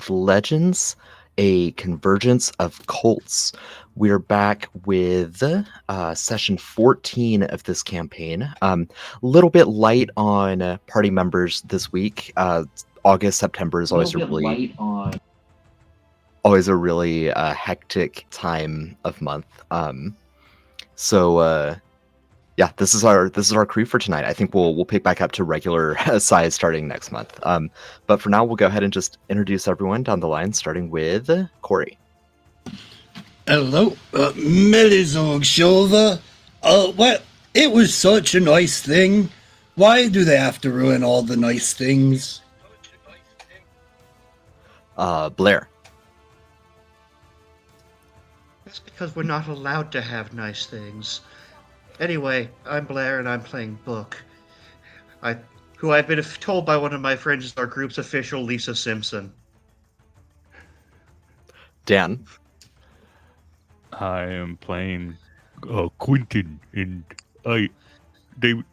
Legends, a convergence of cults. We're back with session 14 of this campaign. A little bit light on party members this week. August, September is always a really hectic time of month. Yeah, this is our crew for tonight. I think we'll pick back up to regular size starting next month. But for now, we'll go ahead and just introduce everyone down the line, starting with Corey. Hello, Melizog Shova. Well, it was such a nice thing. Why do they have to ruin all the nice things? Blair. That's because we're not allowed to have nice things. Anyway, I'm Blair and I'm playing Book. Who I've been told by one of my friends is our group's official Lisa Simpson. Dan. I am playing Quintyn, and they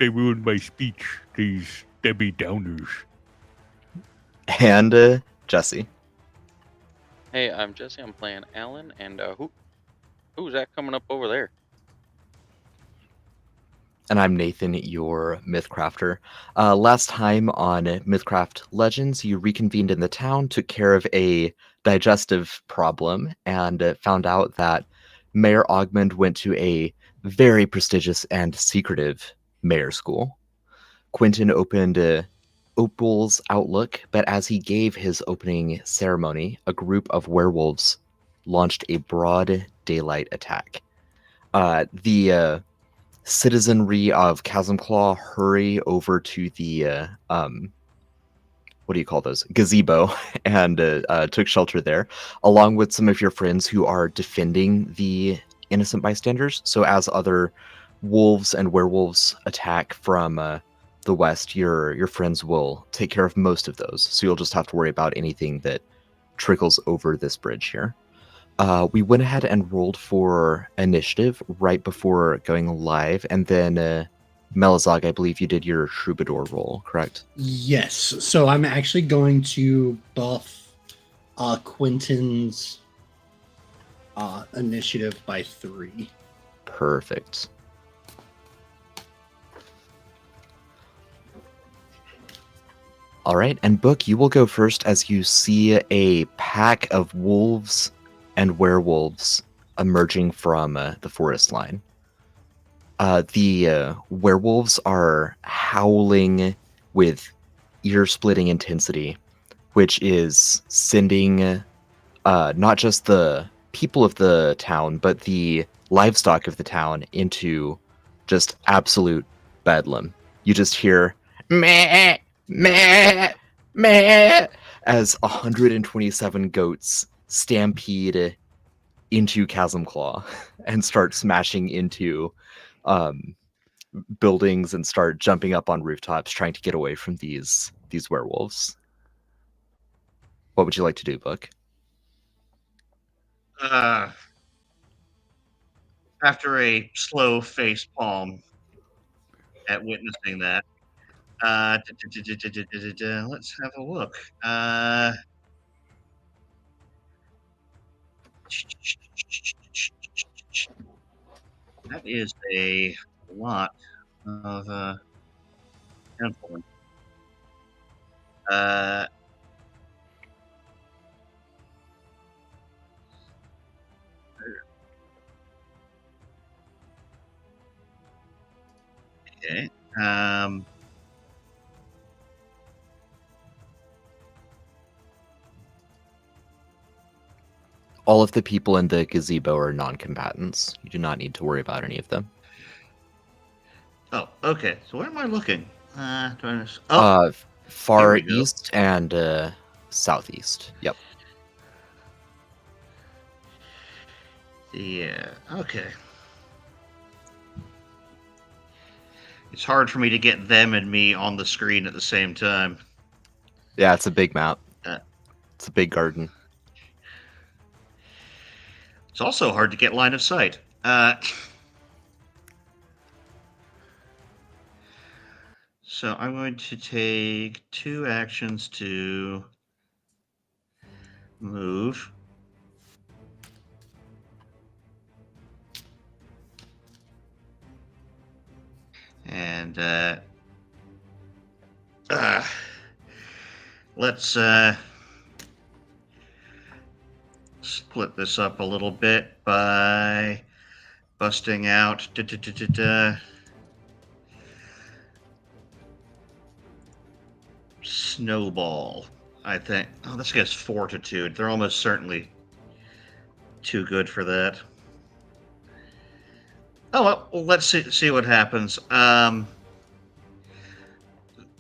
ruined my speech. These Debbie Downers. And Jesse. Hey, I'm Jesse. I'm playing Alan, and who's that coming up over there? And I'm Nathan, your MythCrafter. Last time on MythCraft Legends, you reconvened in the town, took care of a digestive problem, and found out that Mayor Ogmund went to a very prestigious and secretive mayor school. Quintyn opened Opal's Outlook, but as he gave his opening ceremony, a group of werewolves launched a broad daylight attack. The citizenry of Chasmclaw hurry over to the what do you call those, gazebo, and took shelter there, along with some of your friends who are defending the innocent bystanders. So as other wolves and werewolves attack from the west, your friends will take care of most of those, so you'll just have to worry about anything that trickles over this bridge here. We went ahead and rolled for initiative right before going live, and then Melizog, I believe you did your troubadour roll, correct? Yes, so I'm actually going to buff Quintyn's initiative by 3. Perfect. All right, and Book, you will go first as you see a pack of wolves and werewolves emerging from the forest line. The werewolves are howling with ear-splitting intensity, which is sending not just the people of the town, but the livestock of the town into just absolute bedlam. You just hear meh, meh, meh, as 127 goats stampede into Chasmclaw and start smashing into buildings and start jumping up on rooftops trying to get away from these werewolves. What would you like to do, Book? After a slow face palm at witnessing that, let's have a look. That is a lot of influence. Okay. All of the people in the gazebo are non-combatants. You do not need to worry about any of them. Oh, okay. So where am I looking? Far east and southeast. Yep. Yeah. Okay. It's hard for me to get them and me on the screen at the same time. Yeah, it's a big map. It's a big garden. It's also hard to get line of sight. So I'm going to take 2 actions to move. And let's split this up a little bit by busting out Snowball. I think. Oh, this guy's Fortitude. They're almost certainly too good for that. Oh well, let's see what happens.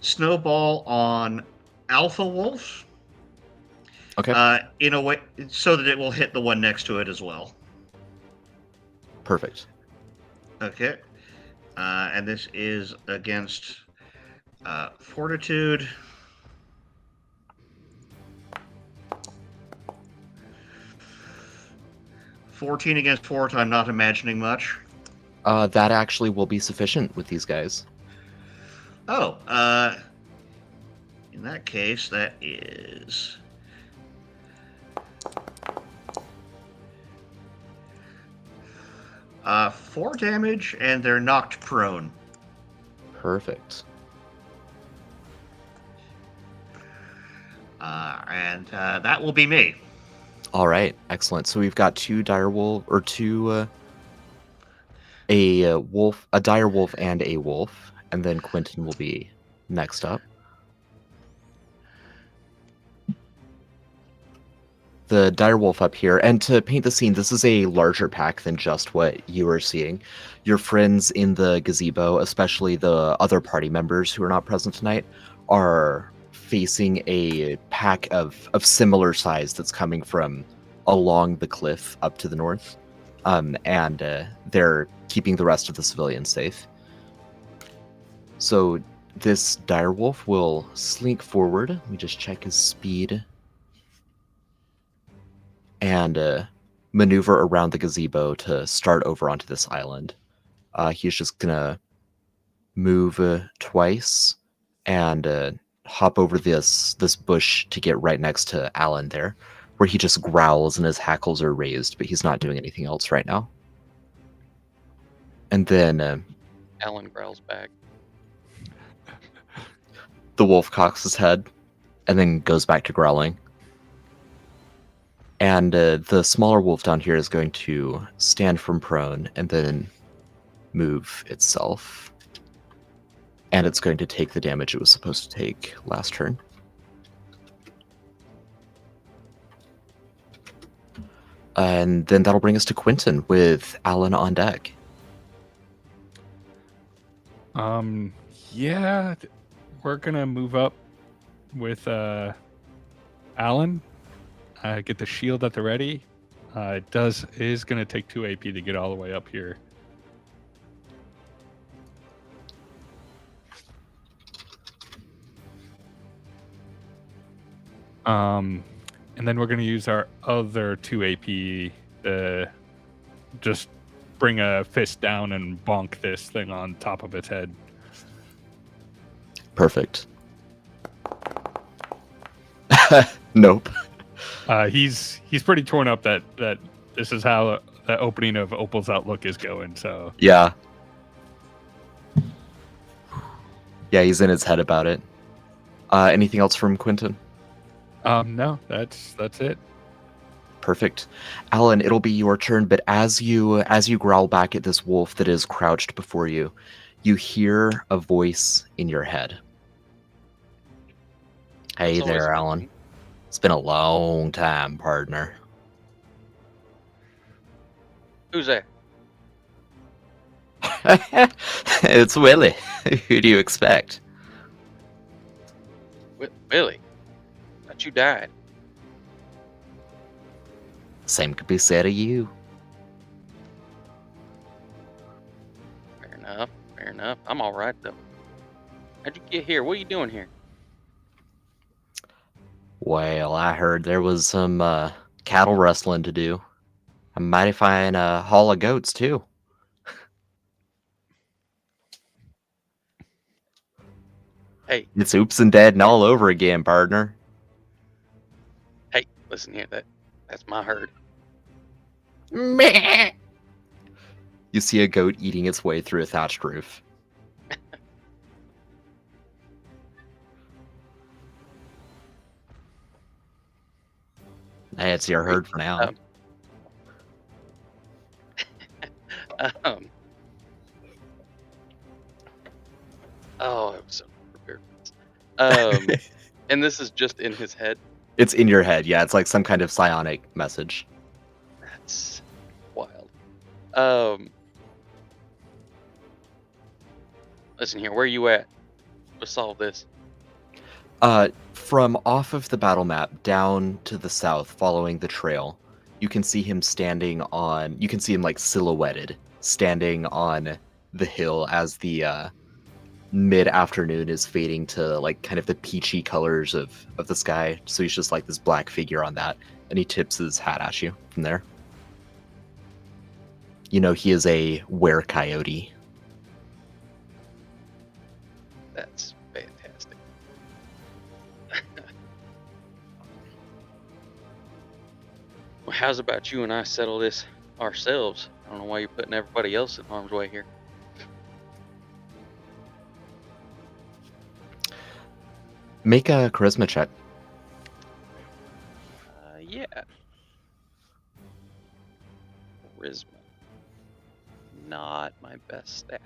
Snowball on Alpha Wolf. Okay. In a way, so that it will hit the one next to it as well. Perfect. Okay. And this is against Fortitude. $14 against Fort. I'm not imagining much. That actually will be sufficient with these guys. Oh, in that case, that is 4 damage, and they're knocked prone. Perfect. And that will be me. All right, excellent. So we've got two direwolf, or two a wolf, a direwolf, and a wolf, and then Quintyn will be next up. The direwolf up here, and to paint the scene, this is a larger pack than just what you are seeing. Your friends in the gazebo, especially the other party members who are not present tonight, are facing a pack of similar size that's coming from along the cliff up to the north, and they're keeping the rest of the civilians safe. So this direwolf will slink forward. Let me just check his speed. And maneuver around the gazebo to start over onto this island. He's just gonna move twice and hop over this bush to get right next to Alan there, where he just growls and his hackles are raised, but he's not doing anything else right now. And then Alan growls back. the wolf cocks his head and then goes back to growling. And the smaller wolf down here is going to stand from prone and then move itself. And it's going to take the damage it was supposed to take last turn. And then that'll bring us to Quintyn with Alan on deck. Yeah, we're gonna move up with Alan. Get the shield at the ready. It is gonna take 2 AP to get all the way up here. And then we're gonna use our other 2 AP to just bring a fist down and bonk this thing on top of its head. Perfect. Nope. He's pretty torn up that this is how the opening of Opal's Outlook is going. So Yeah. Yeah, he's in his head about it. Anything else from Quintyn? no, that's it. Perfect. Alan, it'll be your turn, but as you growl back at this wolf that is crouched before you, you hear a voice in your head. Hey It's always there, me. Alan. It's been a long time, partner. Who's that? It's Willie. Who do you expect? Billy. Thought you died. Same could be said of you. Fair enough. Fair enough. I'm all right though. How'd you get here? What are you doing here? Well, I heard there was some cattle rustling to do. A mighty fine haul of goats, too. Hey, It's oops and dead and all over again, partner. Listen here, that's my herd. Meh. You see a goat eating its way through a thatched roof. Hey, it's your herd for now. Oh, I was so prepared for this. And this is just in his head. It's in your head, yeah. It's like some kind of psionic message. That's wild. Listen here, where are you at? Let's solve this. From off of the battle map down to the south, following the trail, you can see him standing on. You can see him like silhouetted, standing on the hill as the mid-afternoon is fading to like kind of the peachy colors of the sky. So he's just like this black figure on that, and he tips his hat at you from there. You know he is a were-coyote. That's fantastic. Well, how's about you and I settle this ourselves? I don't know why you're putting everybody else in harm's way here. Make a charisma check. Yeah. Charisma. Not my best stat.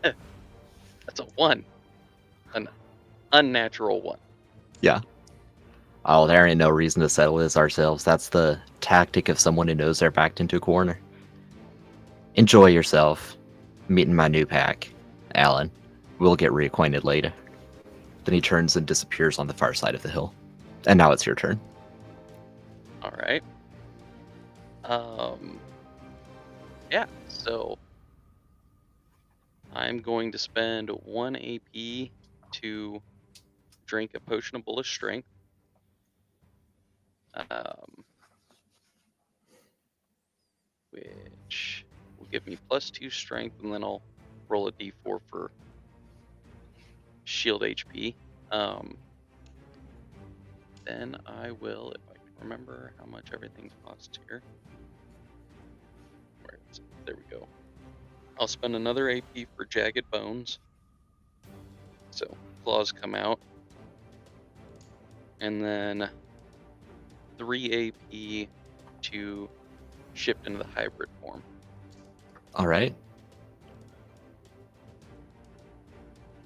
That's a 1. An unnatural 1. Yeah. Oh, there ain't no reason to settle this ourselves. That's the tactic of someone who knows they're backed into a corner. Enjoy yourself. Meeting my new pack, Alan. We'll get reacquainted later. Then he turns and disappears on the far side of the hill. And now it's your turn. All right. Yeah, so I'm going to spend 1 AP to drink a potion of bullish strength. Which will give me +2 strength, and then I'll roll a d4 for shield HP. Then I will, if I can remember how much everything costs here. Where is it? There we go. I'll spend another AP for jagged bones. So claws come out. And then 3 AP to shift into the hybrid form. All right.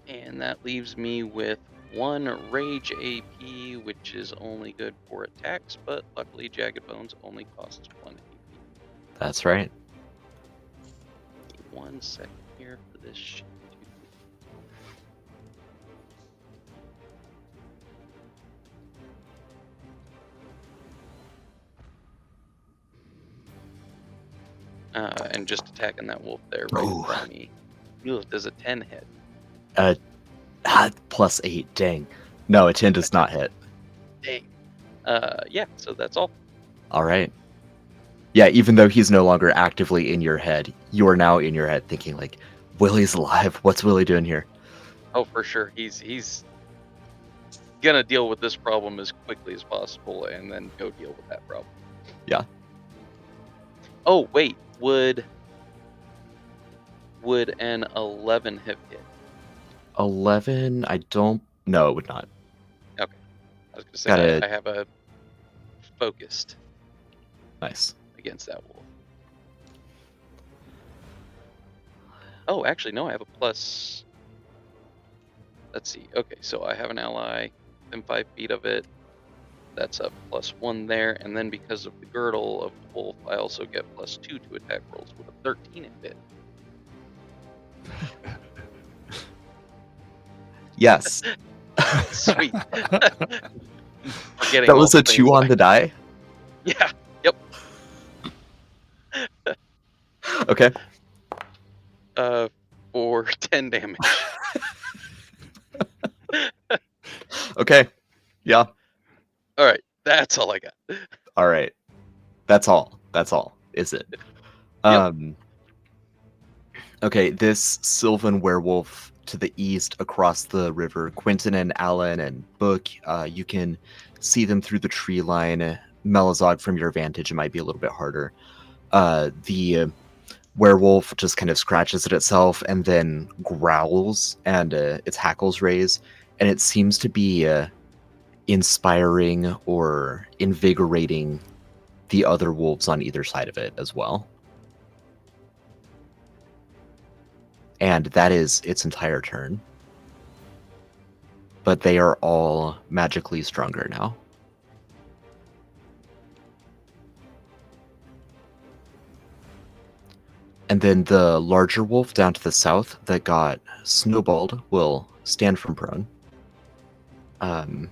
And that leaves me with 1 rage AP, which is only good for attacks, but luckily jagged bones only costs 1 AP. That's right. 1 second here for this shit. And just attacking that wolf there right in front of me. Ooh, does a 10 hit? +8. Dang. No, a 10 does not hit. Dang. Yeah, so that's all. All right. Yeah, even though he's no longer actively in your head, you are now in your head thinking like, Willie's alive. What's Willie doing here? Oh, for sure. He's gonna deal with this problem as quickly as possible, and then go deal with that problem. Yeah. Oh wait, would an 11 hit? 11. I don't. No, it would not. Okay. I was gonna say I have a focused Nice. against that wolf. Oh, actually, no, I have a plus. Let's see. Okay, so I have an ally within 5 feet of it. That's a +1 there, and then because of the girdle of the wolf, I also get +2 to attack rolls with a 13 hit. Yes. Sweet. That was a 2 on the die? Yeah. Yep. Okay. For 10 damage. Okay. Yeah. All right. That's all I got. All right. That's all. That's all. Is it? Yep. Okay, this Sylvan werewolf to the east across the river. Quintyn and Alan and Book, you can see them through the tree line. Melazog, from your vantage, it might be a little bit harder. The werewolf just kind of scratches at itself and then growls, and its hackles raise, and it seems to be inspiring or invigorating the other wolves on either side of it as well. And that is its entire turn. But they are all magically stronger now. And then the larger wolf down to the south that got snowballed will stand from prone. I'm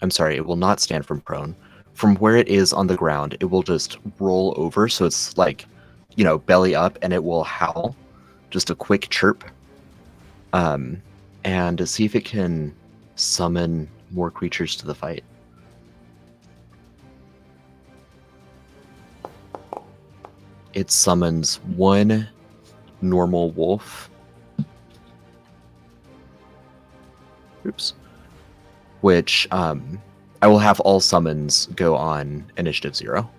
sorry, it will not stand from prone. From where it is on the ground, it will just roll over, so it's like, you know, belly up, and it will howl. Just a quick chirp. And to see if it can summon more creatures to the fight. It summons one normal wolf. Oops. Which, I will have all summons go on initiative 0.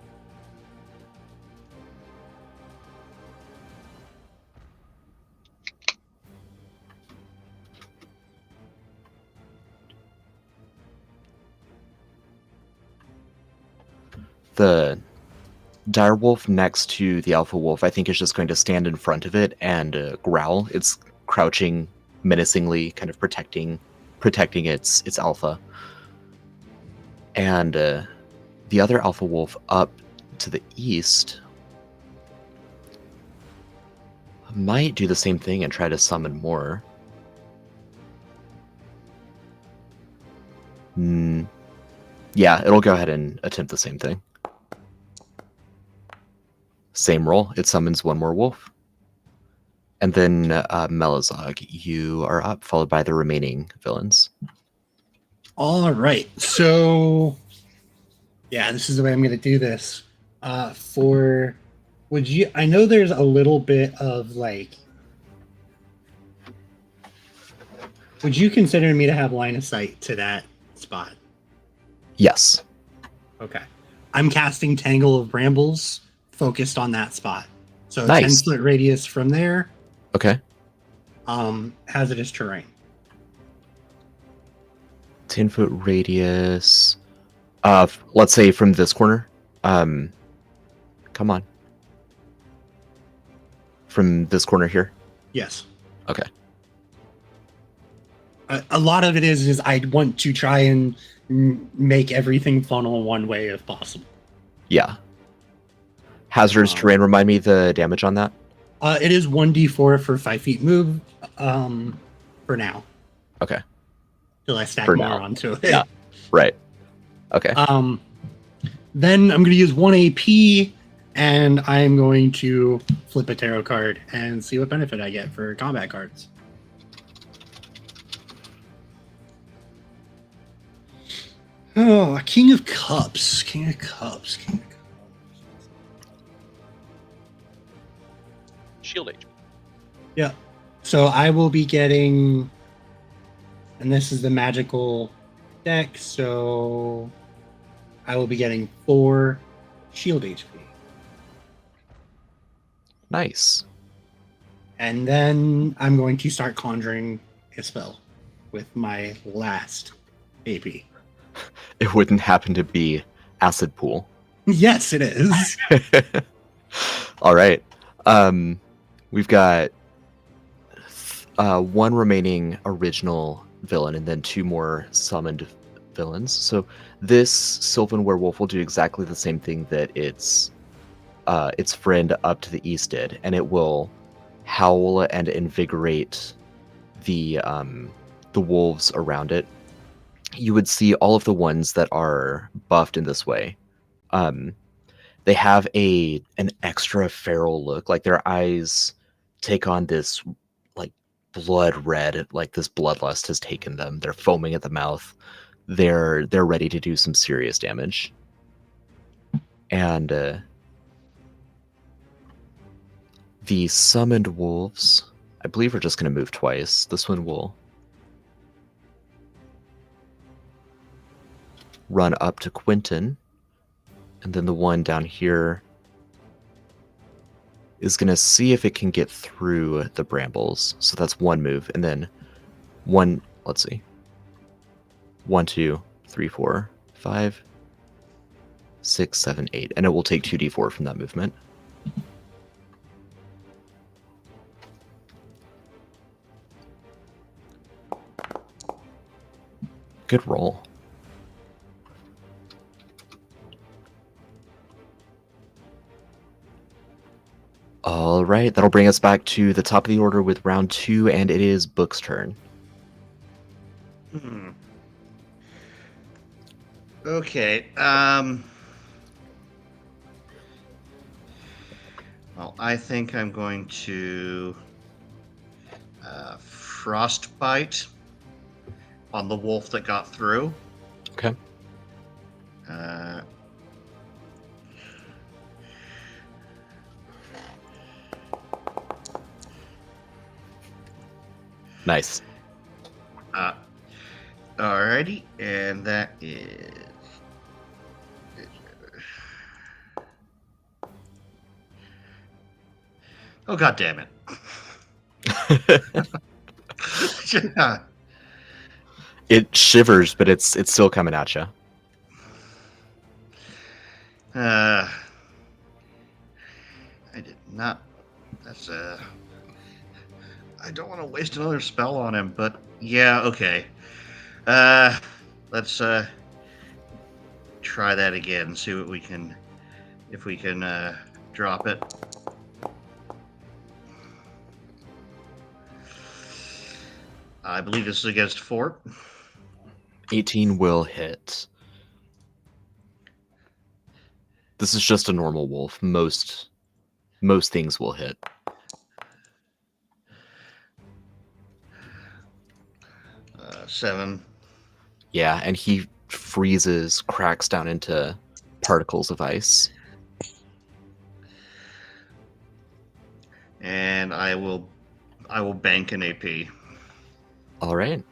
The direwolf next to the alpha wolf, I think, is just going to stand in front of it and growl. It's crouching menacingly, kind of protecting its alpha. And the other alpha wolf up to the east might do the same thing and try to summon more. Yeah, it'll go ahead and attempt the same thing. Same roll. It summons one more wolf. And then Melazog, you are up, followed by the remaining villains. All right. So, yeah, this is the way I'm going to do this. I know there's a little bit of like, would you consider me to have line of sight to that spot? Yes. Okay. I'm casting Tangle of Brambles focused on that spot. So Nice. 10-foot radius from there. Okay. Hazardous terrain. 10-foot radius. Let's say from this corner. Come on. From this corner here. Yes. Okay. A lot of it is I want to try and make everything funnel one way if possible. Yeah. Hazardous terrain. Remind me the damage on that. It is 1d4 for 5 feet move. For now. Okay. Till I stack For more now. onto it. Yeah. Right. Okay. Then I'm going to use 1 AP, and I'm going to flip a tarot card and see what benefit I get for combat cards. Oh, King of Cups. King of Cups. King of Cups. Shield HP. Yeah. So I will be getting, and this is the magical deck, so I will be getting 4 shield HP. Nice. And then I'm going to start conjuring a spell with my last AP. It wouldn't happen to be Acid Pool. Yes, it is. All right. We've got 1 remaining original villain and then 2 more summoned villains. So this Sylvan Werewolf will do exactly the same thing that its friend up to the east did, and it will howl and invigorate the wolves around it. You would see all of the ones that are buffed in this way. They have an extra feral look, like their eyes take on this like blood red, like this bloodlust has taken them. They're foaming at the mouth. They're ready to do some serious damage. And the summoned wolves, I believe we're just going to move twice. This one will run up to Quintyn, and then the one down here is going to see if it can get through the brambles. So that's one move, and then one, let's see. 1, 2, 3, 4, 5, 6, 7, 8. And it will take 2d4 from that movement. Good roll. All right, that'll bring us back to the top of the order with round 2, and it is Book's turn. Okay. Well, I think I'm going to frostbite on the wolf that got through. Okay. Nice. Alrighty, and that is. Oh, god damn it. Yeah. It shivers, but it's still coming at you. I did not. That's I don't want to waste another spell on him, but yeah, okay. Let's try that again. See what we can, if we can drop it. I believe this is against Fort. 18 will hit. This is just a normal wolf. Most things will hit. Seven. Yeah, and he freezes, cracks down into particles of ice. And I will bank an AP. All right.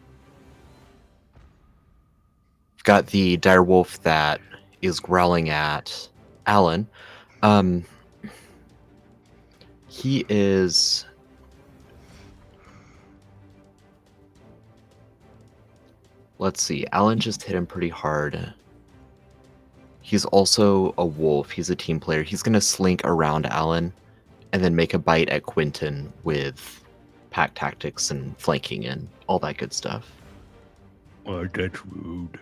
We've got the dire wolf that is growling at Alan. He is... Let's see. Alan just hit him pretty hard. He's also a wolf. He's a team player. He's going to slink around Alan and then make a bite at Quintyn with pack tactics and flanking and all that good stuff. Oh, that's rude.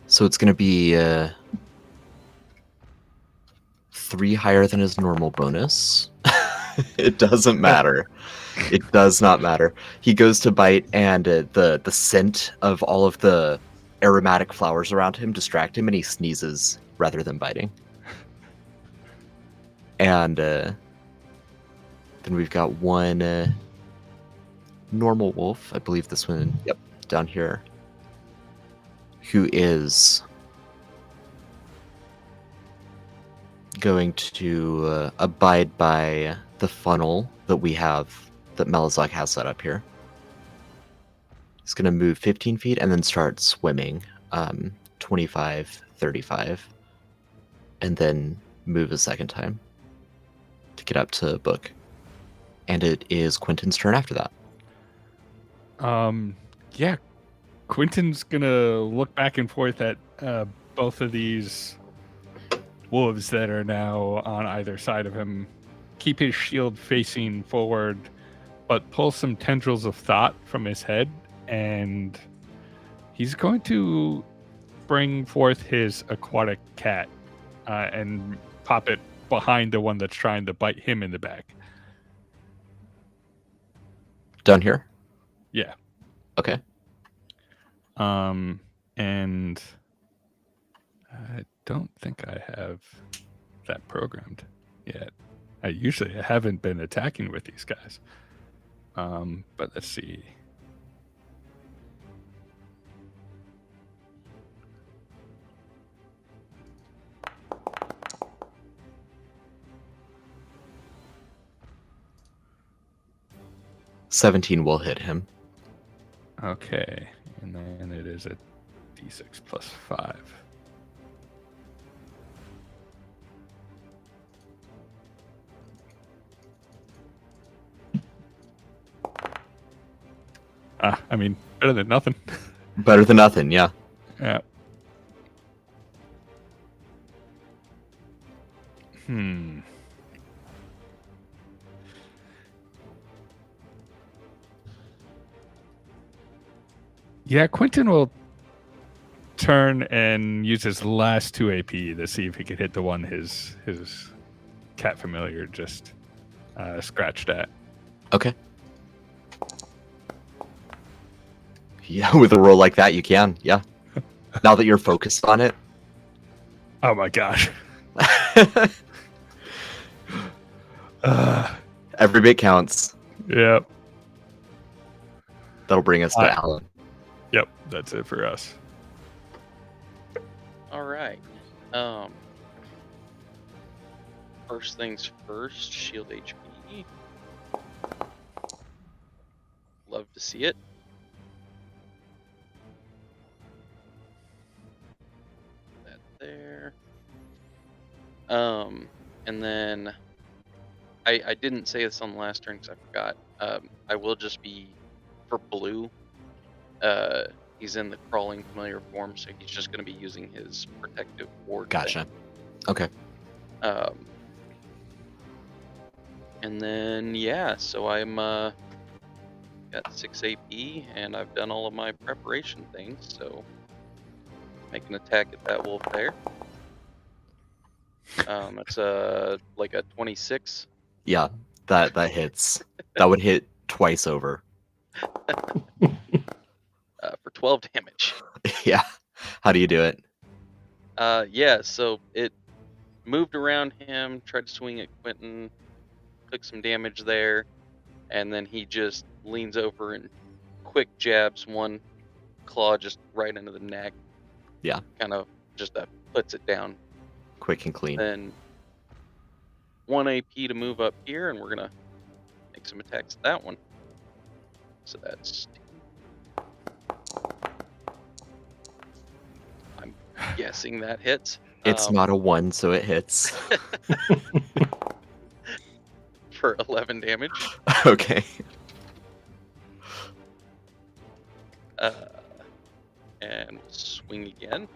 So it's going to be 3 higher than his normal bonus. It doesn't matter. It does not matter. He goes to bite, and the scent of all of the aromatic flowers around him distract him, and he sneezes rather than biting. And then we've got one normal wolf. I believe this one, yep, down here, who is going to abide by the funnel that we have, that Melizok has set up here. He's going to move 15 feet and then start swimming 25, 35, and then move a second time to get up to Book. And it is Quintyn's turn after that. Yeah, Quintyn's gonna look back and forth at both of these wolves that are now on either side of him, keep his shield facing forward, but pull some tendrils of thought from his head, and he's going to bring forth his aquatic cat and pop it behind the one that's trying to bite him in the back. Down here? Yeah. Okay. And I don't think I have that programmed yet. I haven't been attacking with these guys. But let's see. 17 will hit him. Okay, and then it is a d6 plus 5. I mean, better than nothing. Better than nothing, yeah. Yeah. Yeah, Quintyn will turn and use his last 2 AP to see if he could hit the one his cat familiar just scratched at. Okay. Yeah, with a roll like that, you can, yeah. Now that you're focused on it. Oh my gosh. Every bit counts. Yep. That'll bring us to Alan. Yep, that's it for us. All right. First things first, shield HP. Love to see it. That there. And then I didn't say this on the last turn because I forgot. I will just be for blue. He's in the crawling familiar form, so he's just going to be using his protective ward. Gotcha. Okay. And then yeah, so I'm got 6 AP, and I've done all of my preparation things. So make an attack at that wolf there. It's like a 26. Yeah, that hits. That would hit twice over. For 12 damage. Yeah. How do you do it? Yeah, so it moved around him, tried to swing at Quintyn, took some damage there, and then he just leans over and quick jabs one claw just right into the neck. Yeah. Kind of just puts it down. Quick and clean. Then 1 AP to move up here, and we're going to make some attacks at that one. So that's... I'm guessing that hits. It's not a 1, so it hits. For 11 damage. Okay. And we'll swing again.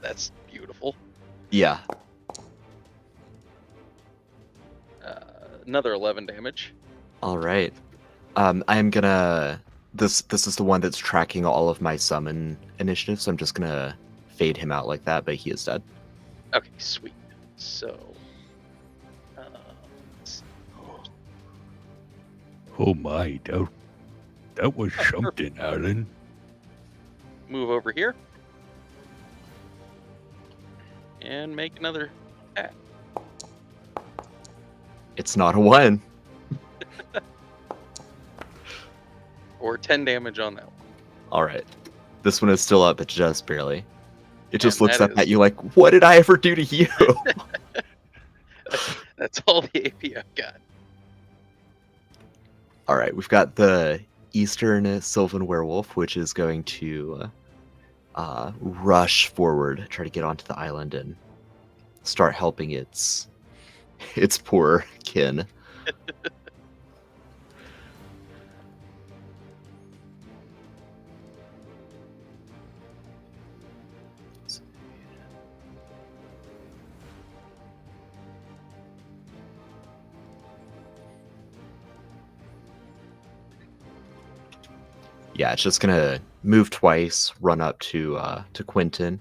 That's beautiful. Yeah. Another 11 damage. All right. I'm gonna. This is the one that's tracking all of my summon initiatives, so I'm just gonna fade him out like that, but he is dead. Okay, sweet. So. Oh my, that was something, Alan. Move over here. And make another attack. It's not a 1. Or 10 damage on that one. All right. This one is still up, but just barely. It just And looks that up at you like, what did I ever do to you? That's all the AP I've got. All right, we've got the Eastern Sylvan Werewolf, which is going to rush forward, try to get onto the island and start helping its poor kin. Yeah, it's just gonna move twice, run up to Quintyn.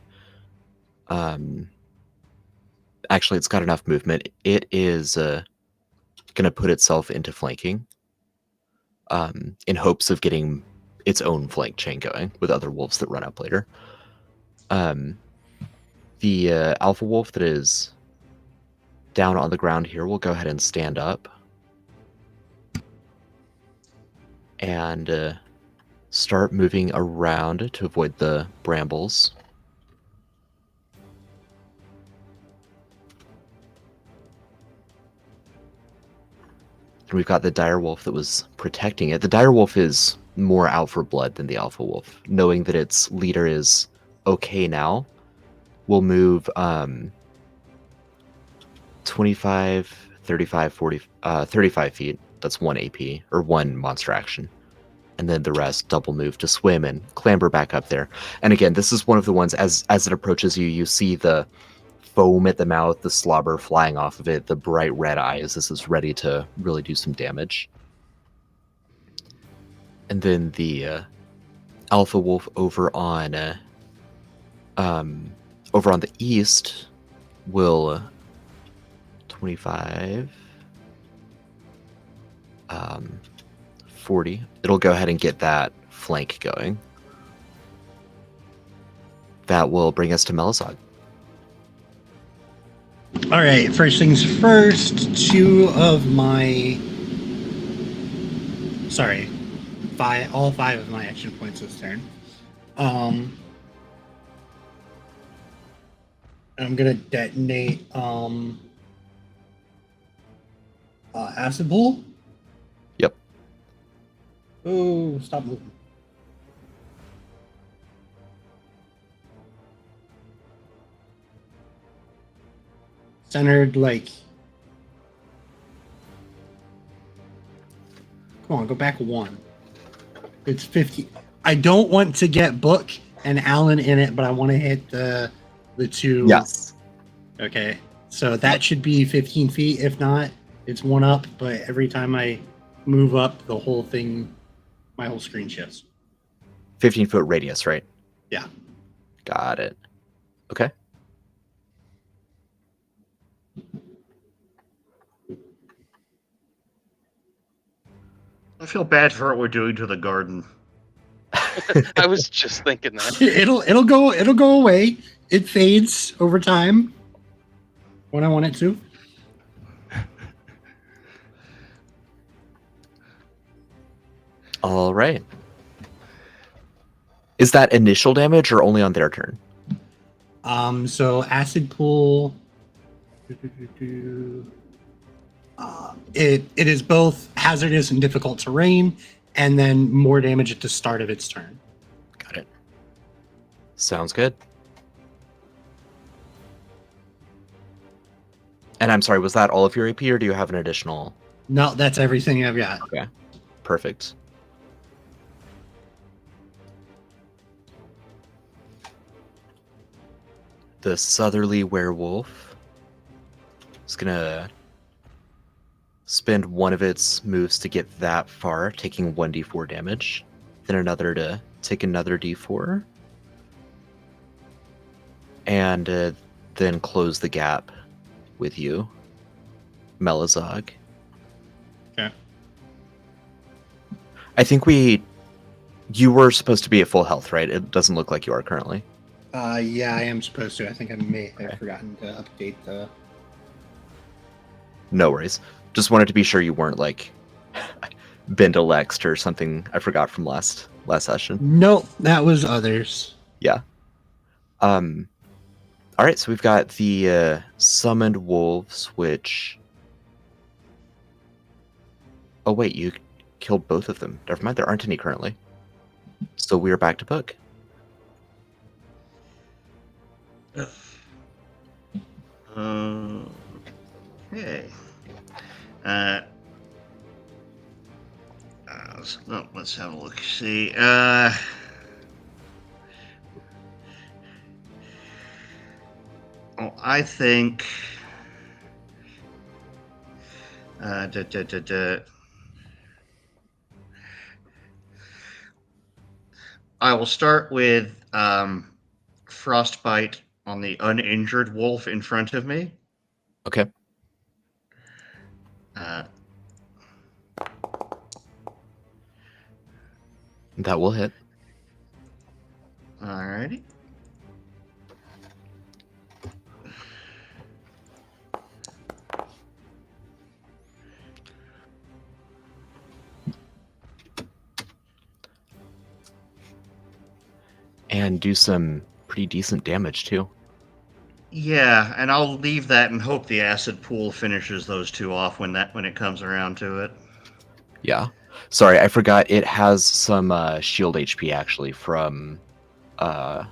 Actually, it's got enough movement. It is gonna put itself into flanking, in hopes of getting its own flank chain going with other wolves that run up later. The alpha wolf that is down on the ground here will go ahead and stand up and start moving around to avoid the brambles. And we've got the direwolf that was protecting it. The direwolf is more out for blood than the alpha wolf. Knowing that its leader is okay now, will move 25, 35, 40, 35 feet. That's 1 AP, or 1 monster action. And then the rest double move to swim and clamber back up there. And again, this is one of the ones, as it approaches you, you see the foam at the mouth, the slobber flying off of it, the bright red eyes. This is ready to really do some damage. And then the alpha wolf over on the east will 25 40. It'll go ahead and get that flank going. That will bring us to Melisog. All right, first things first, 2 of my... Sorry, 5, all 5 of my action points this turn. I'm gonna detonate acid pool. Yep. Oh, stop moving. Centered, like... Come on, go back 1. It's 50. I don't want to get Book and Alan in it, but I want to hit the 2. Yes. Okay, so that should be 15 feet. If not, it's 1 up, but every time I move up, the whole thing, my whole screen shifts. 15-foot radius, right? Yeah. Got it. Okay. I feel bad for what we're doing to the garden. I was just thinking that. It'll go away. It fades over time when I want it to. All right. Is that initial damage or only on their turn? So acid pool. It is both hazardous and difficult terrain, and then more damage at the start of its turn. Got it. Sounds good. And I'm sorry, was that all of your AP, or do you have an additional? No, that's everything I've got. Okay, perfect. The southerly werewolf is gonna spend one of its moves to get that far, taking 1d4 damage, then another to take another d4, and then close the gap with you, Melazog. Okay. I think you were supposed to be at full health, right? It doesn't look like you are currently. Yeah, I am supposed to. I think I may have forgotten to update the... No worries. Just wanted to be sure you weren't like Bendalexed or something I forgot from last session. No, that was others. Yeah. All right, so we've got the summoned wolves, which... Oh wait, you killed both of them. Never mind, there aren't any currently. So we are back to Book. Okay. Let's have a look. See. I think. I will start with Frostbite on the uninjured wolf in front of me. Okay. That will hit. Alrighty. And do some pretty decent damage too. Yeah, and I'll leave that and hope the acid pool finishes those two off when it comes around to it. Yeah. Sorry, I forgot it has some shield HP actually from the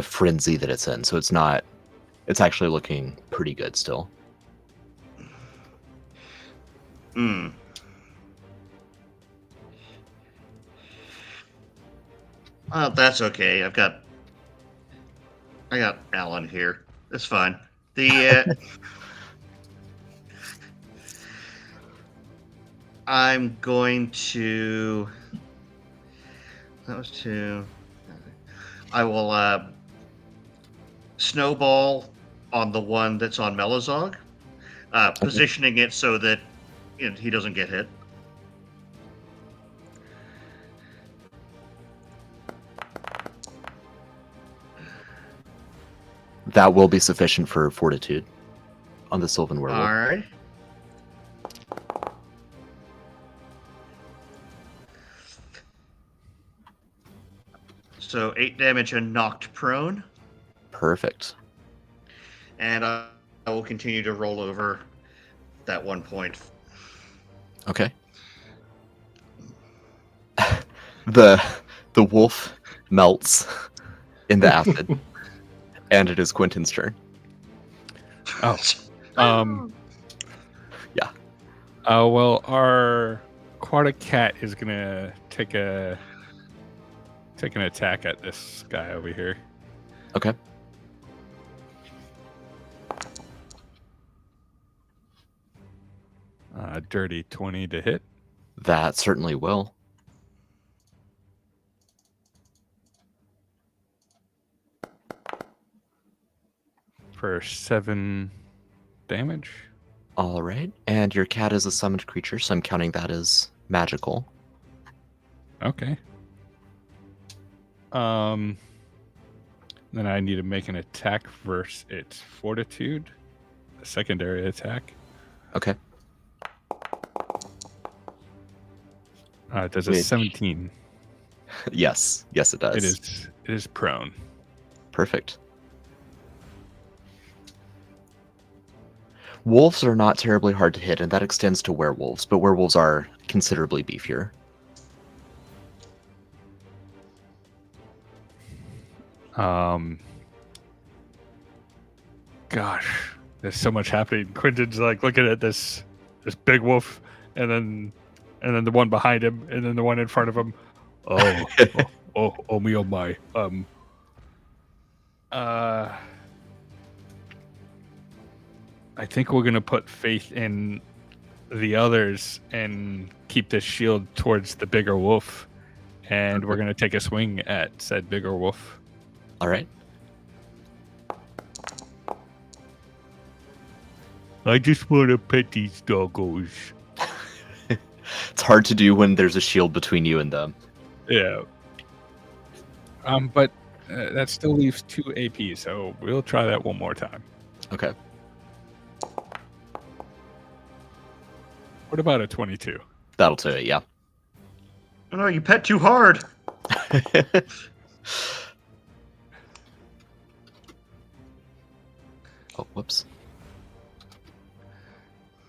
frenzy that it's in, so it's actually looking pretty good still. Hmm. Well, that's okay. I got Alan here. It's fine. I'm going to. That was two. I will snowball on the one that's on Melozog, positioning it so that he doesn't get hit. That will be sufficient for fortitude on the Sylvan Werewolf. All right. So 8 damage and knocked prone. Perfect. And I will continue to roll over that 1 point. Okay. The wolf melts in the acid, and it is Quintyn's turn. Oh. Yeah. Well, our aquatic cat is gonna take an attack at this guy over here. Okay. Dirty 20 to hit. That certainly will. For 7 damage. All right. And your cat is a summoned creature, so I'm counting that as magical. Okay. Then I need to make an attack versus its fortitude, a secondary attack. Okay. Does a Which- 17. Yes. Yes, it does. It is prone. Perfect. Wolves are not terribly hard to hit, and that extends to werewolves, but werewolves are considerably beefier. Gosh, there's so much happening. Quintyn's like looking at this big wolf, and then the one behind him, and then the one in front of him. Oh me, oh my. I think we're gonna put faith in the others and keep this shield towards the bigger wolf, and we're gonna take a swing at said bigger wolf. All right. I just want to pet these doggos. It's hard to do when there's a shield between you and them. Yeah. But that still leaves 2 AP, so we'll try that one more time. Okay. What about a 22? That'll do it, yeah. Oh no, you pet too hard. Oh, whoops.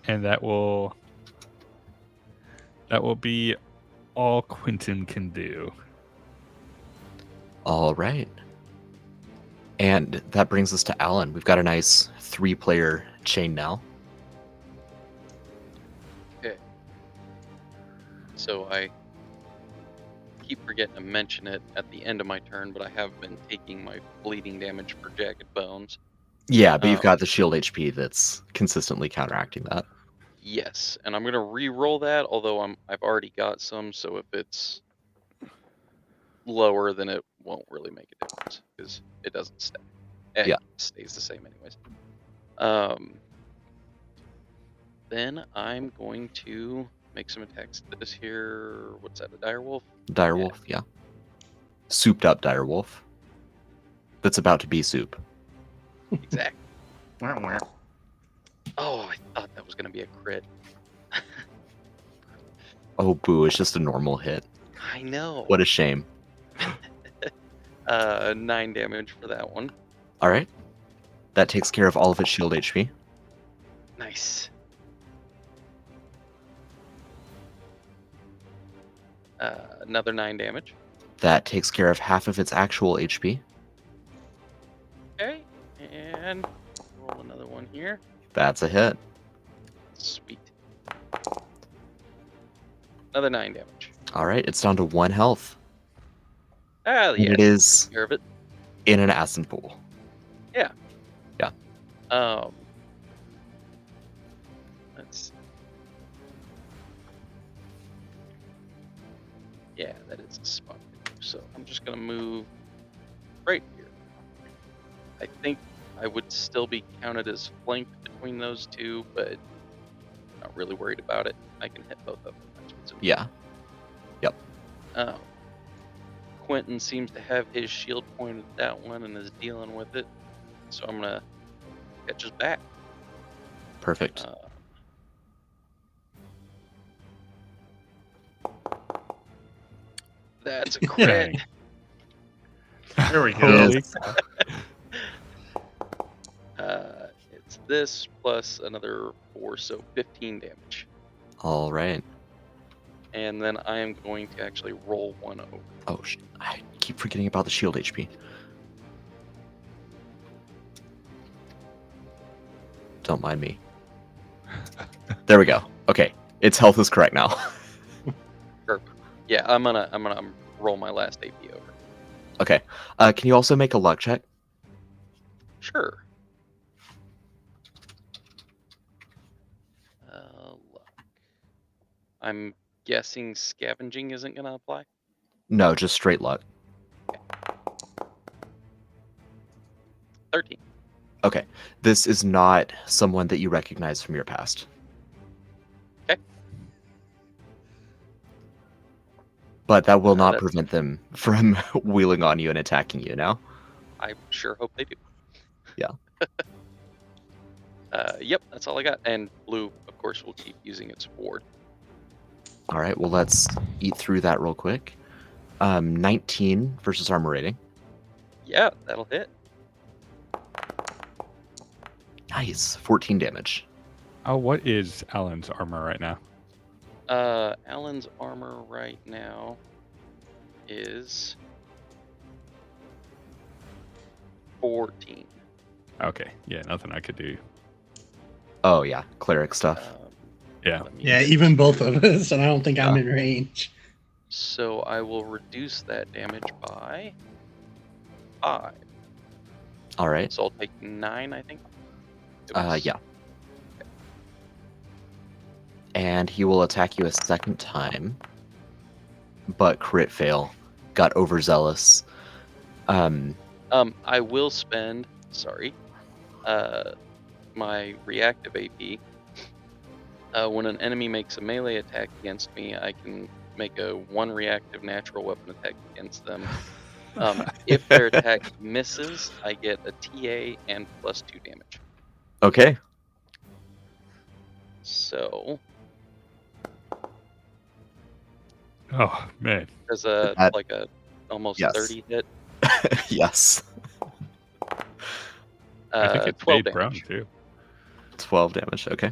And that will be all Quintyn can do. All right. And that brings us to Alan. We've got a nice 3-player chain now. Okay. So I keep forgetting to mention it at the end of my turn, but I have been taking my bleeding damage for jagged bones. Yeah, but you've got the shield HP that's consistently counteracting that. Yes, and I'm gonna re-roll that. Although I've already got some, so if it's lower, then it won't really make a difference because it doesn't stay. Yeah. It stays the same anyways. Then I'm going to make some attacks. This here, what's that? A direwolf? Direwolf, yeah. Souped up direwolf. That's about to be soup. Exactly. Wah, wah. Oh, I thought that was gonna be a crit. Oh, boo, it's just a normal hit. I know. What a shame. 9 damage for that one. All right. That takes care of all of its shield HP. Nice. Another 9 damage. That takes care of half of its actual HP. Okay, and roll another one here. That's a hit. Sweet. Another 9 damage. All right, it's down to 1 health. Ah, And yeah. it is Take care of it. in an acid pool. Let's see. Yeah, that is a spot. So I'm just gonna move right here. I think I would still be counted as flanked between those two, but not really worried about it. I can hit both of them. That's what's important. Yeah. Quintyn seems to have his shield pointed at that one and is dealing with it. So I'm gonna catch his back. Perfect. That's a crit. There we go. Holy Yes. It's this plus another 4, so 15 damage. All right. And then I am going to actually roll 1 over. Oh, I keep forgetting about the shield HP. Don't mind me. There we go. Okay, its health is correct now. Yeah, I'm gonna roll my last AP over. Okay. Can you also make a luck check? Sure. Luck. I'm guessing scavenging isn't gonna apply. No, just straight luck. 13. Okay. This is not someone that you recognize from your past. Okay. But that will not That's- prevent them from wheeling on you and attacking you now. I sure hope they do. Yeah. Yep, that's all I got. And blue, of course, will keep using its ward. All right, well, let's eat through that real quick. 19 versus armor rating. Yeah, that'll hit. Nice. 14 damage. Oh, what is Alan's armor right now? Alan's armor right now is 14. Okay, yeah, nothing I could do. Oh, yeah. Cleric stuff. Yeah. let me Yeah, get even to- both of us, and I don't think I'm in range. So I will reduce that damage by 5. All right. So I'll take 9, I think. It was- Yeah. And he will attack you a second time. But crit fail. Got overzealous. I will spend, my reactive AP. When an enemy makes a melee attack against me, I can make a 1 reactive natural weapon attack against them. If their attack misses, I get a TA and +2 damage. Okay. So, Oh man. there's That- like a almost Yes. 30 hit. Yes. I think it's 12 made brown damage. too. 12 damage. Okay.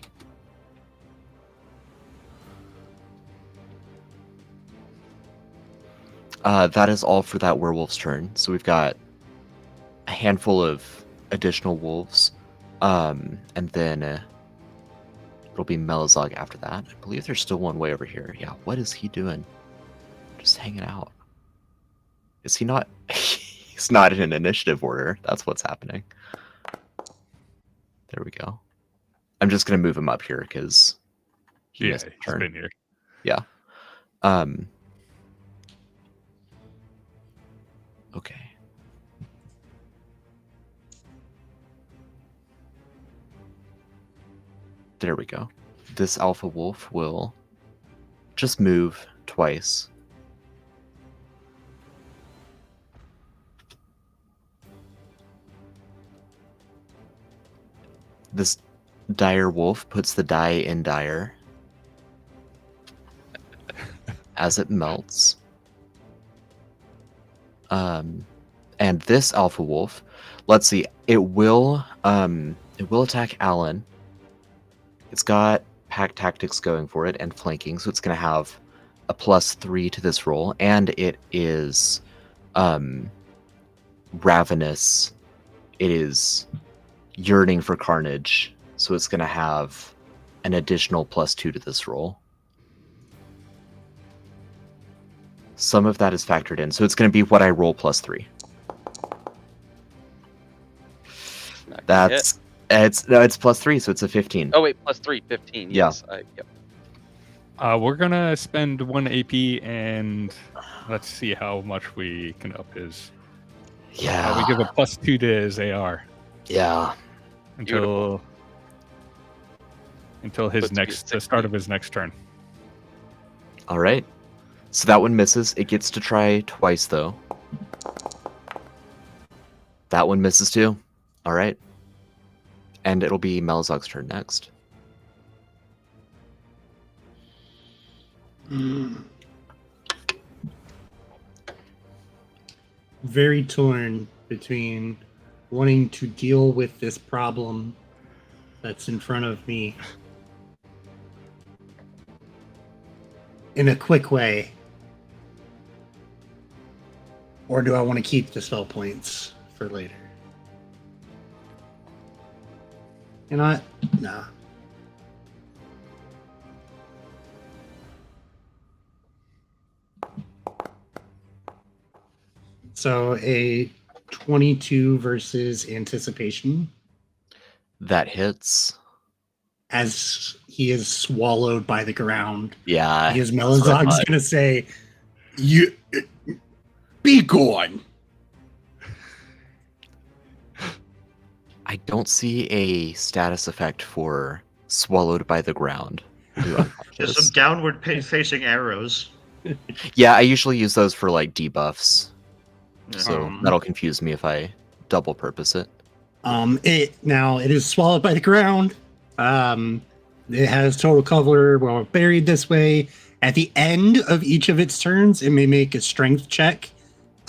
That is all for that werewolf's turn. So we've got a handful of additional wolves. And then it'll be Melazog after that. I believe there's still one way over here. Yeah, what is he doing? Just hanging out. Is he not? He's not in an initiative order. That's what's happening. There we go. I'm just going to move him up here because he Yeah, missed a he's turn. been here. Okay. There we go. This alpha wolf will just move twice. This dire wolf puts the die in dire as it melts. And this alpha wolf, let's see, it will attack Alan. It's got pack tactics going for it and flanking, so it's going to have a +3 to this roll, and it is ravenous. It is yearning for carnage, so it's going to have an additional +2 to this roll. Some of that is factored in, so it's going to be what I roll +3. Not gonna hit. That's it's +3, so it's a 15. Oh wait, +3, 15. Yeah. Yes. Yep. We're gonna spend 1 AP and let's see how much we can up his. Yeah. We give a +2 to his AR Yeah. until his Puts me at the 16. start of his next turn. All right. So that one misses. It gets to try twice, though. That one misses too. All right. And it'll be Malazog's turn next. Very torn between wanting to deal with this problem that's in front of me in a quick way, or do I want to keep the spell points for later? You know what? Nah. So a 22 versus anticipation That hits. as he is swallowed by the ground. Yeah. Because that's what I Melazog's thought. gonna say, "You be gone." I don't see a status effect for swallowed by the ground. Just some downward facing arrows. Yeah, I usually use those for like debuffs. Yeah. So that'll confuse me if I double purpose it. It is swallowed by the ground. It has total cover while buried this way. At the end of each of its turns, it may make a strength check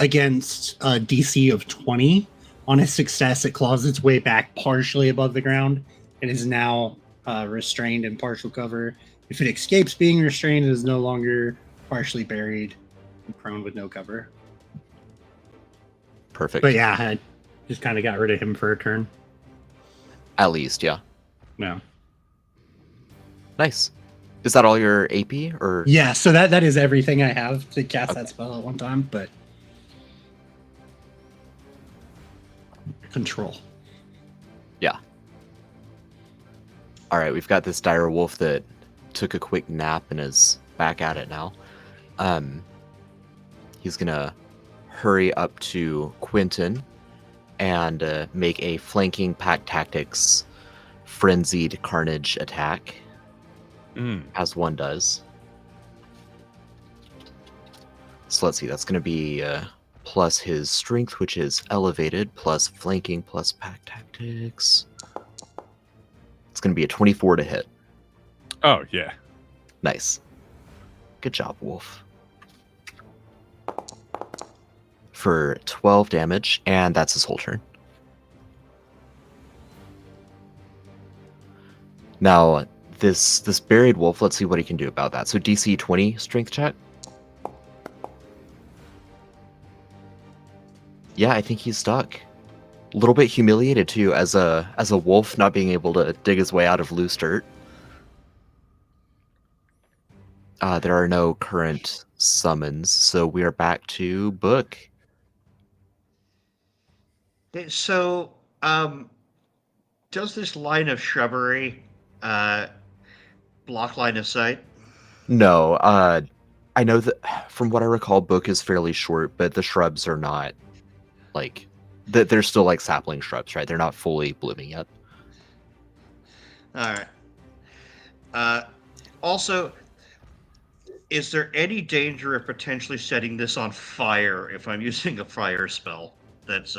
against a DC of 20. On a success, it claws its way back partially above the ground and is now restrained in partial cover. If it escapes being restrained, it is no longer partially buried and prone with no cover. Perfect. But yeah, I just kind of got rid of him for a turn. At least, yeah. No. Nice. Is that all your AP or? Yeah, so that is everything I have to cast that spell at one time, but control. Yeah. All right, we've got this dire wolf that took a quick nap and is back at it now. He's gonna hurry up to Quintyn and make a flanking pack tactics frenzied carnage attack, as one does. So let's see, that's gonna be plus his strength, which is elevated, plus flanking, plus pack tactics. It's going to be a 24 to hit. Oh, yeah. Nice. Good job, Wolf. For 12 damage, and that's his whole turn. Now, this buried wolf, let's see what he can do about that. So DC 20 strength check. Yeah, I think he's stuck. A little bit humiliated too, as a wolf not being able to dig his way out of loose dirt. There are no current summons, so we are back to Book. So, does this line of shrubbery block line of sight? No, I know that from what I recall, Book is fairly short, but the shrubs are not like they're still like sapling shrubs, right? They're not fully blooming yet. All right. Also, is there any danger of potentially setting this on fire if I'm using a fire spell that's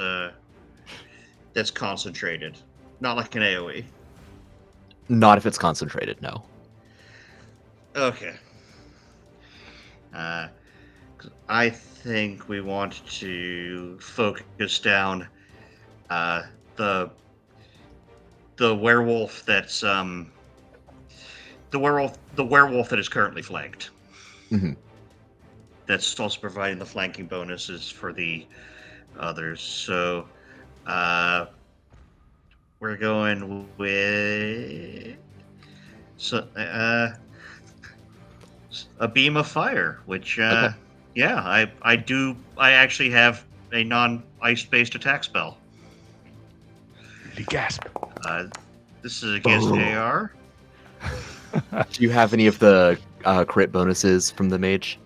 concentrated, not like an AOE? Not if it's concentrated, no. Okay. I think we want to focus down the werewolf that's the werewolf that is currently flanked. Mhm. That's also providing the flanking bonuses for the others. So we're going with a beam of fire, which Okay. yeah, I actually have a non-ice based attack spell. Gasp. This is against Oh. AR. Do you have any of the crit bonuses from the mage?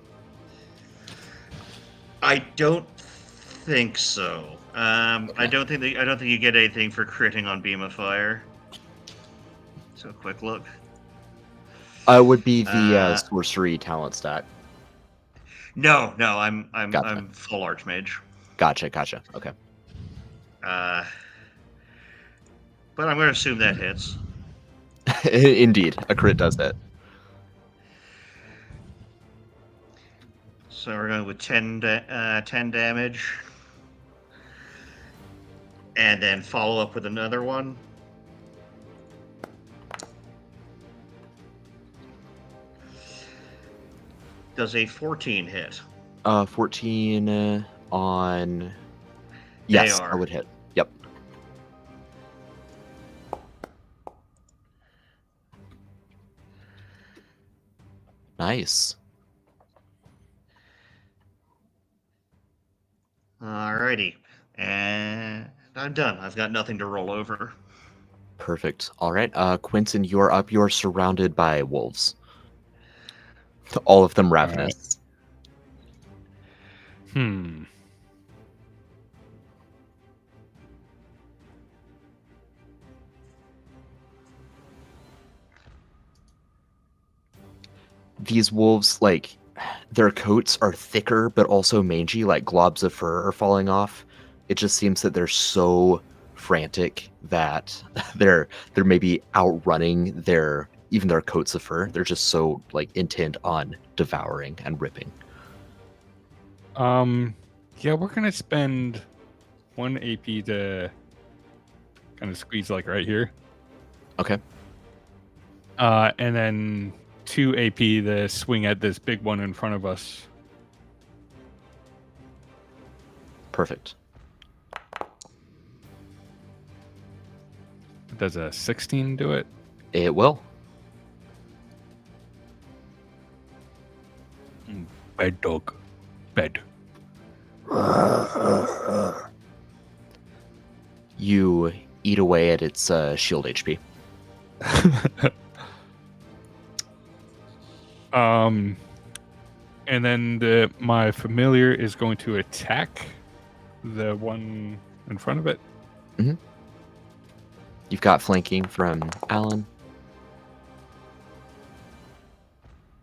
I don't think so. Okay. I don't think you get anything for critting on beam of fire. So quick look. Would be the sorcery talent stat. No, I'm Gotcha. full archmage. Gotcha. Okay. But I'm going to assume that hits. Indeed, a crit does that. So we're going with 10 damage. And then follow up with another one. Does a 14 hit? 14 on... Yes, AR. I would hit. Yep. Nice. Alrighty. And I'm done. I've got nothing to roll over. Perfect. All right, Quintyn, you're up. You're surrounded by wolves. All of them ravenous. Hmm. These wolves, like, their coats are thicker, but also mangy, like globs of fur are falling off. It just seems that they're so frantic that they're maybe outrunning even their coats of fur. They're just so like intent on devouring and ripping. Yeah, we're gonna spend 1 AP to kind of squeeze like right here. Okay. And then 2 AP to swing at this big one in front of us. Perfect. Does a 16 do it? It will. Bed dog. Bed. You eat away at its shield HP. And then my familiar is going to attack the one in front of it. Mm-hmm. You've got flanking from Alan.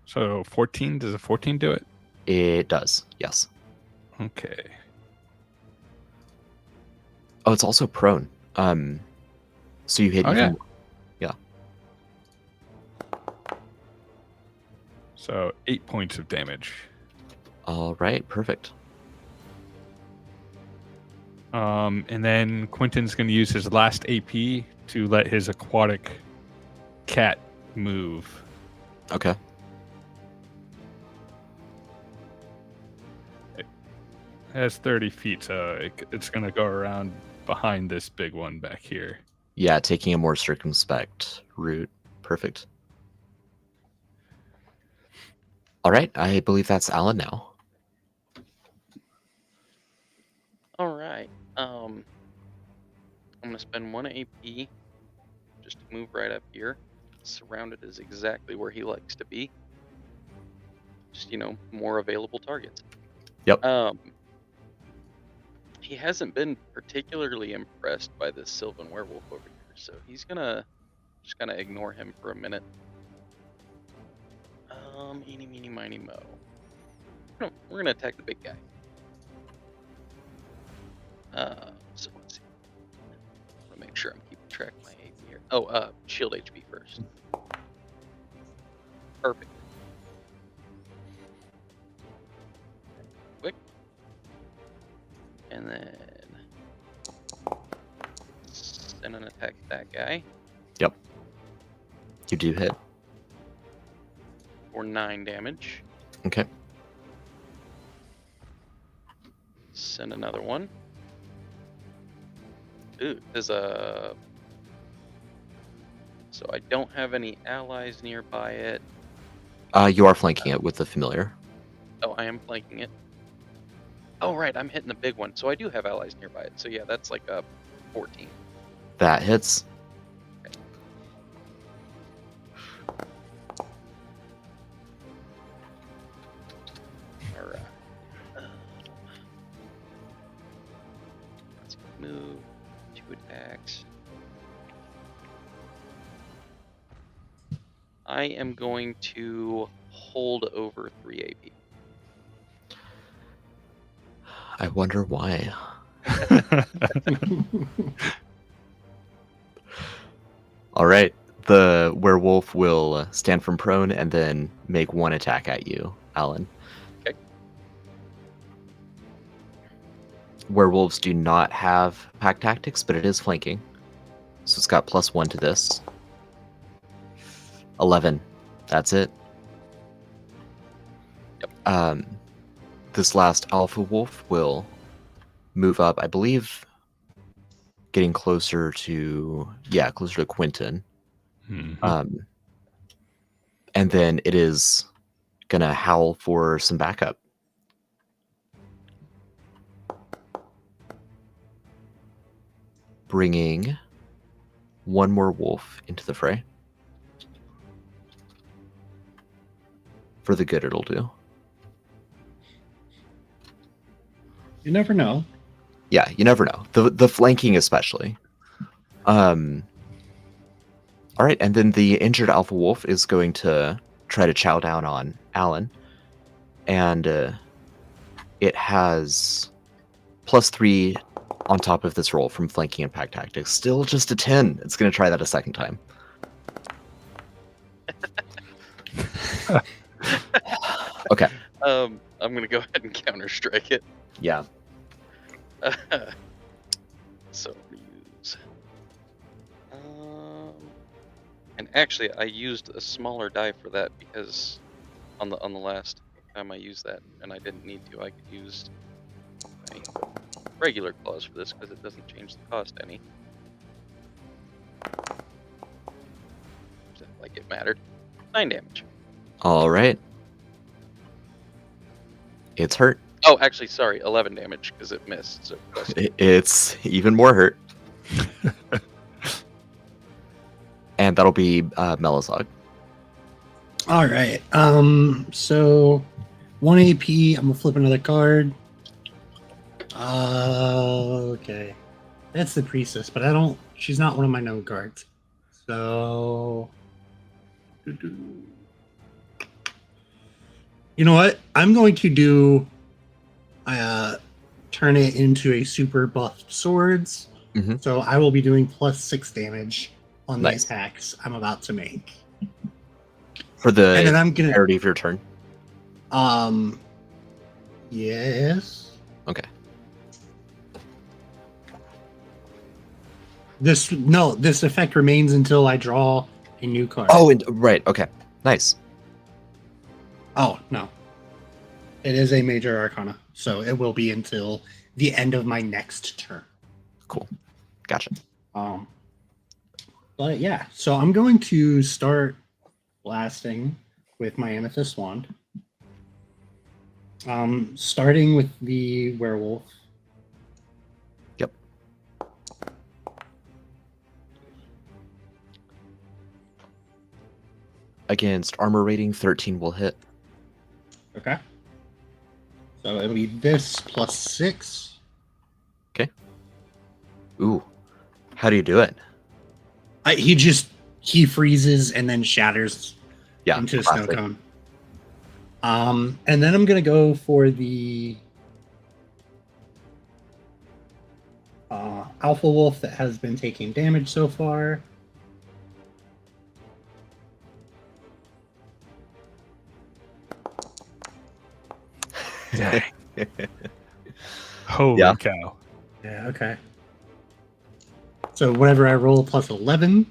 So 14. Does a 14 do it? It does, yes. Okay. Oh, it's also prone. So you hit Oh, even yeah. more. Yeah. So 8 points of damage. All right, perfect. And then Quintyn's going to use his last AP to let his aquatic cat move. Okay. It has 30 feet, so it's going to go around behind this big one back here. Yeah, taking a more circumspect route. Perfect. All right, I believe that's Alan now. All right. I'm gonna spend 1 AP just to move right up here. Surrounded is exactly where he likes to be. Just more available targets. Yep. He hasn't been particularly impressed by this Sylvan werewolf over here, so he's gonna just kind of ignore him for a minute. Eeny, meeny, miny, mo. We're gonna attack the big guy. So let's see. I'm gonna make sure I'm keeping track of my AP here. Oh, shield HP first. Perfect. Quick. And then send an attack at that guy Yep. You do hit. for 9 damage. Okay. Send another one. Ooh, there's a... So I don't have any allies nearby it. You are flanking it with the familiar. Oh, I am flanking it. Oh, right, I'm hitting the big one. So I do have allies nearby it. So yeah, that's like a 14. That hits. All right. Let's move 2 attacks. I am going to hold over 3 AP. I wonder why. All right. The werewolf will stand from prone and then make 1 attack at you, Alan. Okay. Werewolves do not have pack tactics, but it is flanking. So it's got +1 to this. 11. That's it. Yep. This last alpha wolf will move up, I believe, getting closer to Quintyn. Mhm. And then it is gonna howl for some backup. Bringing 1 more wolf into the fray. For the good it'll do. You never know. Yeah, you never know. The flanking especially. All right, and then the injured alpha wolf is going to try to chow down on Alan, and it has +3 on top of this roll from flanking and pack tactics. Still just a 10. It's going to try that a second time. Okay. I'm gonna go ahead and counter strike it. Yeah. So use. And actually, I used a smaller die for that because on the last time I used that, and I didn't need to. I could use my regular claws for this because it doesn't change the cost any. Like it mattered. 9 damage. All right. It's hurt. Oh, actually, sorry, 11 damage because it missed. So It's even more hurt. And that'll be Melazog. All right. So 1 AP. I'm gonna flip another card. Okay. That's the priestess, but she's not one of my known cards. So you know what? I'm going to do turn it into a super buffed swords. Mhm. So I will be doing +6 damage on the Nice. attacks I'm about to make. For the And then I'm gonna entirety of your turn. Yes. Okay. This effect remains until I draw a new card. Oh, right. Okay. Nice. Oh, no. It is a major arcana, so it will be until the end of my next turn. Cool. Gotcha. But yeah, so I'm going to start blasting with my amethyst wand. Starting with the werewolf. Yep. Against armor rating, 13 will hit. Okay. So it'll be this +6. Ooh. How do you do it? He freezes and then shatters Yeah. into a classic. snow cone. And then I'm gonna go for the alpha wolf that has been taking damage so far. Dang. Holy Yeah. cow. Yeah, okay. So whatever I roll plus 11,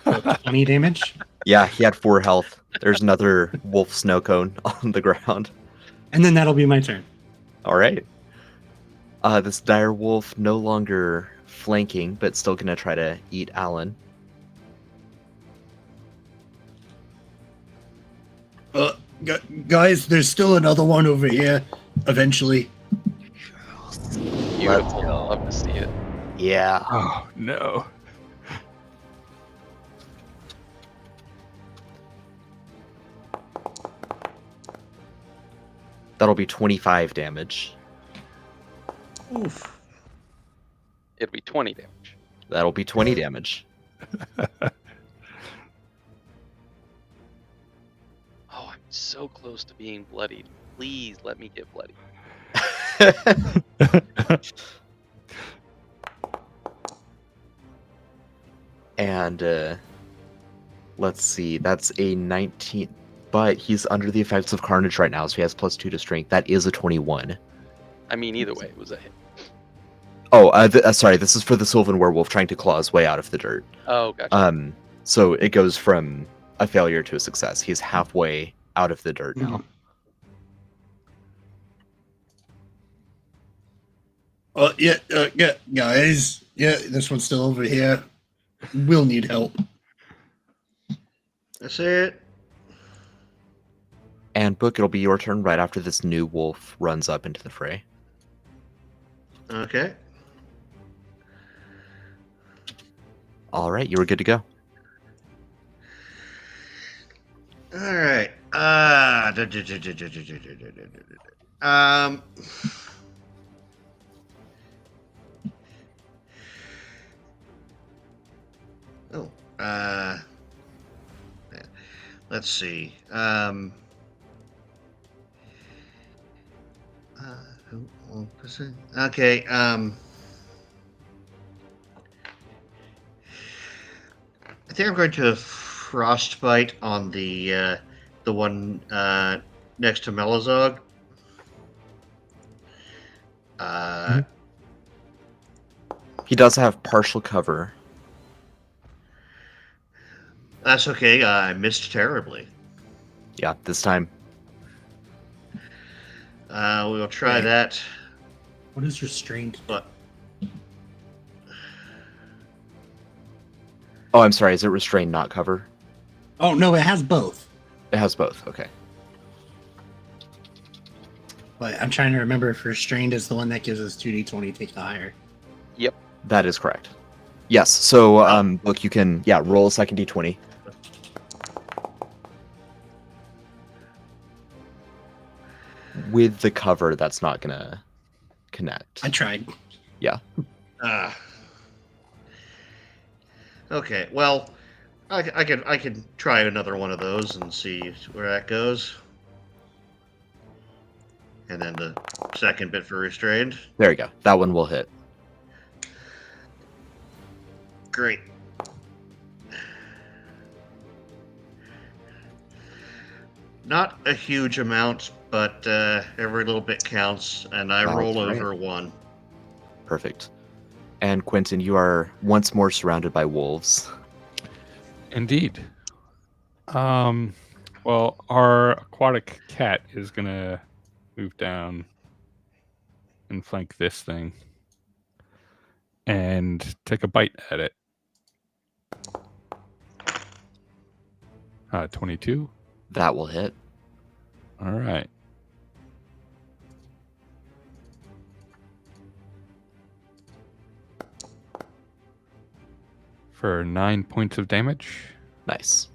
so 20 damage. Yeah, he had 4 health. There's another wolf snow cone on the ground. And then that'll be my turn. All right. This dire wolf no longer flanking, but still gonna try to eat Alan. Guys, there's still another one over here eventually. Beautiful. Love to see it. Yeah. Oh, no. That'll be 25 damage. Oof. It'll be 20 damage. That'll be 20 damage. Oh, I'm so close to being bloodied. Please let me get bloodied. And let's see, that's a 19, but he's under the effects of carnage right now, so he has +2 to strength. That is a 21. I mean, either way, it was a hit. Oh, sorry, this is for the Sylvan Werewolf trying to claw his way out of the dirt. Oh, gotcha. So it goes from a failure to a success. He's halfway out of the dirt now. Yeah, guys. Yeah, this one's still over here. We'll need help. That's it. And Book, it'll be your turn right after this new wolf runs up into the fray. Okay. All right, you were good to go. All right. Let's see. Okay. I think I'm going to frostbite on the one next to Melazog. He does have partial cover. That's okay. I missed terribly. Yeah, this time. We'll try Right. that. What is restrained? But Oh, I'm sorry, is it restrained, not cover? Oh, no, it has both. It has both, okay. But I'm trying to remember if restrained is the one that gives us 2d20, take the higher. Yep. That is correct. Yes, so, look, you can, roll a second d20. With the cover, that's not gonna connect. I tried. Yeah. Okay. Well, I can try another one of those and see where that goes. And then the second bit for restrained. There you go. That one will hit. Great. Not a huge amount, but every little bit counts, and I That's roll right. over 1. Perfect. And Quintyn, you are once more surrounded by wolves. Indeed. Well, our aquatic cat is gonna move down and flank this thing and take a bite at it. 22. That will hit. All right. For 9 points of damage. Nice.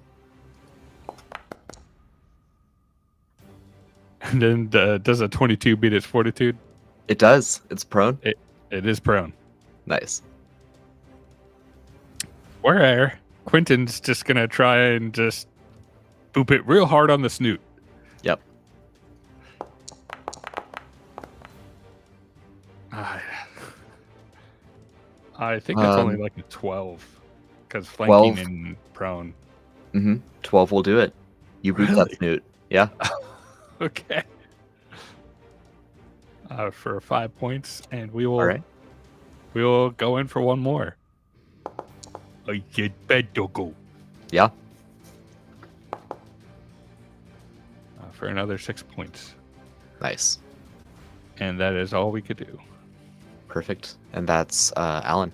And then does a 22 beat its fortitude? It does. It's prone. It is prone. Nice. Where Quintyn's just going to try and just boop it real hard on the snoot. Yep. I think that's only like a 12. Because 12? flanking and prone. 12 will do it. You boot Really? that snoot. Yeah. Okay. for 5 points, and we will All right. we will go in for one more. I get better go Yeah. for another 6 points, Nice. and that is all we could do. Perfect. And that's Alan.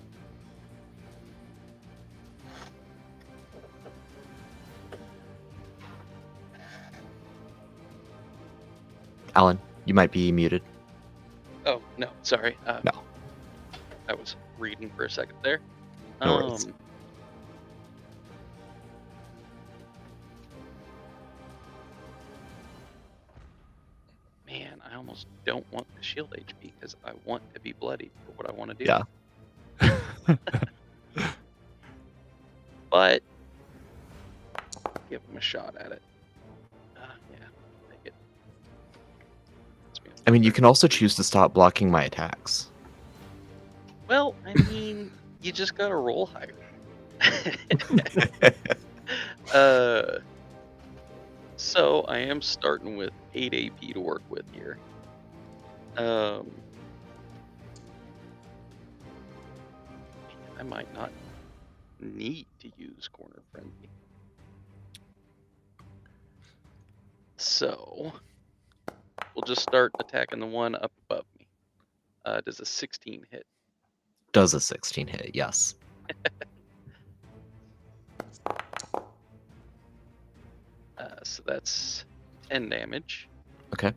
Alan, you might be muted. Oh, no, sorry. No. I was reading for a second there. No worries. Man, I almost don't want the shield HP because I want to be bloodied for what I want to do. Yeah. But give him a shot at it. Yeah, take it. I mean, you can also choose to stop blocking my attacks. Well, I mean, you just gotta roll higher. So I am starting with 8 AP to work with here. I might not need to use Corner Frenzy. So we'll just start attacking the one up above me. Does a 16 hit? Does a 16 hit? Yes. So that's 10 damage. Okay.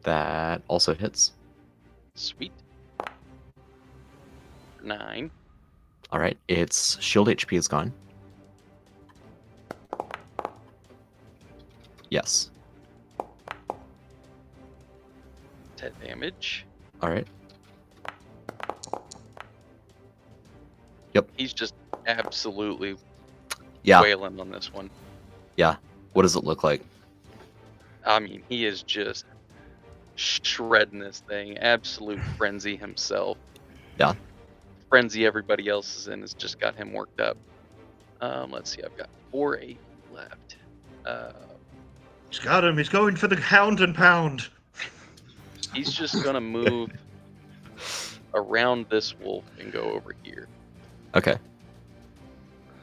That also hits. Sweet. 9. All right. Its shield HP is gone. Yes. 10 damage. All right. He's just absolutely Yeah. wailing on this one. Yeah. What does it look like? I mean, he is just shredding this thing. Absolute frenzy himself. Yeah. Frenzy everybody else is in has just got him worked up. Let's see, I've got 4 AP left. He's got him. He's going for the hound and pound. He's just gonna move around this wolf and go over here. Okay.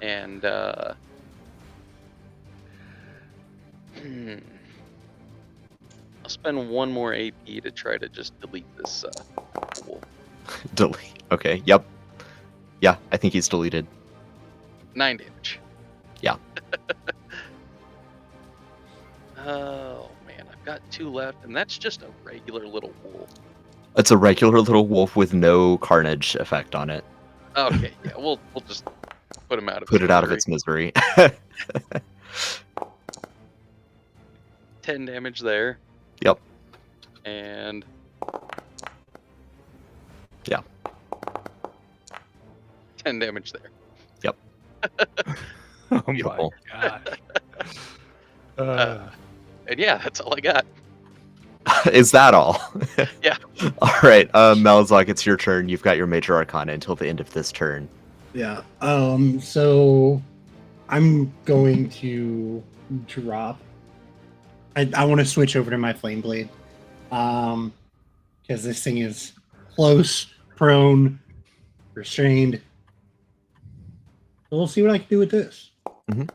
And I'll spend 1 more AP to try to just delete this wolf. Delete. Okay. Yep. Yeah, I think he's deleted. 9 damage. Yeah. Oh man, I've got 2 left, and that's just a regular little wolf. It's a regular little wolf with no carnage effect on it. Okay, yeah, we'll just put him out of Put it out of misery. its misery. 10 damage there. Yep. And Yeah. 10 damage there. Yep. Oh Beautiful. my god. And yeah, that's all I got. Is that all? Yeah. All right, Malazog, it's your turn. You've got your major arcana until the end of this turn. Yeah. So I'm going to drop. I want to switch over to my flame blade. Because this thing is close, prone, restrained. So we'll see what I can do with this. Mhm.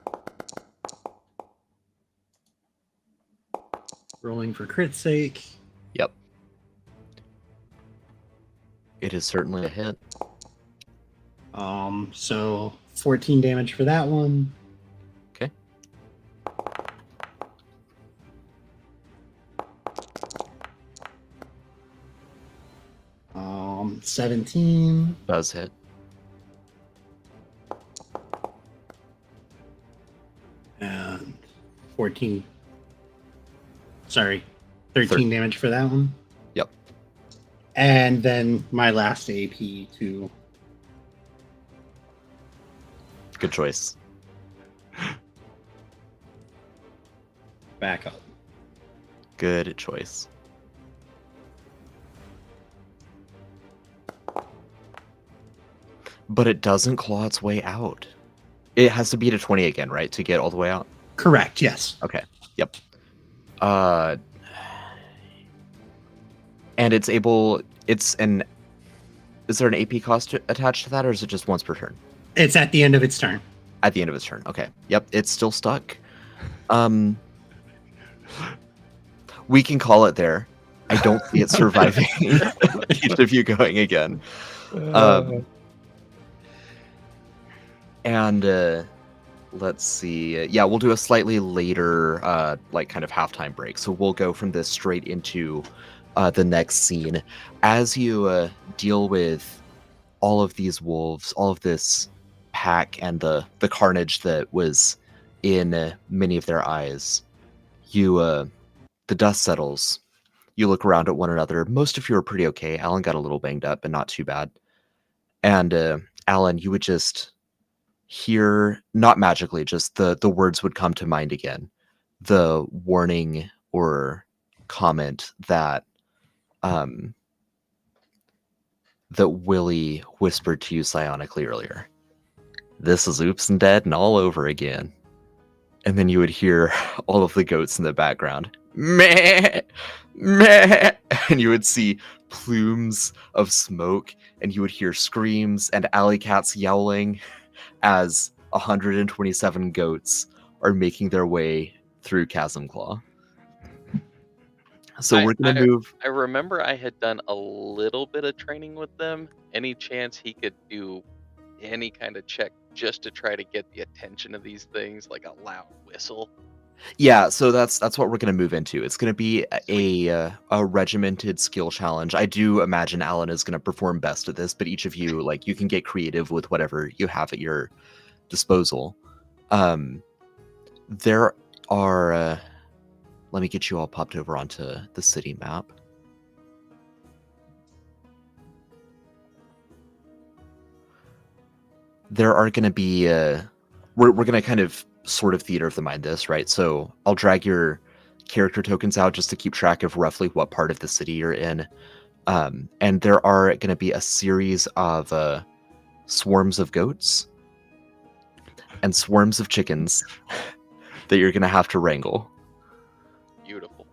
Rolling for crit sake. Yep. It is certainly a hit. So 14 damage for that one. Okay. Um, 17. Does hit. And 14. Sorry, 13 damage for that one. Yep. And then my last AP to Good choice. back up. Good choice. But it doesn't claw its way out. It has to beat a 20 again, right, to get all the way out? Correct, yes. Okay. Yep. And is there an AP cost attached to that, or is it just once per turn? It's at the end of its turn. At the end of its turn. Okay. Yep, it's still stuck. We can call it there. I don't see it surviving each of you going again. And let's see. Yeah, we'll do a slightly later, kind of halftime break. So we'll go from this straight into the next scene. As you deal with all of these wolves, all of this pack, and the carnage that was in many of their eyes, the dust settles. You look around at one another. Most of you are pretty okay. Alan got a little banged up, but not too bad. And Alan, you would just hear, not magically, just the words would come to mind again. The warning or comment that Willie whispered to you psionically earlier. This is Oops and Dead and all over again. And then you would hear all of the goats in the background. Meh! Meh! And you would see plumes of smoke, and you would hear screams and alley cats yowling as 127 goats are making their way through Chasmclaw. So we're going to move... I remember I had done a little bit of training with them. Any chance he could do any kind of check just to try to get the attention of these things, like a loud whistle? Yeah, so that's what we're going to move into. It's going to be a regimented skill challenge. I do imagine Alan is going to perform best at this, but each of you, you can get creative with whatever you have at your disposal. There are... let me get you all popped over onto the city map. There are going to be... we're going to kind of sort of theater of the mind this, right? So I'll drag your character tokens out just to keep track of roughly what part of the city you're in. And there are going to be a series of swarms of goats and swarms of chickens that you're going to have to wrangle. Beautiful.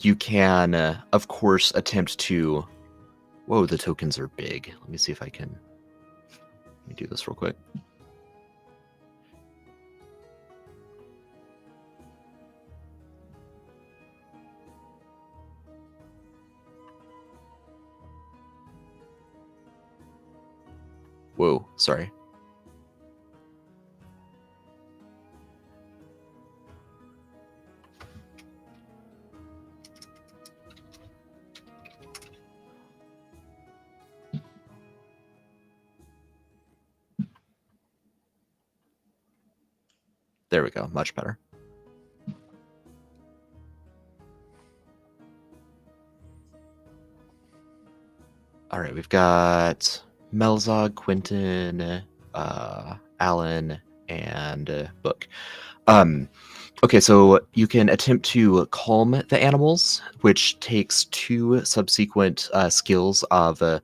You can, of course, attempt to... Whoa, the tokens are big. Let me see if I can... Let me do this real quick. Whoa, sorry. There we go, much better. All right, we've got Melzog, Quintyn, Alan, and Book. Okay, so you can attempt to calm the animals, which takes 2 subsequent skills of a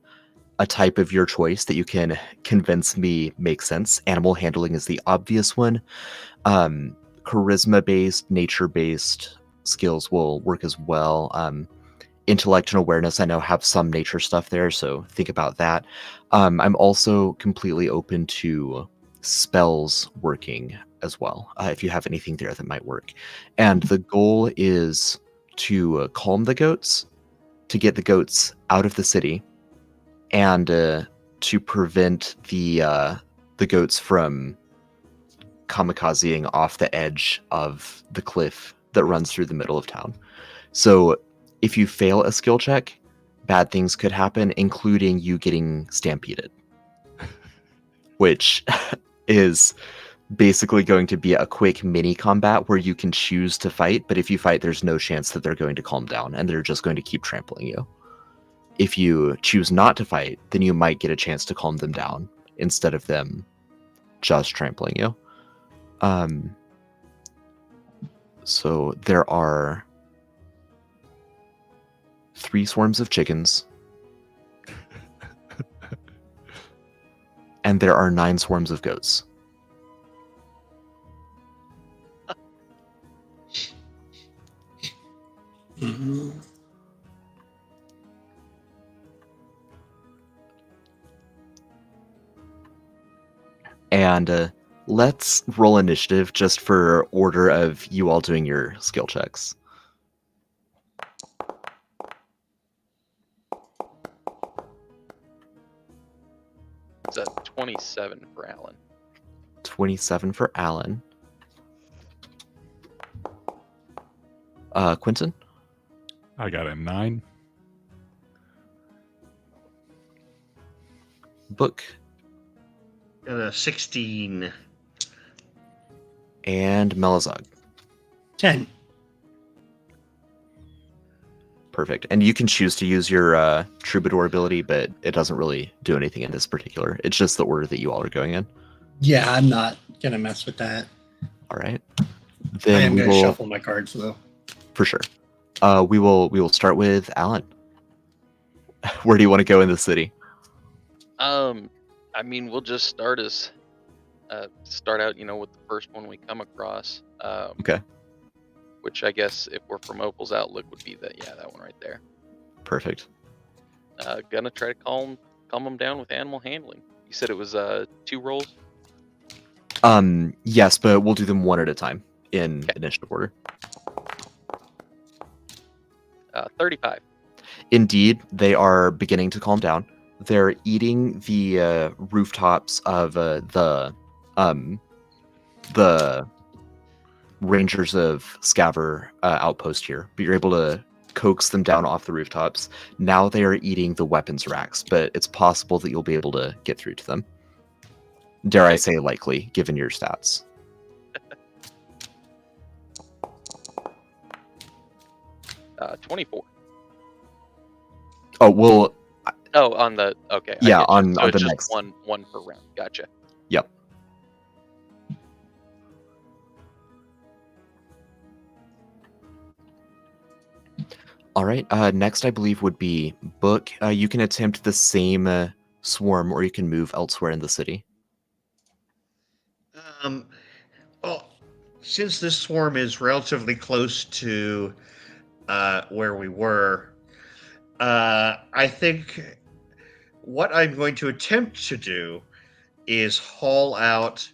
type of your choice that you can convince me makes sense. Animal handling is the obvious one. Charisma-based, nature-based skills will work as well. Intellect and awareness, I know, have some nature stuff there, so think about that. I'm also completely open to spells working as well, if you have anything there that might work. And the goal is to calm the goats, to get the goats out of the city, and to prevent the goats from kamikazeing off the edge of the cliff that runs through the middle of town. So if you fail a skill check, bad things could happen, including you getting stampeded, which is basically going to be a quick mini combat where you can choose to fight, but if you fight, there's no chance that they're going to calm down, and they're just going to keep trampling you. If you choose not to fight, then you might get a chance to calm them down instead of them just trampling you. So there are 3 swarms of chickens, and there are 9 swarms of goats. Mhm. And let's roll initiative just for order of you all doing your skill checks. It's a 27 for Alan. 27 for Alan. Quintyn? I got a 9. Book? Got a 16. And Melazog. 10. Perfect. And you can choose to use your Troubadour ability, but it doesn't really do anything in this particular. It's just the order that you all are going in. Yeah, I'm not gonna mess with that. All right. I Then am we gonna will, shuffle my cards though. for sure. We will start with Alan. Where do you want to go in the city? I mean, we'll just start out, with the first one we come across. Okay. Which I guess, if we're from Opal's outlook, would be that one right there. Perfect. Gonna try to calm them down with animal handling. You said it was 2 rolls. Yes, but we'll do them one at a time in initiative order. 35. Indeed, they are beginning to calm down. They're eating the rooftops of the Rangers of Scaver outpost here, but you're able to coax them down off the rooftops. Now they are eating the weapons racks, but it's possible that you'll be able to get through to them. Dare I say likely, given your stats. Uh, 24. Oh, well, Oh, on the okay. Yeah, I on so the it's just next. one per round. Gotcha. Yep. All right. Next, I believe, would be Book. You can attempt the same swarm, or you can move elsewhere in the city. Well, since this swarm is relatively close to where we were, I think what I'm going to attempt to do is haul out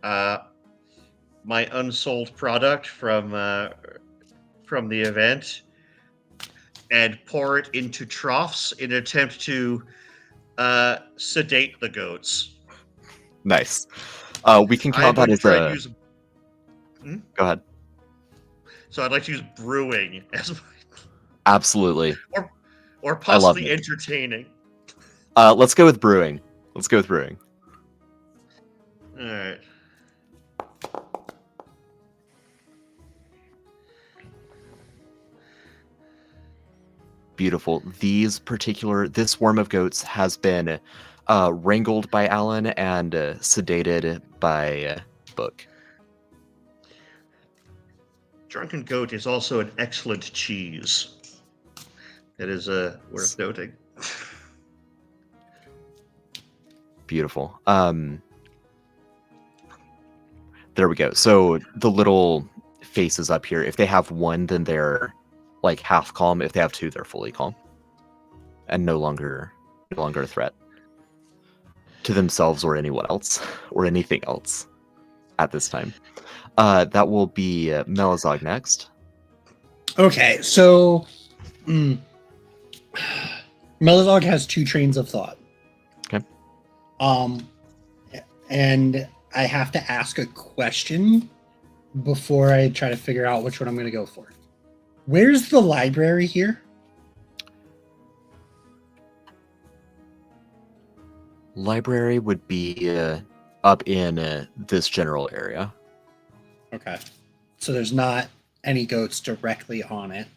my unsold product from the event and pour it into troughs in an attempt to sedate the goats. Nice. We can I'm count that going to as try and a. use. Go ahead. So I'd like to use brewing as my, Absolutely. or I love possibly it. entertaining. Let's go with brewing. All right. Beautiful. This swarm of goats has been wrangled by Alan and sedated by Book. Drunken goat is also an excellent cheese. That is worth noting. Beautiful. There we go. So the little faces up here, if they have one, then they're like half calm. If they have two, they're fully calm. And no longer a threat to themselves or anyone else or anything else at this time. That will be Melazog next. Okay, so Melazog has 2 trains of thought. Okay. And I have to ask a question before I try to figure out which one I'm going to go for. Where's the library here? Library would be up in this general area. Okay. So there's not any goats directly on it.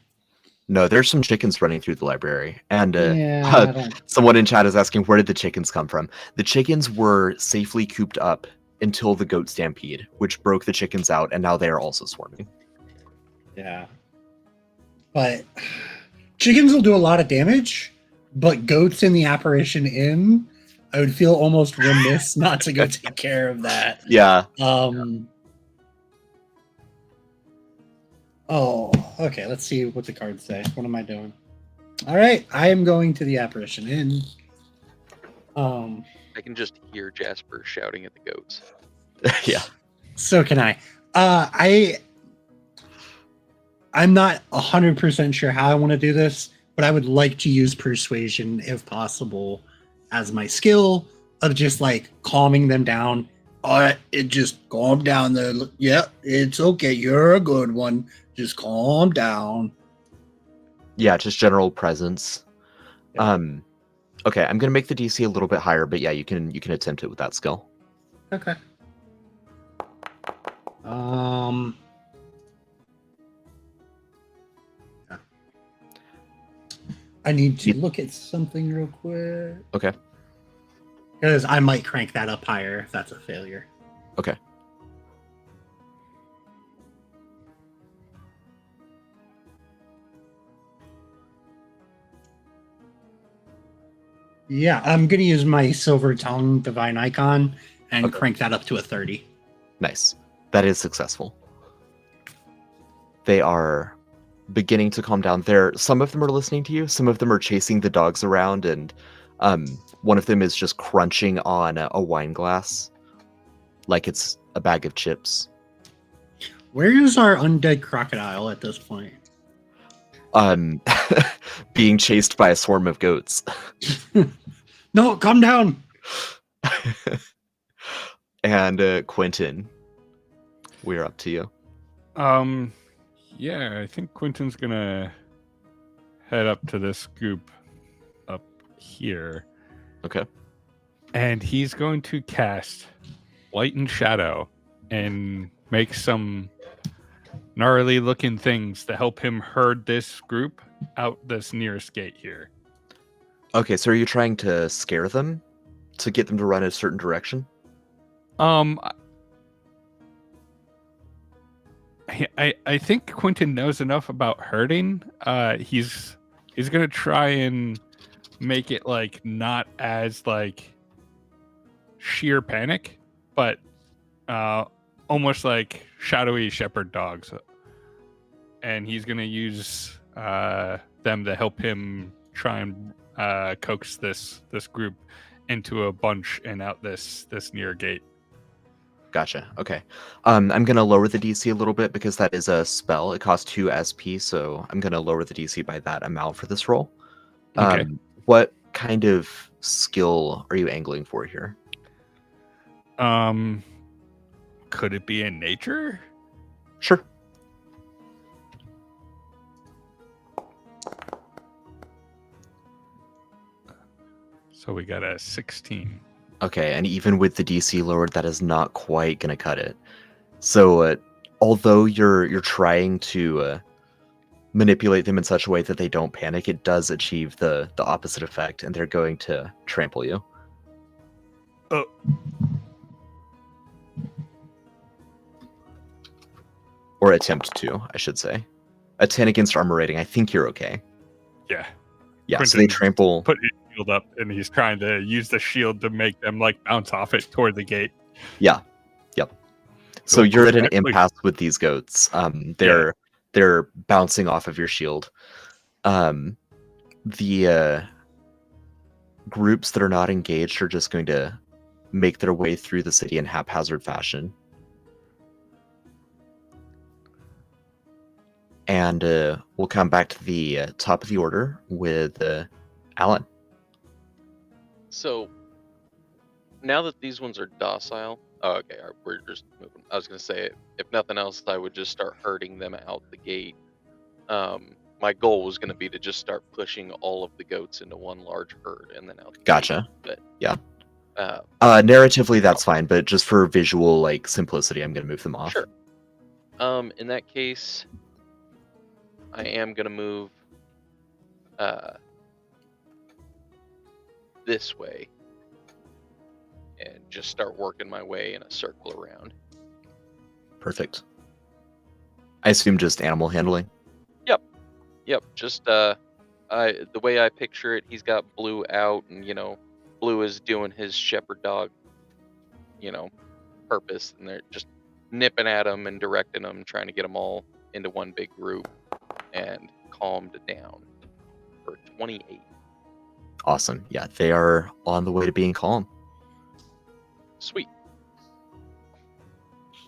No, there's some chickens running through the library. And I don't... someone in chat is asking, where did the chickens come from? The chickens were safely cooped up until the goat stampede, which broke the chickens out, and now they are also swarming. Yeah. But chickens will do a lot of damage, but goats in the Apparition Inn, I would feel almost remiss not to go take care of that. Yeah. Oh, okay. Let's see what the cards say. What am I doing? All right, I am going to the apparition inn. I can just hear Jasper shouting at the goats. Yeah. So can I. I'm not 100% sure how I want to do this, but I would like to use persuasion if possible as my skill of just like calming them down. All right, it just calm down there. Yeah, it's okay. You're a good one. Just calm down. Yeah, just general presence. Yeah. Okay, I'm gonna make the DC a little bit higher, but yeah, you can attempt it with that skill. Okay. I need to look at something real quick. Okay. Because I might crank that up higher if that's a failure. Okay. Yeah, I'm going to use my Silver Tongue Divine Icon and Okay. crank that up to a 30. Nice. That is successful. They are beginning to calm down. Some of them are listening to you. Some of them are chasing the dogs around, and one of them is just crunching on a wine glass like it's a bag of chips. Where is our undead crocodile at this point? Being chased by a swarm of goats. No, calm down. And Quintyn, we're up to you. Yeah, I think Quintyn's gonna head up to this group up here. Okay. And he's going to cast Light and Shadow and make some gnarly looking things to help him herd this group out this nearest gate here. Okay, so are you trying to scare them to get them to run a certain direction? I think Quintyn knows enough about herding. He's gonna try and make it like not as like sheer panic, but almost like shadowy shepherd dogs. And he's gonna use them to help him try and coax this group into a bunch and out this near gate. Gotcha. Okay. I'm going to lower the DC a little bit because that is a spell. It costs 2 SP, so I'm going to lower the DC by that amount for this roll. Okay. What kind of skill are you angling for here? Could it be in nature? Sure. So we got a 16. Okay, and even with the DC lowered, that is not quite going to cut it. So, although you're trying to manipulate them in such a way that they don't panic, it does achieve the opposite effect, and they're going to trample you. Oh. Or attempt to, I should say. A 10 against armor rating, I think you're okay. Yeah. Yeah, Quintyn so they trample... Put his shield up, and he's trying to use the shield to make them like bounce off it toward the gate. Yeah. Yep. So Oh, you're at an exactly. impasse with these goats. They're bouncing off of your shield. The groups that are not engaged are just going to make their way through the city in haphazard fashion. And we'll come back to the top of the order with Alan. So now that these ones are docile, okay, we're just moving. I was gonna say, if nothing else, I would just start herding them out the gate. My goal was gonna be to just start pushing all of the goats into one large herd and then out the Gotcha. gate. But Yeah. Narratively, that's fine, but just for visual like simplicity, I'm gonna move them off. Sure. In that case, I am gonna move this way and just start working my way in a circle around. Perfect. I assume just animal handling. Yep. Just the way I picture it, he's got Blue out, and Blue is doing his shepherd dog, purpose, and they're just nipping at him and directing him, trying to get them all into one big group and calmed down for 28. Awesome. Yeah, they are on the way to being calm. Sweet.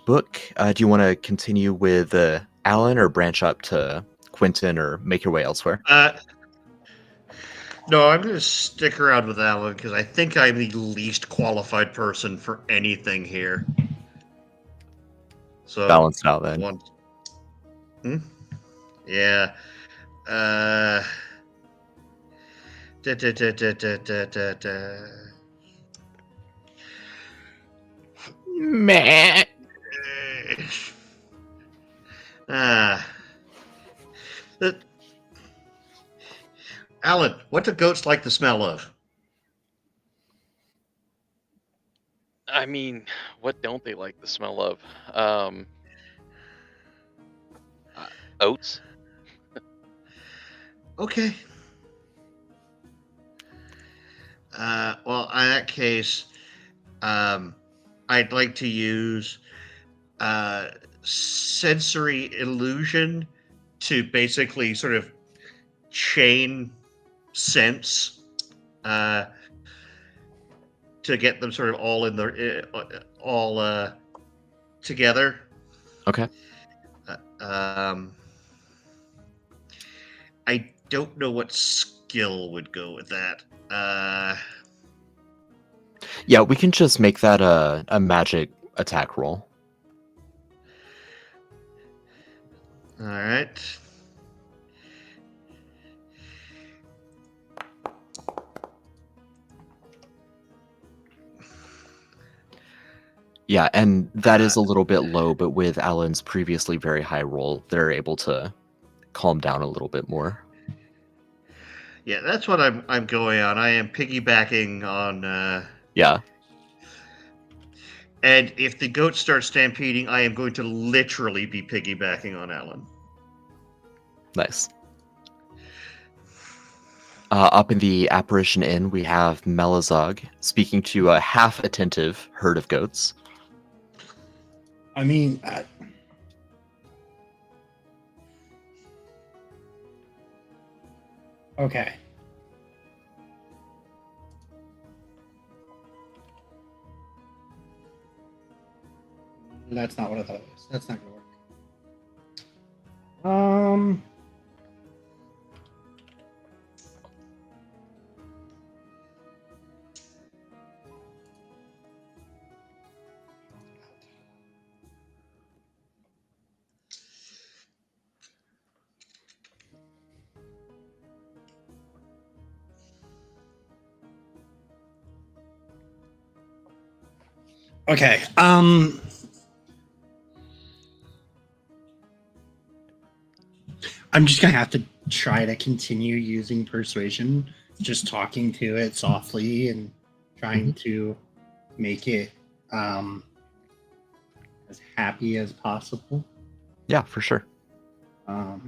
Book, do you want to continue with Alan or branch up to Quintyn or make your way elsewhere? No, I'm going to stick around with Alan because I think I'm the least qualified person for anything here. So Balance it out then. Yeah. Da, da, da, da, da, da, da, da. Meh. Alan, what do goats like the smell of? I mean, what don't they like the smell of? Oats. Okay. Well, in that case, I'd like to use sensory illusion to basically sort of chain sense to get them sort of all in the all together. Okay. I don't know what skill would go with that. Yeah, we can just make that a magic attack roll. All right. Yeah, and that is a little bit low, but with Alan's previously very high roll, they're able to calm down a little bit more. Yeah, that's what I'm going on. I am piggybacking on. Yeah. And if the goat starts stampeding, I am going to literally be piggybacking on Alan. Nice. Up in the Apparition Inn, we have Melazog speaking to a half-attentive herd of goats. I mean, okay. That's not what I thought it was. That's not gonna work. Okay. I'm just gonna have to try to continue using persuasion, just talking to it softly and trying to make it as happy as possible. Yeah, for sure. I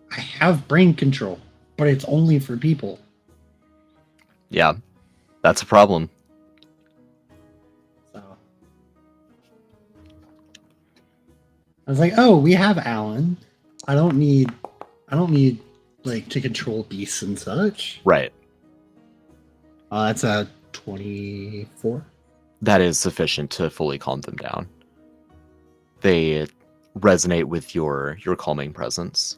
have brain control, but it's only for people. Yeah, that's a problem. So I was like, "Oh, we have Alan. I don't need like to control beasts and such." Right. That's a 24. That is sufficient to fully calm them down. They resonate with your calming presence.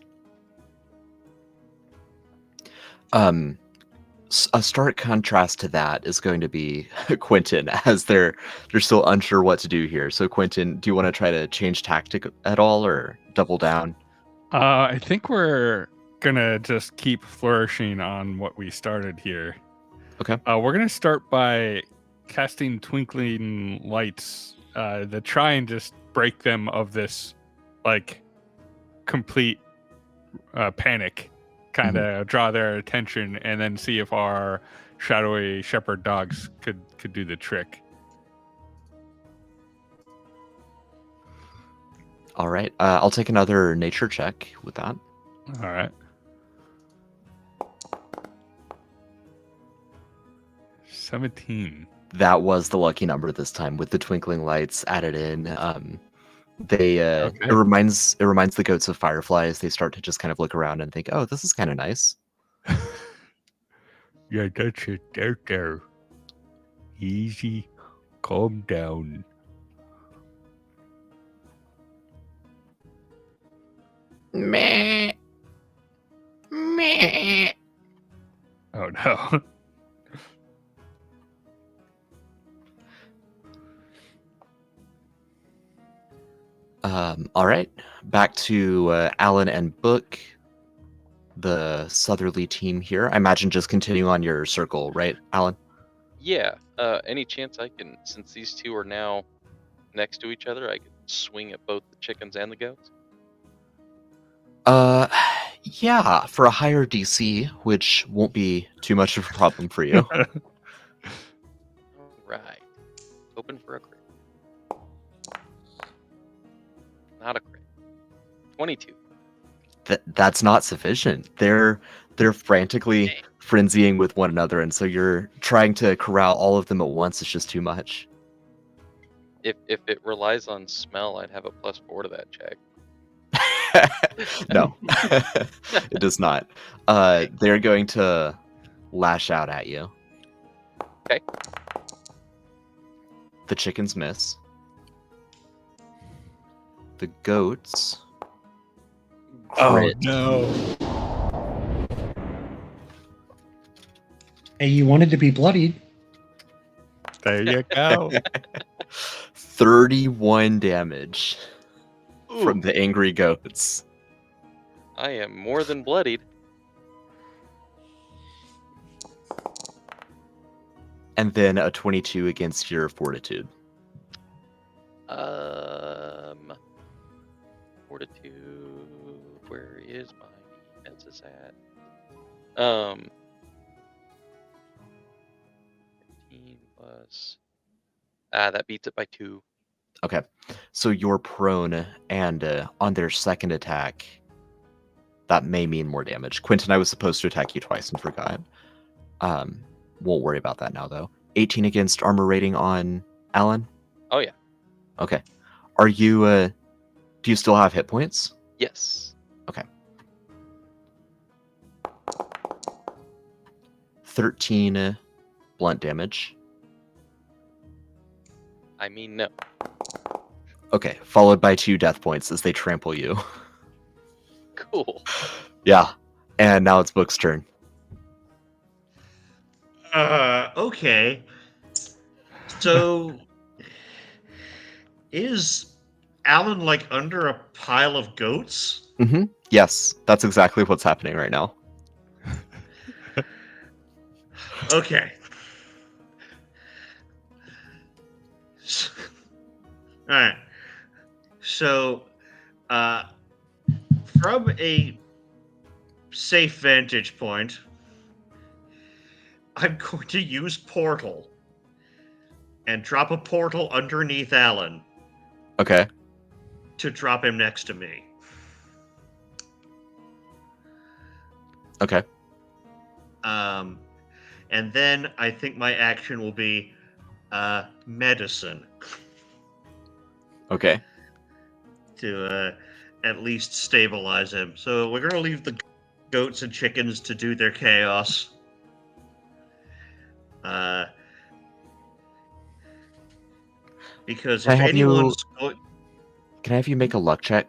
A stark contrast to that is going to be Quintyn, as they're still unsure what to do here. So Quintyn, do you want to try to change tactic at all or double down? I think we're gonna just keep flourishing on what we started here. Okay. We're gonna start by casting twinkling lights to try and just break them of this like complete panic, kind of draw their attention, and then see if our shadowy shepherd dogs could do the trick. All right. I'll take another nature check with that. All right. 17. That was the lucky number this time with the twinkling lights added in. They Okay. it reminds the goats of fireflies. They start to just kind of look around and think, "Oh, this is kind of nice." Yeah, that's it. There. Easy. Calm down. Meh. Meh. Oh no. All right, back to Alan and Book, the southerly team here. I imagine just continue on your circle, right, Alan? Yeah. Any chance I can, since these two are now next to each other, I could swing at both the chickens and the goats? Yeah, for a higher DC, which won't be too much of a problem for you. All right. Open for a crit. Not a crit. 22. That's not sufficient. They're frantically frenzying with one another, and so you're trying to corral all of them at once. It's just too much. If it relies on smell, I'd have a +4 to that check. No, it does not. They're going to lash out at you. Okay. The chickens miss. The goats. Oh crit. no. Hey, you wanted to be bloodied. There you go. 31 damage from Ooh, the angry goats. I am more than bloodied. And then a 22 against your fortitude. Fortitude. Where is my defenses at? 15 plus. That beats it by 2. Okay. So you're prone, and on their second attack, that may mean more damage. Quintyn, I was supposed to attack you twice and forgot. Won't worry about that now, though. 18 against armor rating on Alan? Oh yeah. Okay. Are you, do you still have hit points? Yes. Okay. 13 blunt damage. I mean no. Okay, followed by 2 death points as they trample you. Cool. Yeah, and now it's Book's turn. Okay. So, is Alan like under a pile of goats? Mm-hmm. Yes, that's exactly what's happening right now. Okay. All right. So, from a safe vantage point, I'm going to use portal and drop a portal underneath Alan Okay. to drop him next to me. Okay. And then I think my action will be medicine Okay. to at least stabilize him. So we're gonna leave the goats and chickens to do their chaos. Because Can I if have anyone's Can I have you make a luck check?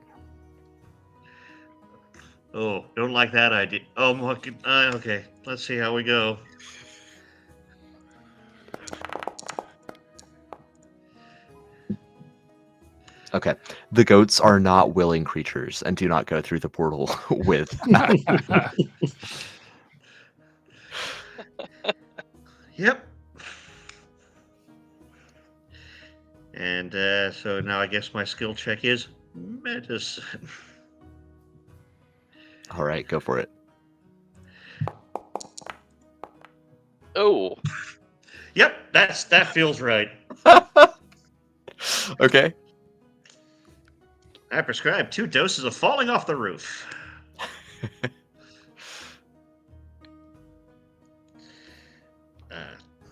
oh, don't like that idea. Oh, okay. Let's see how we go. Okay. The goats are not willing creatures and do not go through the portal with. Yep. And so now I guess my skill check is medicine. All right, go for it. Oh, Yep, that feels right. Okay. I prescribe 2 doses of falling off the roof.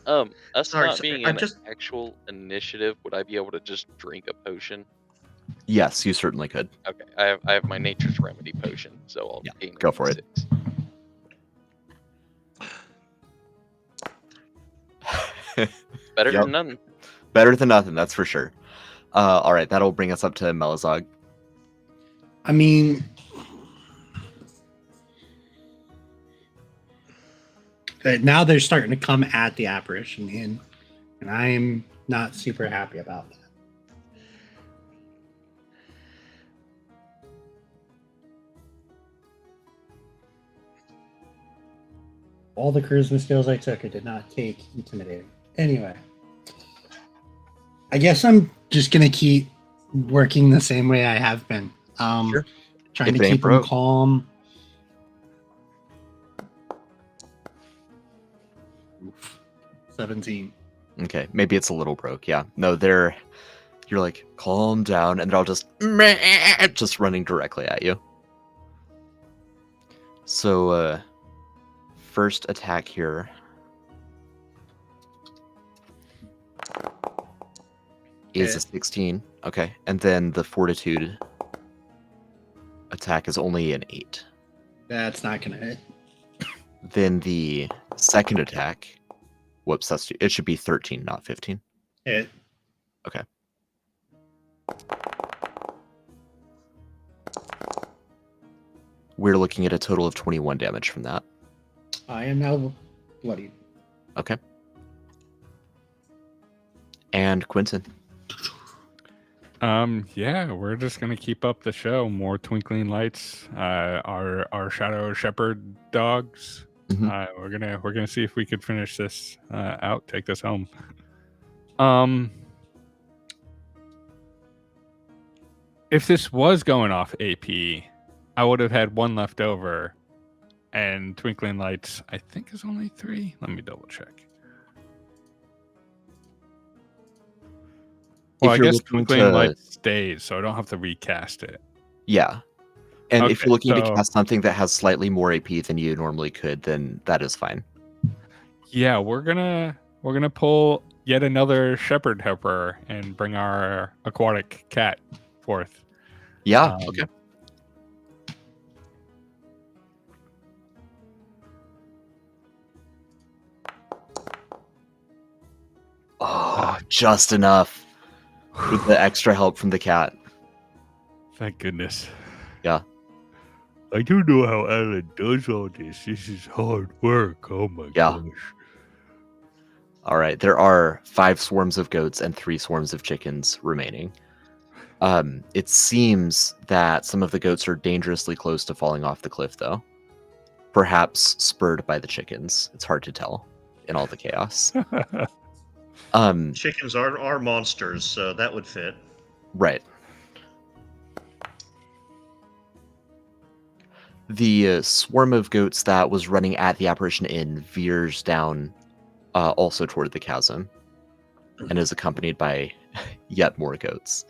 Us Sorry, not so- being I'm an just- actual initiative, would I be able to just drink a potion? Yes, you certainly could. Okay, I have my Nature's Remedy potion, so I'll Yeah, gain a go for it. D6. Better Yep. than none. Better than nothing, that's for sure. All right, that'll bring us up to Melazog. I mean, now they're starting to come at the apparition, and I'm not super happy about that. All the charisma skills I took, I did not take intimidating. Anyway, I guess I'm just gonna keep working the same way I have been. Sure. Trying If to it ain't keep them broke. calm. Oof. 17. Okay, maybe it's a little broke. Yeah, no, you're like, calm down, and they're all just running directly at you. So, first attack here is a 16. Okay, and then the fortitude attack is only an 8. That's not gonna hit. Then the second attack, whoops, it should be 13, not 15. Hit. Okay. We're looking at a total of 21 damage from that. I am now bloodied. Okay. And Quintyn. Yeah, we're just gonna keep up the show. More twinkling lights. Our shadow shepherd dogs. Mhm. We're gonna see if we could finish this out. Take this home. If this was going off AP, I would have had one left over, and twinkling lights I think is only 3. Let me double check. Well, I If you're guess looking twinkling to, lights stays, so I don't have to recast it. yeah, and if Okay, you're looking to so- cast something that has slightly more AP than you normally could, then that is fine. Yeah, we're gonna pull yet another shepherd helper and bring our aquatic cat forth. Yeah. Um, Okay. Oh, just enough with the extra help from the cat. Thank goodness. Yeah. I don't know how Alan does all this. This is hard work. Oh my Yeah. gosh. All right. There are 5 swarms of goats and 3 swarms of chickens remaining. It seems that some of the goats are dangerously close to falling off the cliff, though. Perhaps spurred by the chickens. It's hard to tell in all the chaos. Chickens are monsters, so that would fit. Right. The swarm of goats that was running at the apparition inn veers down also toward the chasm and is accompanied by yet more goats.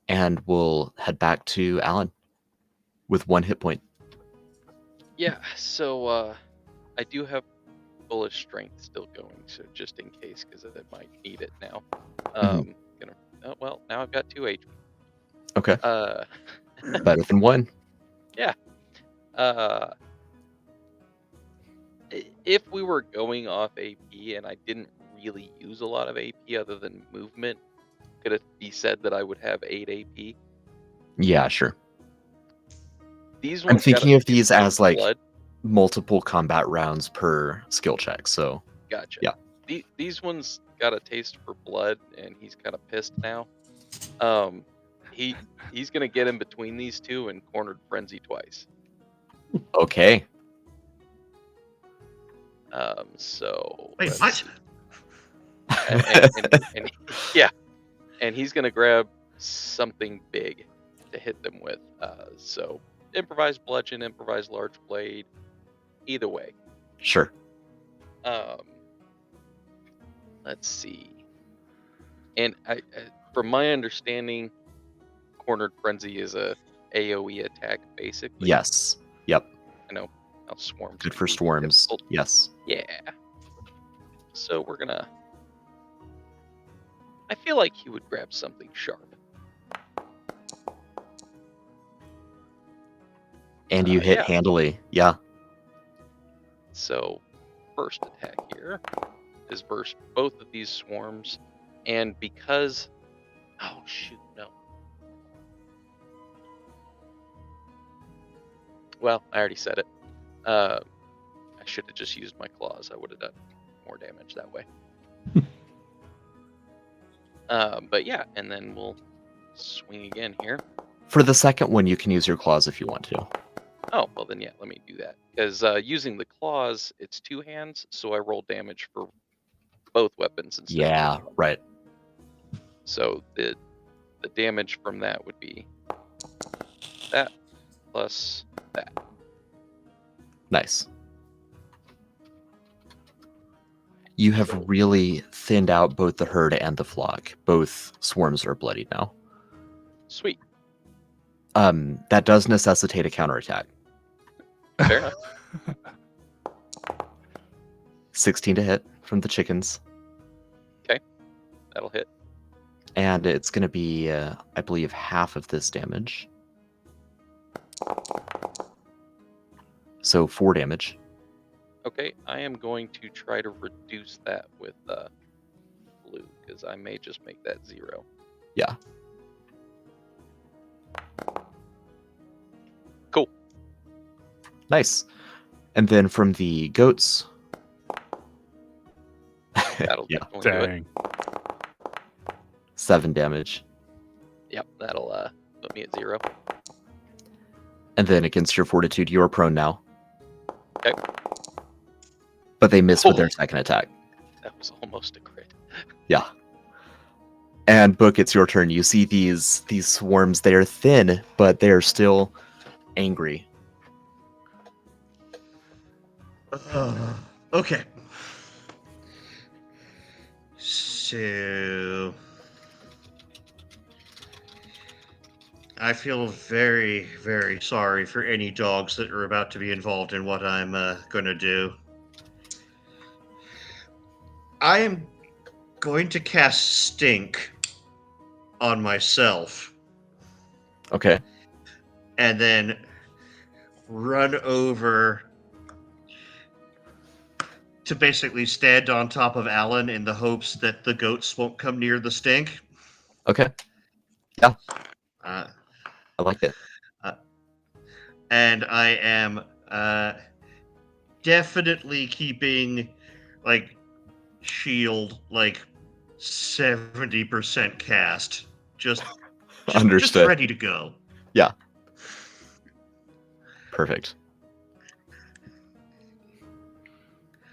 And we'll head back to Alan with 1 hit point. Yeah, so I do have bullish strength still going, so just in case, because I might need it now. Well, now I've got 2 HP. Okay. Uh, Better than 1. If we were going off AP and I didn't really use a lot of AP other than movement, could it be said that I would have 8 AP? Yeah, sure. These I'm ones thinking gotta of these taste as like blood. multiple combat rounds per skill check. So Gotcha. Yeah. These ones got a taste for blood, and he's kind of pissed now. He's gonna get in between these two and cornered Frenzy twice. okay. So Wait, let's- what? yeah, and he's gonna grab something big to hit them with. So improvised bludgeon, improvised large blade, either way. Sure. Let's see. And I from my understanding, cornered frenzy is a AOE attack basically. Yes. Yep. Now swarms. Good can for be swarms. difficult. Yes. Yeah. So we're gonna. I feel like he would grab something sharp. And you hit Yeah. handily. Yeah. So first attack here is versus both of these swarms, and because oh shoot no. Well, I already said it. I should have just used my claws. I would have done more damage that way. But yeah, and then we'll swing again here. For the second one, you can use your claws if you want to. Oh, well then yeah, let me do that. Because using the claws, it's 2 hands, so I roll damage for both weapons instead of Yeah, just one. right. So the damage from that would be that plus that. Nice. You have really thinned out both the herd and the flock. Both swarms are bloodied now. Sweet. That does necessitate a counterattack. Fair enough. 16 to hit from the chickens. That'll hit. And it's going to be, I believe, half of this damage. So 4 damage. Okay, I am going to try to reduce that with blue, because I may just make that 0. Yeah. Cool. Nice. And then from the goats. That'll Yeah. definitely do it. Dang. 7 damage. Yep, that'll put me at 0. And then against your fortitude, you're prone now. Okay. But they miss with Oh. their second attack. That was almost a crit. Yeah. And Book, it's your turn. You see these swarms. They're thin, but they're still angry. Okay. So I feel very, very sorry for any dogs that are about to be involved in what I'm going to do. I am going to cast Stink on myself Okay. and then run over to basically stand on top of Alan in the hopes that the goats won't come near the stink. Okay. Uh, I like it. and I am definitely keeping like shield like 70% cast. Just Understood. ready to go. Perfect.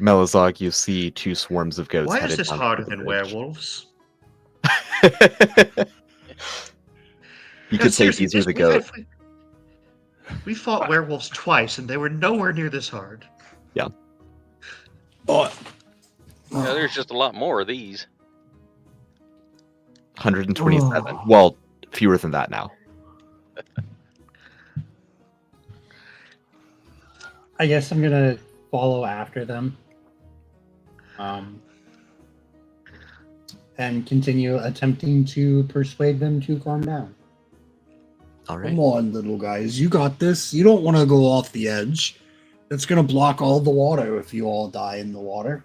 Melazog, you see 2 swarms of goats. Why is headed this down harder the than bridge. werewolves? You No, could say seriously, these are the goat. We fought werewolves twice, and they were nowhere near this hard. Oh, Yeah, there's just a lot more of these. 127. Oh. Well, fewer than that now. I guess I'm gonna follow after them. And continue attempting to persuade them to calm down. All right. Come on, little guys. You got this. You don't want to go off the edge. That's going to block all the water if you all die in the water.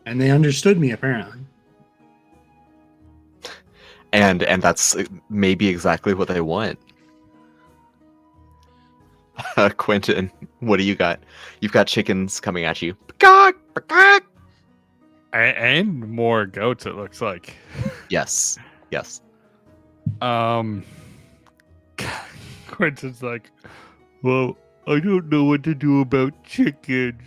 And they understood me, apparently. And that's maybe exactly what they want. Quintyn, what do you got? You've got chickens coming at you. Peacock! Peacock! And more goats, it looks like. Yes. Yes. Quentin's like, well, I don't know what to do about chickens.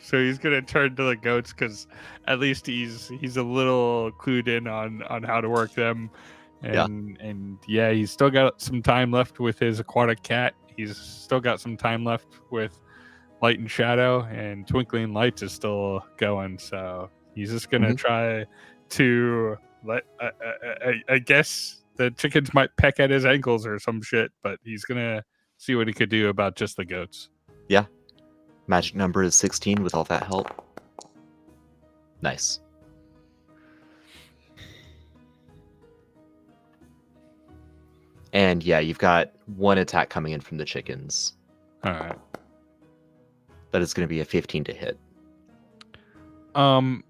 So he's gonna turn to the goats because at least he's a little clued in on how to work them, and yeah, he's still got some time left with his aquatic cat. He's still got some time left with Light and Shadow, and Twinkling Lights is still going. So he's just gonna try to let I guess the chickens might peck at his ankles or some shit, but he's gonna see what he could do about just the goats. Yeah. Magic number is 16 with all that help. Nice. And yeah, you've got one attack coming in from the chickens. All right. That is going to be a 15 to hit. Am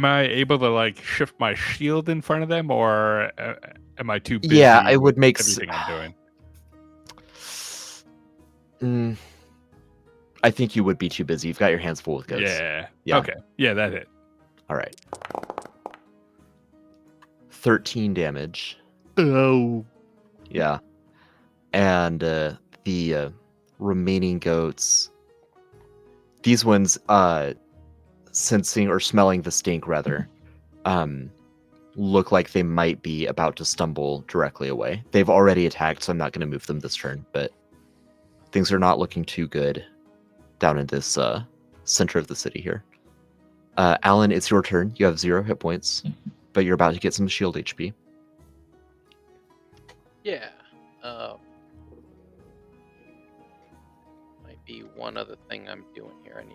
I able to like shift my shield in front of them, or am I too busy? Yeah, I would with make everything I'm Mm, doing. I think you would be too busy. You've got your hands full with goats. Yeah. Yeah. Okay. Yeah, that hit. All right. 13 damage. Oh. Yeah. And the remaining goats, these ones sensing or smelling the stink rather, look like they might be about to stumble directly away. They've already attacked, so I'm not going to move them this turn, but things are not looking too good down in this center of the city here. Alan, it's your turn. You have 0 hit points, but you're about to get some shield HP. Yeah. Might be one other thing I'm doing here. I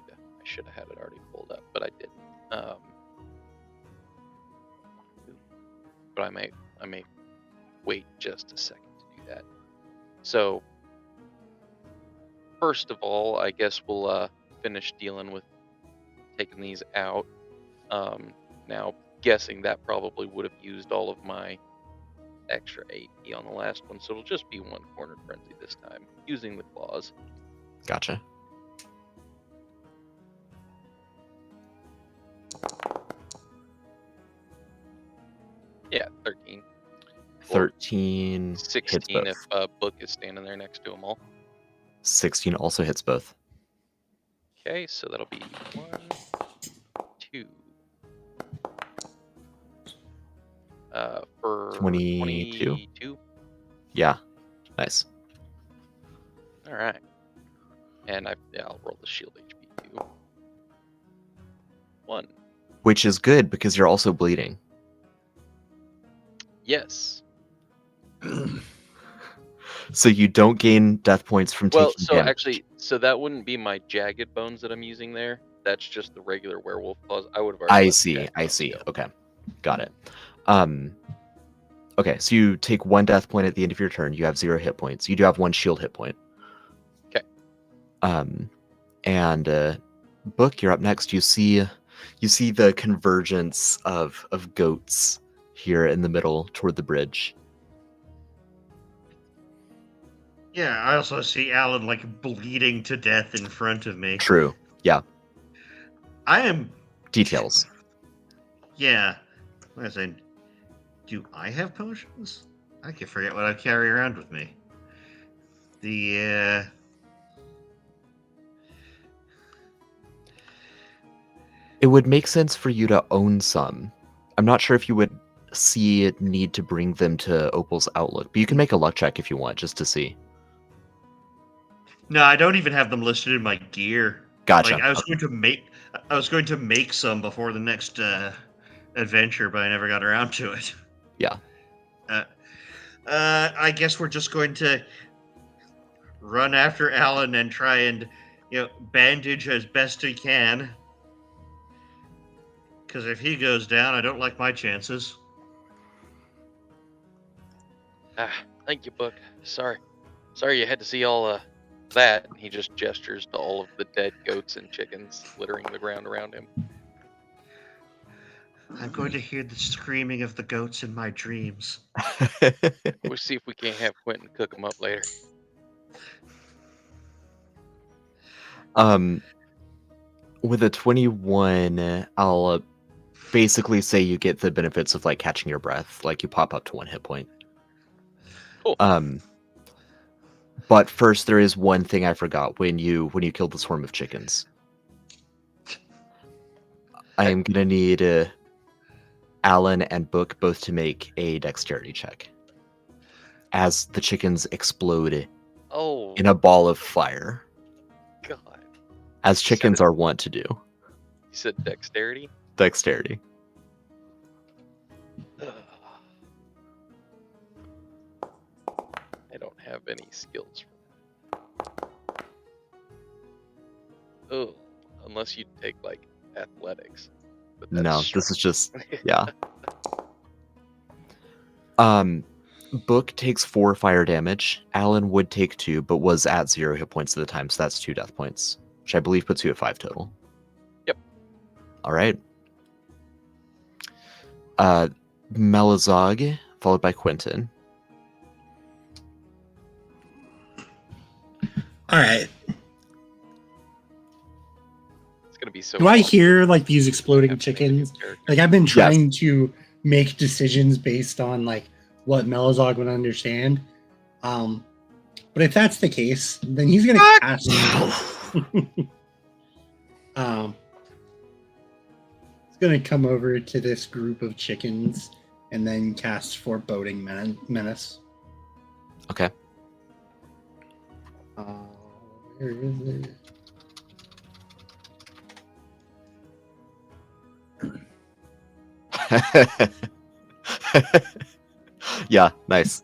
should have had it already pulled up, but I didn't. But I may wait just a second to do that. So, first of all, I guess we'll finish dealing with taking these out. Now, guessing that probably would have used all of my extra AP on the last one, so it'll just be one cornered frenzy this time, using the claws. Gotcha. Yeah, 13. 13 hits 16 both. if Book is standing there next to them all. 16 also hits both. Okay, so that'll be 1, 2. For 22. 22. Yeah. Nice. All right. And I'll roll the shield HP too. 1. Which is good because you're also bleeding. Yes. So you don't gain death points from Well, taking so damage. actually, so that wouldn't be my jagged bones that I'm using there. That's just the regular werewolf claws. I would have already. I see. Okay. Got it. Okay, so you take 1 death point at the end of your turn. You have 0 hit points. You do have 1 shield hit point. Okay. And Book, you're up next. You see the convergence of goats here in the middle toward the bridge. Yeah, I also see Alan like bleeding to death in front of me. True. Yeah. I am. Details. Yeah. I was saying, do I have potions? I can forget what I carry around with me. It would make sense for you to own some. I'm not sure if you would see it need to bring them to Opal's Outlook, but you can make a luck check if you want, just to see. No, I don't even have them listed in my gear. Gotcha. Like, I was going to make some before the next adventure, but I never got around to it. Yeah. I guess we're just going to run after Alan and try and, bandage as best we can. Because if he goes down, I don't like my chances. Thank you, Book. Sorry you had to see all that. He just gestures to all of the dead goats and chickens littering the ground around him. I'm going to hear the screaming of the goats in my dreams. We'll see if we can't have Quintyn cook them up later. With a 21, I'll basically say you get the benefits of like catching your breath, like you pop up to 1 hit point. Cool. But first, there is one thing I forgot when you killed the swarm of chickens. I am gonna need Alan and Book both to make a dexterity check as the chickens explode in a ball of fire. God. As chickens are wont to do. You said dexterity? Dexterity. Ugh. don't have any skills. Oh, unless you take like athletics. But that's No, strong. this is just yeah. Book takes 4 fire damage. Alan would take 2, but was at 0 hit points at the time, so that's 2 death points, which I believe puts you at 5 total. Yep. All right. Melazog, followed by Quintyn. All right. It's gonna be so. Do I fun. hear like these exploding Have to make a new chickens? character. Like I've been trying to make decisions based on like what Melazog would understand. But if that's the case, then he's gonna cast. He's gonna come over to this group of chickens and then cast Foreboding Menace. Okay. Where is it? Yeah, nice.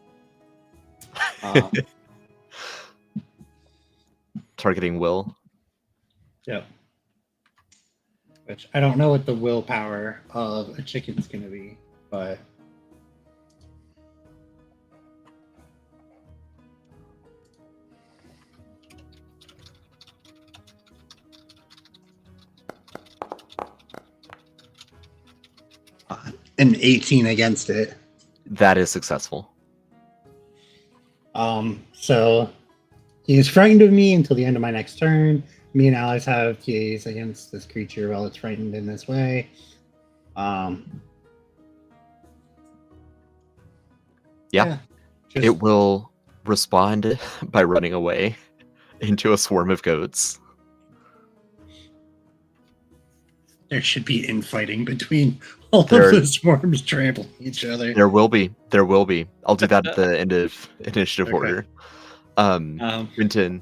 Targeting Will. Yep. Which I don't know what the willpower of a chicken's gonna be, but an 18 against it. That is successful. So he's frightened of me until the end of my next turn. Me and allies have PAs against this creature while it's frightened in this way. Yeah. Just, It will respond by running away into a swarm of goats. there should be infighting between all There- of the swarms trampling each other. There will be. There will be. I'll do that at the end of initiative Okay. order. Quintyn.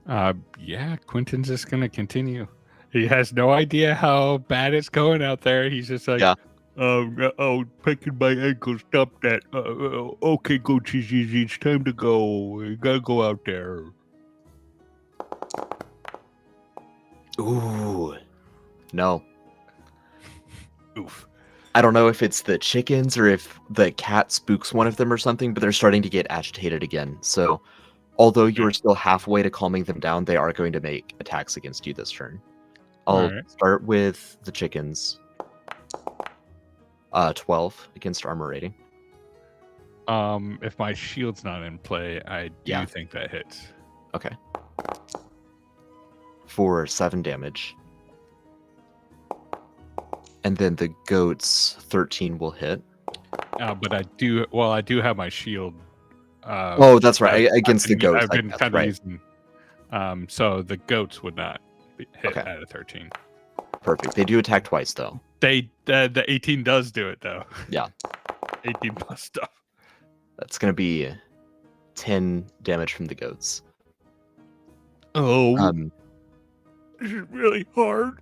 Yeah, Quintyn's just gonna continue. He has no idea how bad it's going out there. He's just like, Yeah. oh, picking my ankle, stop that. Okay, go cheesy, it's time to go. You gotta go out there. Ooh. No. Oof. I don't know if it's the chickens or if the cat spooks one of them or something, but they're starting to get agitated again. So, although you're still halfway to calming them down, they are going to make attacks against you this turn. I'll Alright. start with the chickens. 12 against armor rating. If my shield's not in play, I do Yeah. think that hits. Okay. For 7 damage. And then the goats, 13 will hit. But I do have my shield. Oh, that's right. Against the goats. I've been that's kind of right. using. So the goats would not hit Okay. at a 13. Perfect. They do attack twice, though. The 18 does do it though. Yeah. 18 plus stuff. That's going to be 10 damage from the goats. Oh, Um, this is really hard.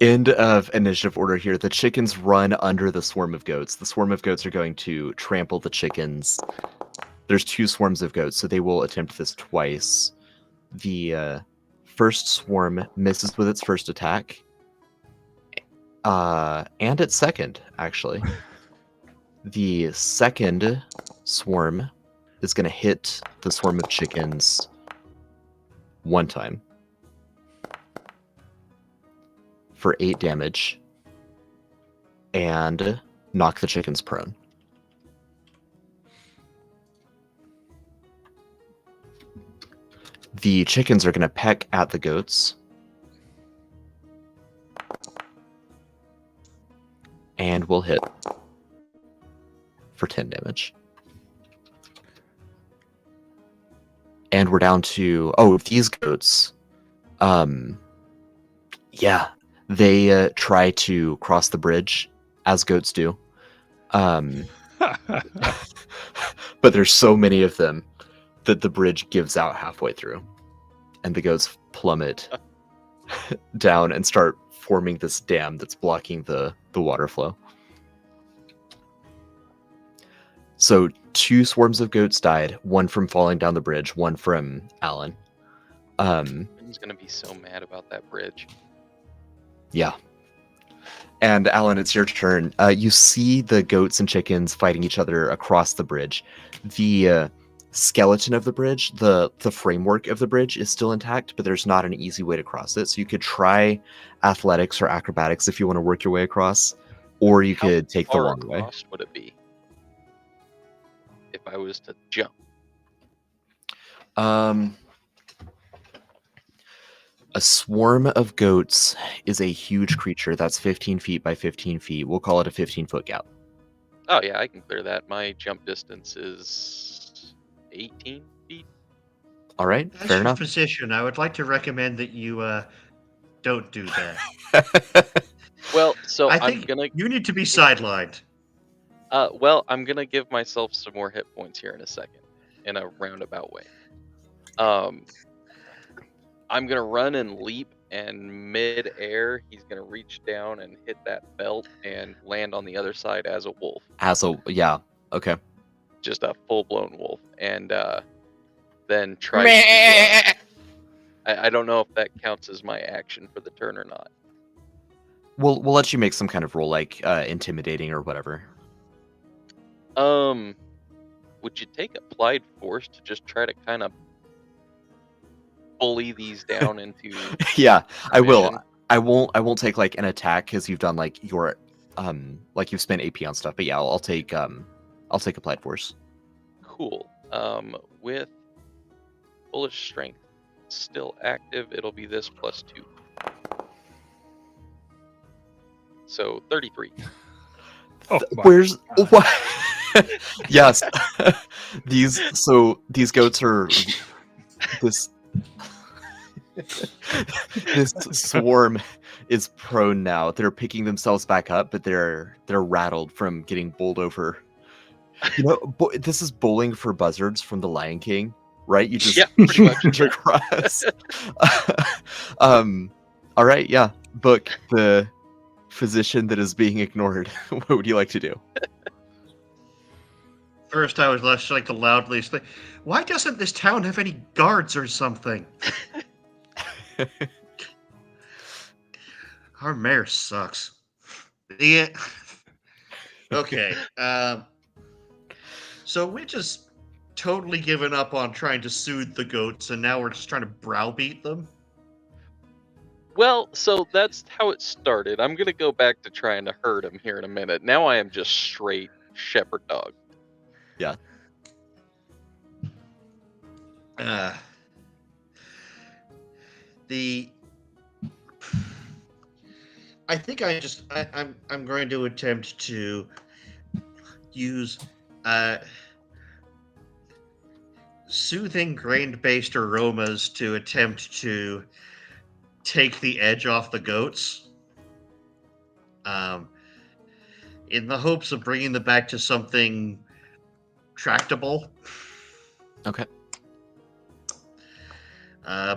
End of initiative order here. The chickens run under the swarm of goats. The swarm of goats are going to trample the chickens. There's 2 swarms of goats, so they will attempt this twice. The first swarm misses with its first attack. And its second, actually. The second swarm is going to hit the swarm of chickens 1 time. For 8 damage. And knock the chickens prone. The chickens are going to peck at the goats. And will hit. For 10 damage. And we're down to... Oh, these goats. Yeah. They try to cross the bridge, as goats do. But there's so many of them that the bridge gives out halfway through. And the goats plummet down and start forming this dam that's blocking the water flow. So 2 swarms of goats died. 1 from falling down the bridge. 1 from Alan. Quintyn's gonna be so mad about that bridge. Yeah. And Alan, it's your turn. You see the goats and chickens fighting each other across the bridge. The skeleton of the bridge, the framework of the bridge is still intact, but there's not an easy way to cross it. So you could try athletics or acrobatics if you want to work your way across, or you could take the How long far way. across would it be if I was to jump? A swarm of goats is a huge creature that's 15 feet by 15 feet. We'll call it a 15-foot gap. Oh yeah, I can clear that. My jump distance is 18 feet. All right, As fair your enough. physician, I would like to recommend that you don't do that. Well, so I I'm think gonna. you need to be sidelined. Well, I'm gonna give myself some more hit points here in a second, in a roundabout way. I'm gonna run and leap, and mid-air, he's gonna reach down and hit that belt and land on the other side as a wolf, Yeah, okay. just a full-blown wolf, and then try to. I don't know if that counts as my action for the turn or not. We'll let you make some kind of roll, like intimidating or whatever. Would you take applied force to just try to kind of bully these down into? Yeah, I will. submission? I won't take like an attack because you've done like your like you've spent AP on stuff. But yeah, I'll take applied force. Cool. With bullish strength still active, it'll be this +2. So 33. Oh, my Where's God. what? Yes, these goats are this this swarm is prone now. They're picking themselves back up, but they're rattled from getting bowled over. You know, this is bowling for buzzards from The Lion King, right? You just Yeah, pretty much. punch across. All right, yeah. Book the physician that is being ignored. What would you like to do? First, I was left like to loudly say, "Why doesn't this town have any guards or something?" Our mayor sucks. Yeah. Okay. So we just totally given up on trying to soothe the goats, and now we're just trying to browbeat them. Well, so that's how it started. I'm gonna go back to trying to herd him here in a minute. Now I am just straight shepherd dog. Yeah. I think I'm going to attempt to use soothing grain-based aromas to attempt to take the edge off the goats. In the hopes of bringing them back to something tractable. Okay.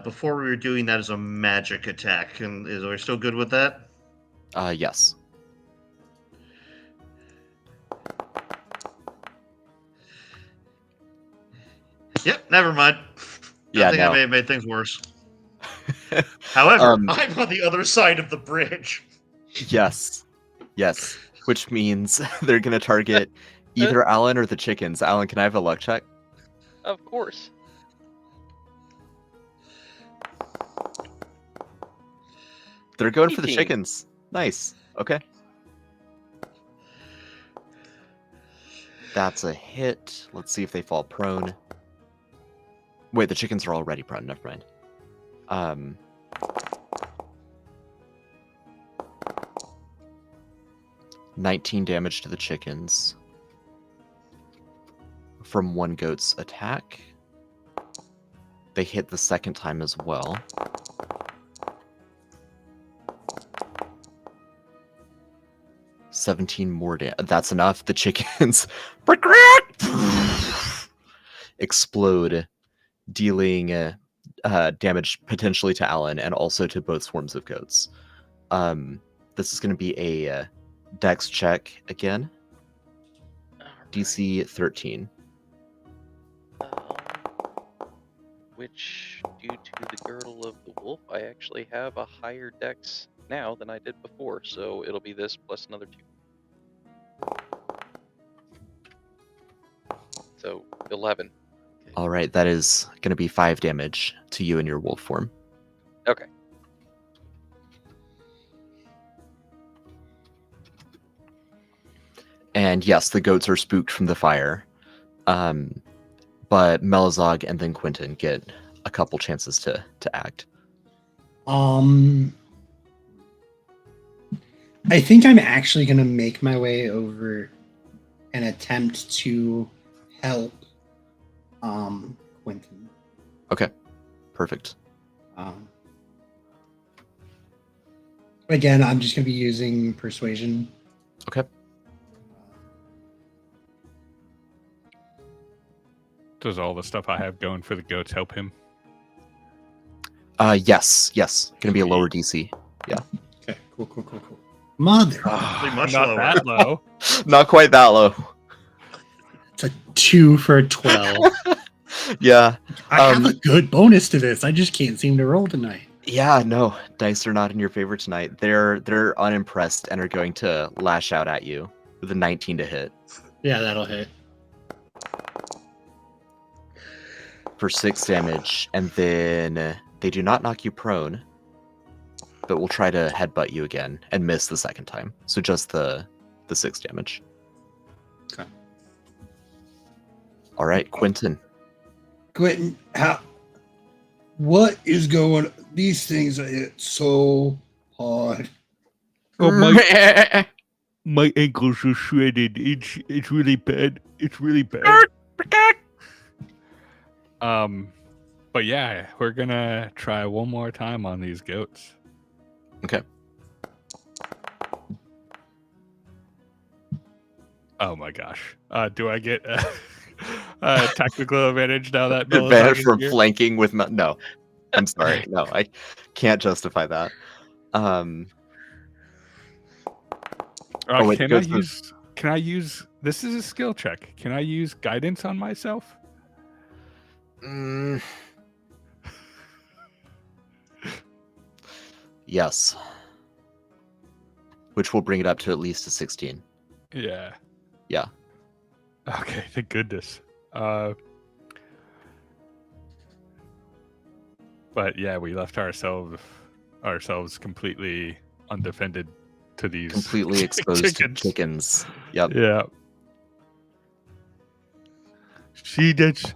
Before we were doing that as a magic attack, and are we still good with that? Yes. Yep, never mind. Yeah, I think no. I may have made things worse. However, Um, I'm on the other side of the bridge. Yes. Yes. Which means they're gonna target either Alan or the chickens. Alan, can I have a luck check? Of course. They're going for the 18. chickens. Nice. Okay. That's a hit. Let's see if they fall prone. Wait, the chickens are already prone. Never mind. 19 damage to the chickens from one goat's attack. They hit the second time as well. $17 more damage. That's enough. The chickens explode, dealing damage potentially to Alan and also to both swarms of goats. This is going to be a Dex check again. DC 13. which, due to the girdle of the wolf, I actually have a higher dex now than I did before. So it'll be this plus another 2. So 11. All right, that is going to be 5 damage to you in your wolf form. Okay. And yes, the goats are spooked from the fire. But Melazog and then Quintyn get a couple chances to act. I think I'm actually going to make my way over and attempt to help Quintyn. Okay, perfect. Again, I'm just going to be using persuasion. Okay. Does all the stuff I have going for the goats help him? Yes. Going to be a lower DC. Okay, cool. Mother. Much Not lower. that low. Not quite that low. It's a 2 for a 12. Yeah. I have a good bonus to this. I just can't seem to roll tonight. Yeah, no. Dice are not in your favor tonight. They're unimpressed and are going to lash out at you with a 19 to hit. Yeah, that'll hit. For 6 damage, and then they do not knock you prone, but will try to headbutt you again and miss the second time. So just the 6 damage. Okay. All right, Quintyn. Quintyn, what is going? These things are hit so hard. Oh my ankles are shredded. It's really bad. It's really bad. But yeah, we're gonna try one more time on these goats. Okay. Oh my gosh. Do I get a technical advantage now that Advantage Melazog is from here? flanking with no. I'm sorry. No, I can't justify that. Can wait, I goats use? Can I use? This is a skill check. Can I use guidance on myself? Yes. Which will bring it up to at least a 16. Yeah. Yeah. Okay. Thank goodness. But yeah, we left ourselves completely undefended to these Completely exposed chickens. to chickens. Yep. Yeah. See, that's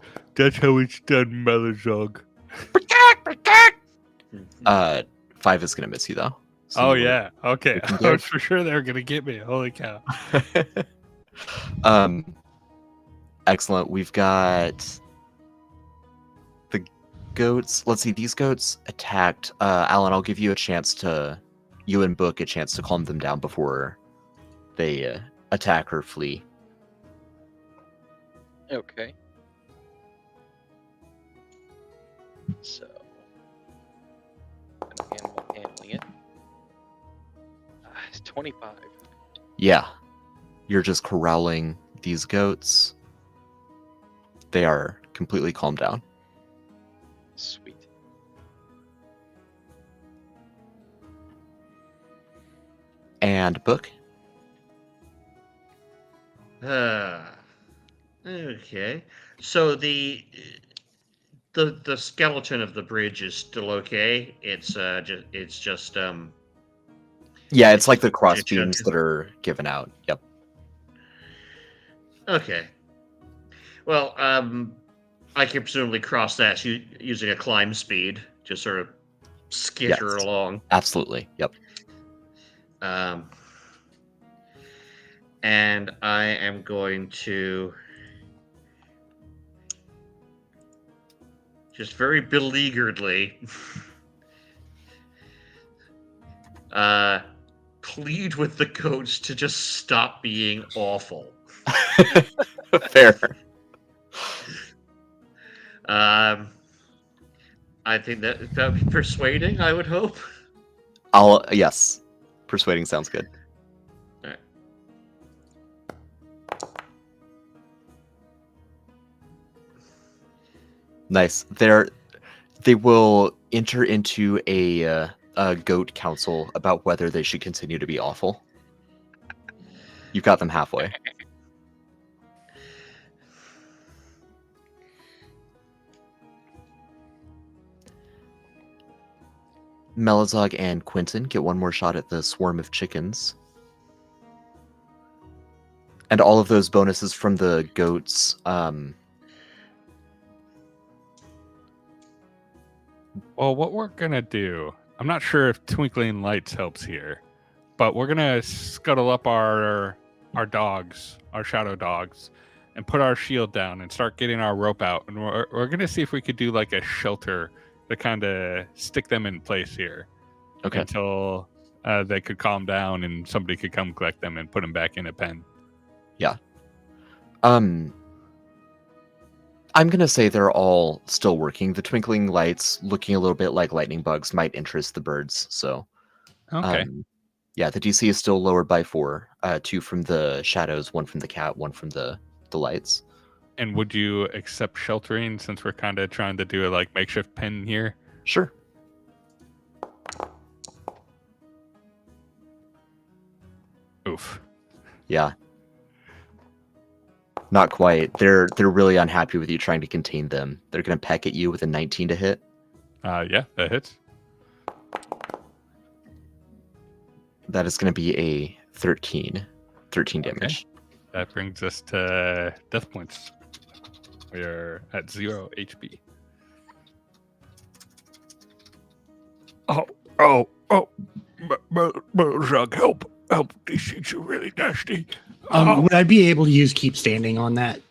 how it's done, Melazog. 5 is going to miss you, though. So Oh you yeah. Okay. you can I go. was for sure they were gonna get me. Holy cow. Excellent. We've got the goats. Let's see. These goats attacked. Alan, I'll give you and Book a chance to calm them down before they attack or flee. Okay. So, handling it. It's 25. Yeah. You're just corralling these goats. They are completely calmed down. Sweet. And Book? Okay. So the skeleton of the bridge is still okay. It's just Yeah, it's like the just cross stitched beams into- that are given out. Yep. Okay. Well, I can presumably cross that using a climb speed, just sort of skitter Yes. along. Absolutely. Yep. And I am going to just very beleagueredly plead with the goats to just stop being awful. Fair. I think that would be persuading, I would hope. Yes. Persuading sounds good. All right. Nice. They will enter into a goat council about whether they should continue to be awful. You've got them halfway. Melazog and Quintyn get one more shot at the swarm of chickens. And all of those bonuses from the goats. Well, what we're gonna do, I'm not sure if Twinkling Lights helps here, but we're gonna scuttle up our dogs, our shadow dogs, and put our shield down and start getting our rope out. And we're gonna see if we could do like a shelter to kind of stick them in place here. Okay. Until they could calm down and somebody could come collect them and put them back in a pen. Yeah. I'm gonna say they're all still working. The twinkling lights, looking a little bit like lightning bugs, might interest the birds. So, Okay. Yeah, the DC is still lowered by 4. 2 from the shadows, 1 from the cat, 1 from the lights. And would you accept sheltering since we're kind of trying to do a like makeshift pen here? Sure. Oof. Yeah. Not quite. They're really unhappy with you trying to contain them. They're gonna peck at you with a 19 to hit. Yeah, that hits. That is gonna be a 13. 13 damage. That brings us to death points. We are at 0 HP. Help! These things are really nasty. Would I be able to use keep standing on that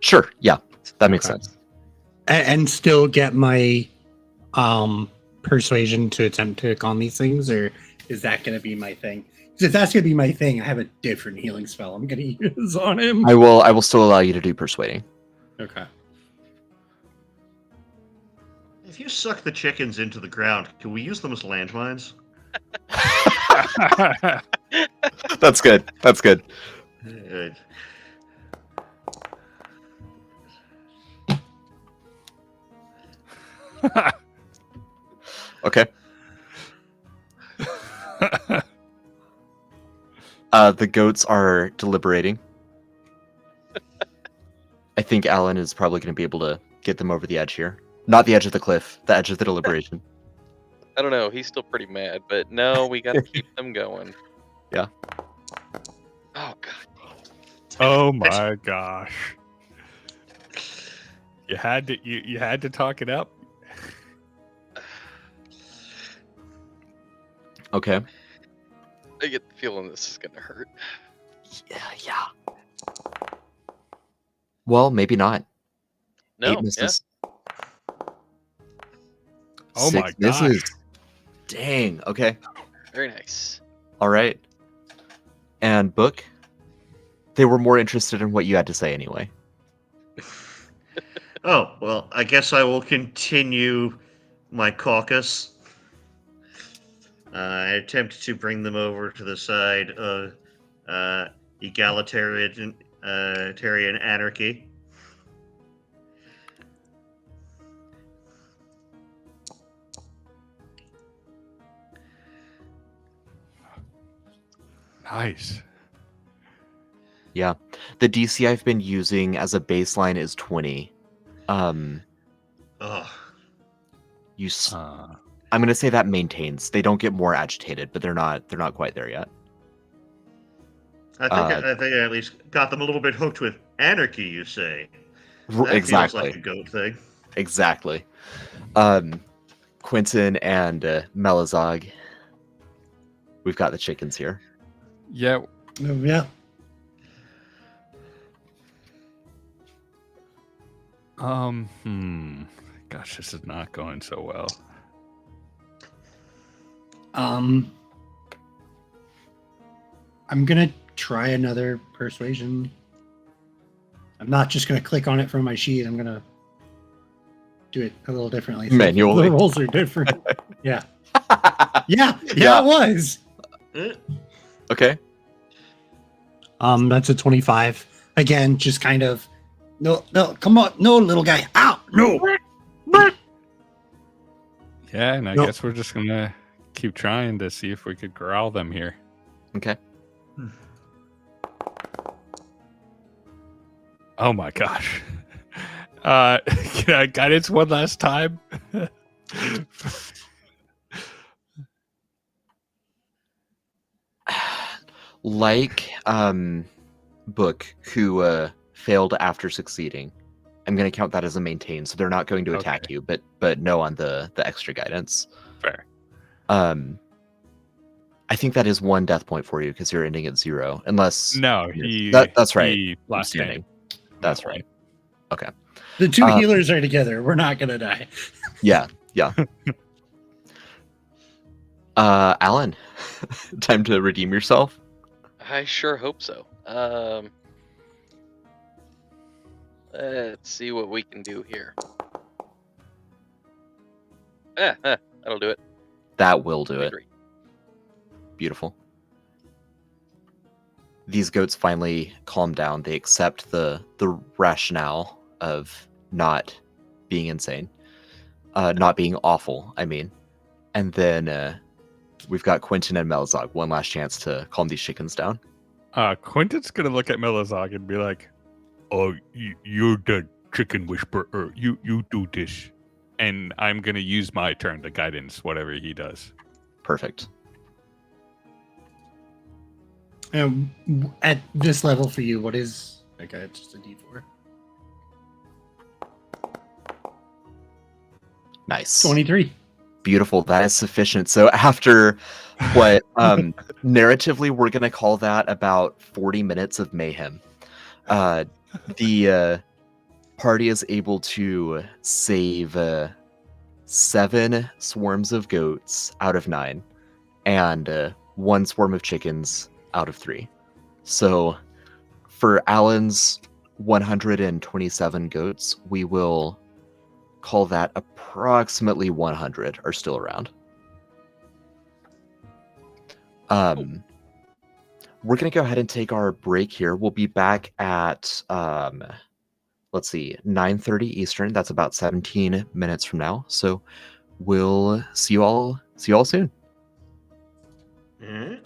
Sure. Yeah, that makes Okay. sense. and still get my persuasion to attempt to calm these things, or is that going to be my thing? Because if that's going to be my thing, I have a different healing spell I'm going to use on him. I will still allow you to do persuading. Okay. If you suck the chickens into the ground, can we use them as landmines? That's good. That's good. Good. Okay. The goats are deliberating. I think Alan is probably going to be able to get them over the edge here. Not the edge of the cliff, the edge of the deliberation. I don't know. He's still pretty mad, but no, we gotta keep them going. Yeah. Oh god. Oh my gosh! You had to talk it up. Okay. I get the feeling this is gonna hurt. Yeah. Well, maybe not. No, 8 misses. Oh 6 my misses. gosh! Dang. Okay. very nice. All right. And Book, they were more interested in what you had to say anyway. Oh, well, I guess I will continue my caucus. I attempt to bring them over to the side of egalitarian anarchy. Nice. Yeah. The DC I've been using as a baseline is 20. Ugh. I'm going to say that maintains. They don't get more agitated, but they're not quite there yet. I think I at least got them a little bit hooked with anarchy, you say. That Exactly. feels like a goat thing. Exactly. Quintyn and Melazog. We've got the chickens here. Yeah. Oh, yeah. Gosh, this is not going so well. I'm gonna try another persuasion. I'm not just gonna click on it from my sheet. I'm gonna do it a little differently. So Manually. the rolls are different. Yeah. Yeah, Yeah. it was. Okay. That's a 25. Again, just kind of no, come on, no, little guy. Ow, no. Yeah, and I Nope. guess we're just gonna keep trying to see if we could corral them here. Okay. Oh my gosh. Can I guidance one last time? Like Book, who failed after succeeding. I'm going to count that as a maintain, so they're not going to attack Okay. you, but no on the extra guidance. Fair. I think that is 1 death point for you because you're ending at 0, unless No, that's right. he I'm last standing. name. That's right. Okay. The two healers are together. We're not gonna die. Yeah. Alan, time to redeem yourself. I sure hope so. Let's see what we can do here. That'll do it. That will do it. 23. Beautiful. These goats finally calm down. They accept the rationale of not being insane, not being awful. I mean, and then we've got Quintyn and Melzog. One last chance to calm these chickens down. Quintyn's gonna look at Melizog and be like, "Oh, you're the chicken whisperer. You do this," and I'm gonna use my turn to guidance whatever he does. Perfect. At this level for you, what is okay? It's just a D4. Nice. 23. Beautiful. That is sufficient. So after what narratively we're going to call that about 40 minutes of mayhem, the party is able to save 7 swarms of goats out of 9 and 1 swarm of chickens out of 3. So for Alan's 127 goats, we will call that approximately 100 are still around. We're going to go ahead and take our break here. We'll be back at, let's see, 9:30 Eastern. That's about 17 minutes from now. So we'll see you all soon. Mhm.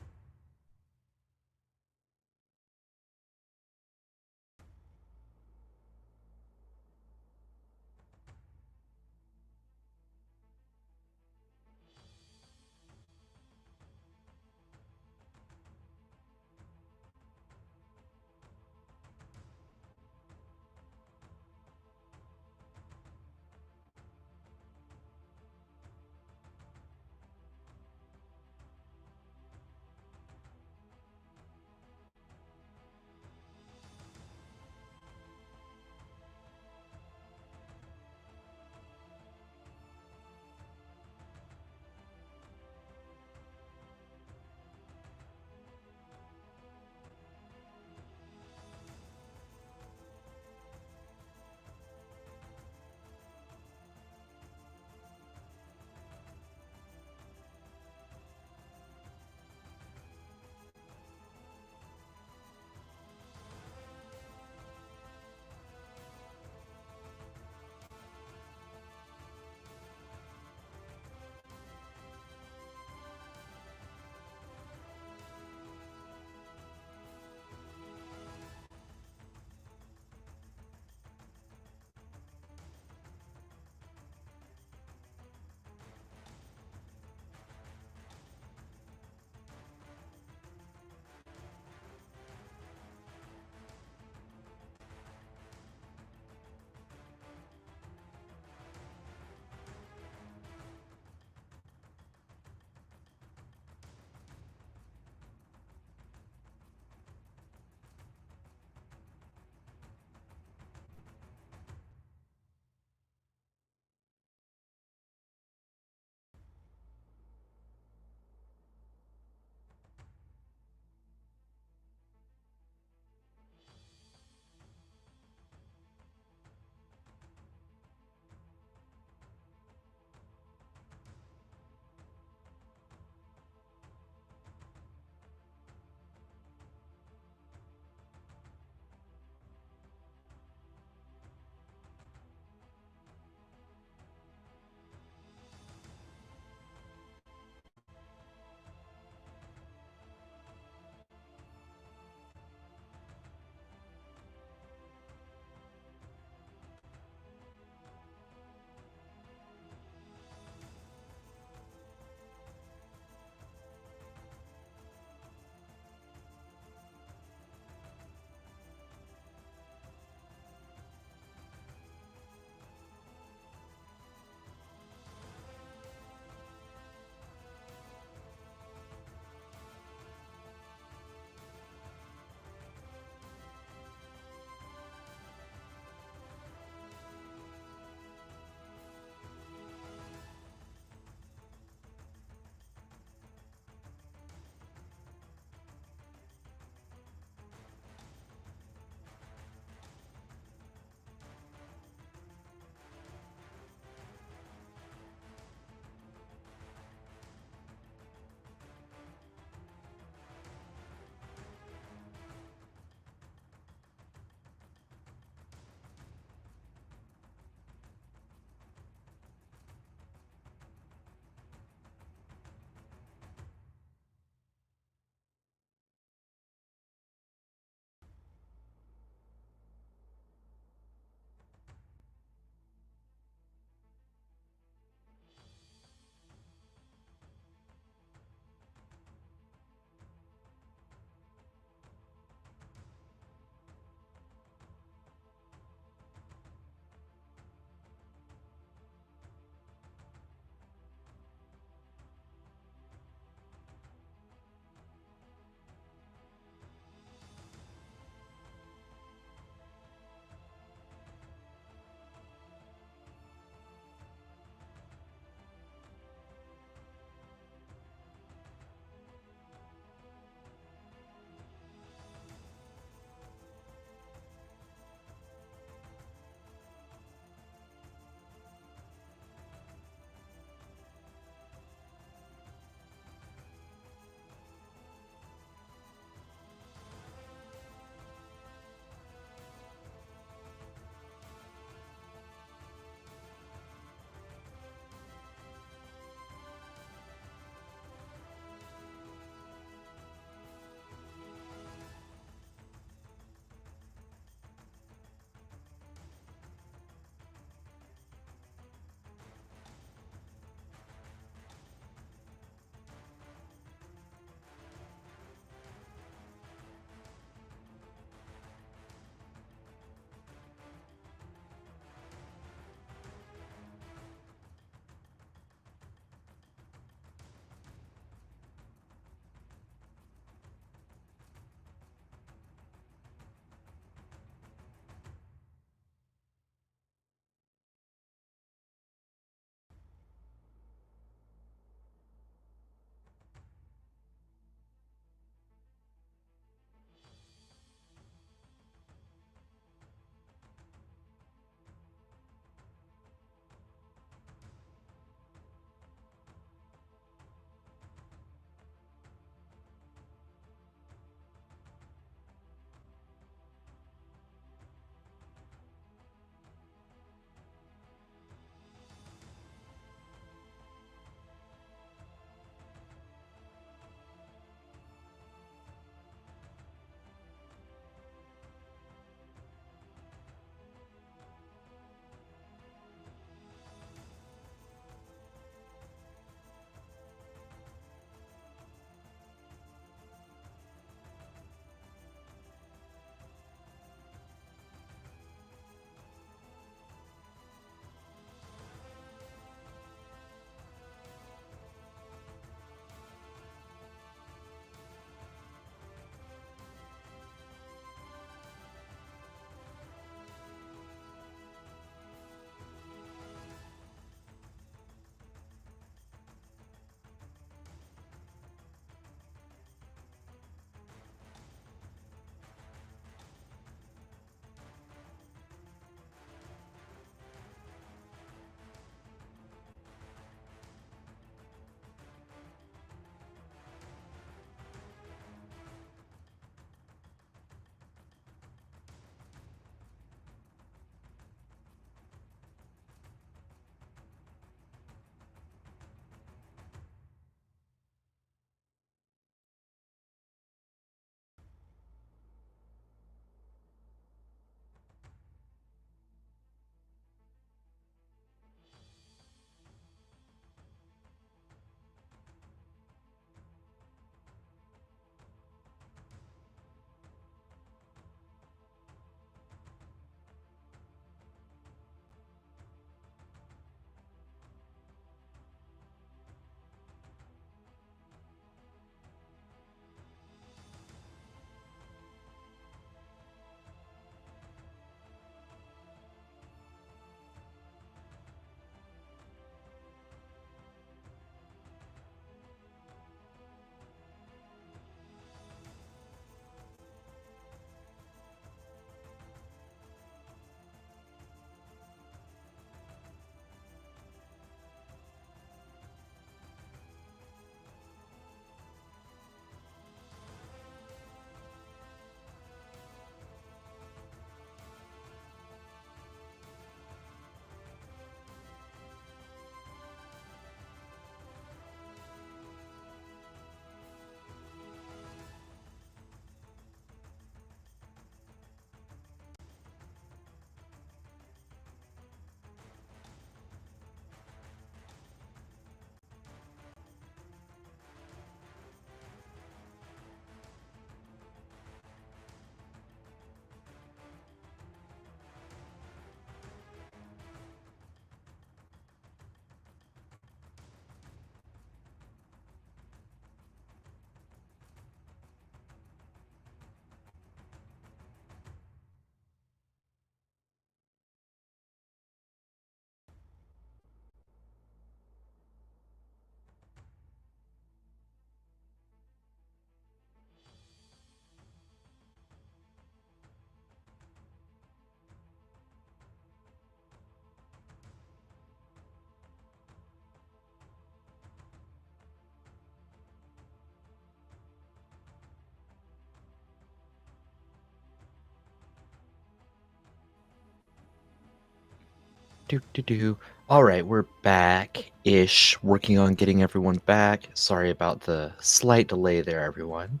Do. All right, we're back-ish, working on getting everyone back. Sorry about the slight delay there, everyone.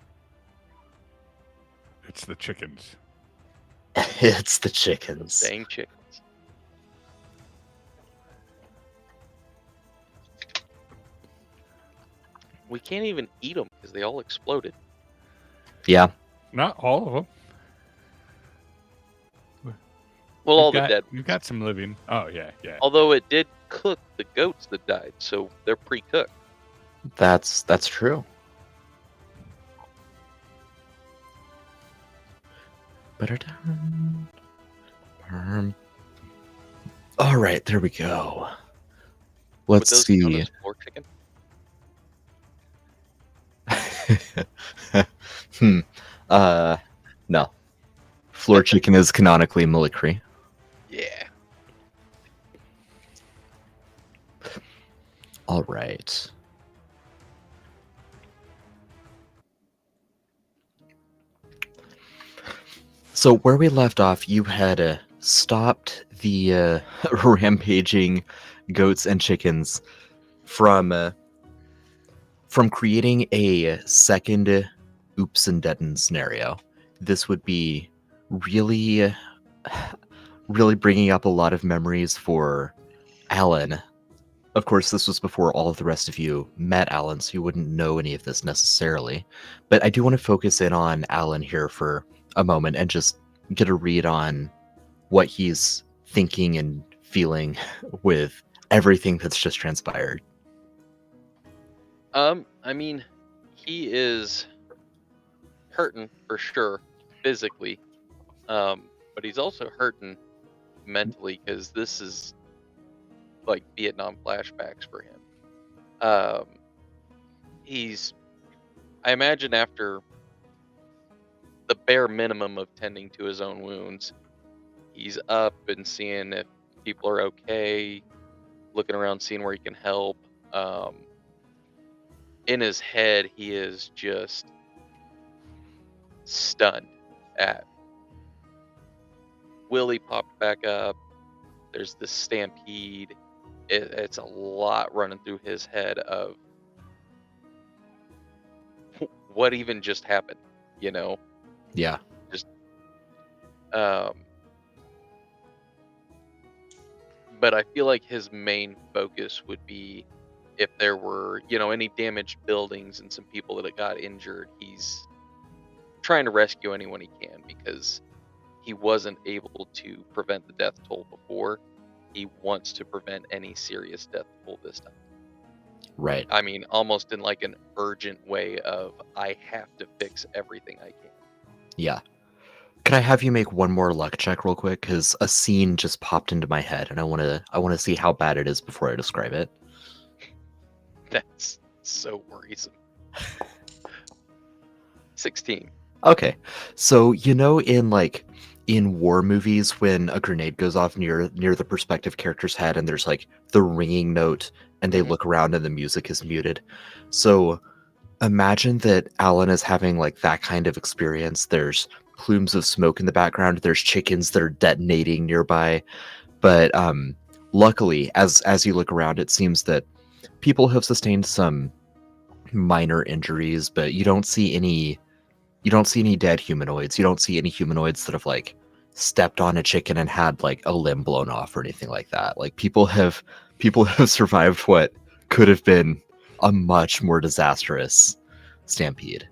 It's the chickens. It's the chickens. Dang chickens. We can't even eat them because they all exploded. Yeah, Not all of them. Well, all the dead. We've got some living. Oh yeah. Although it did cook the goats that died, so they're pre-cooked. that's true. All right, there we go. Would Let's those count see. as floor chicken? No. Floor chicken is canonically Millicry. Yeah. All right. So where we left off, you had stopped the rampaging goats and chickens from creating a second Oops and Deaden scenario. This would be really, really bringing up a lot of memories for Alan. Of course, this was before all of the rest of you met Alan, so you wouldn't know any of this necessarily. But I do want to focus in on Alan here for a moment and just get a read on what he's thinking and feeling with everything that's just transpired. I mean, he is hurting for sure, physically. But he's also hurting mentally because this is like Vietnam flashbacks for him. I imagine after the bare minimum of tending to his own wounds, he's up and seeing if people are okay, looking around, seeing where he can help. In his head, he is just stunned at Willie popped back up. There's this stampede. It's a lot running through his head of what even just happened, you know? Yeah. But I feel like his main focus would be if there were, any damaged buildings and some people that got injured. He's trying to rescue anyone he can because he wasn't able to prevent the death toll before. He wants to prevent any serious death toll this time. Right. I mean, almost in like an urgent way of, I have to fix everything I can. Yeah. Could I have you make one more luck check real quick? Because a scene just popped into my head, and I want to see how bad it is before I describe it. That's so worrisome. 16. Okay. So, in war movies when a grenade goes off near the perspective character's head and there's like the ringing note and they look around and the music is muted. So imagine that Alan is having like that kind of experience. There's plumes of smoke in the background. There's chickens that are detonating nearby. But luckily, as you look around, it seems that people have sustained some minor injuries, but you don't see any dead humanoids. You don't see any humanoids that have like stepped on a chicken and had like a limb blown off or anything like that. Like people have survived what could have been a much more disastrous stampede.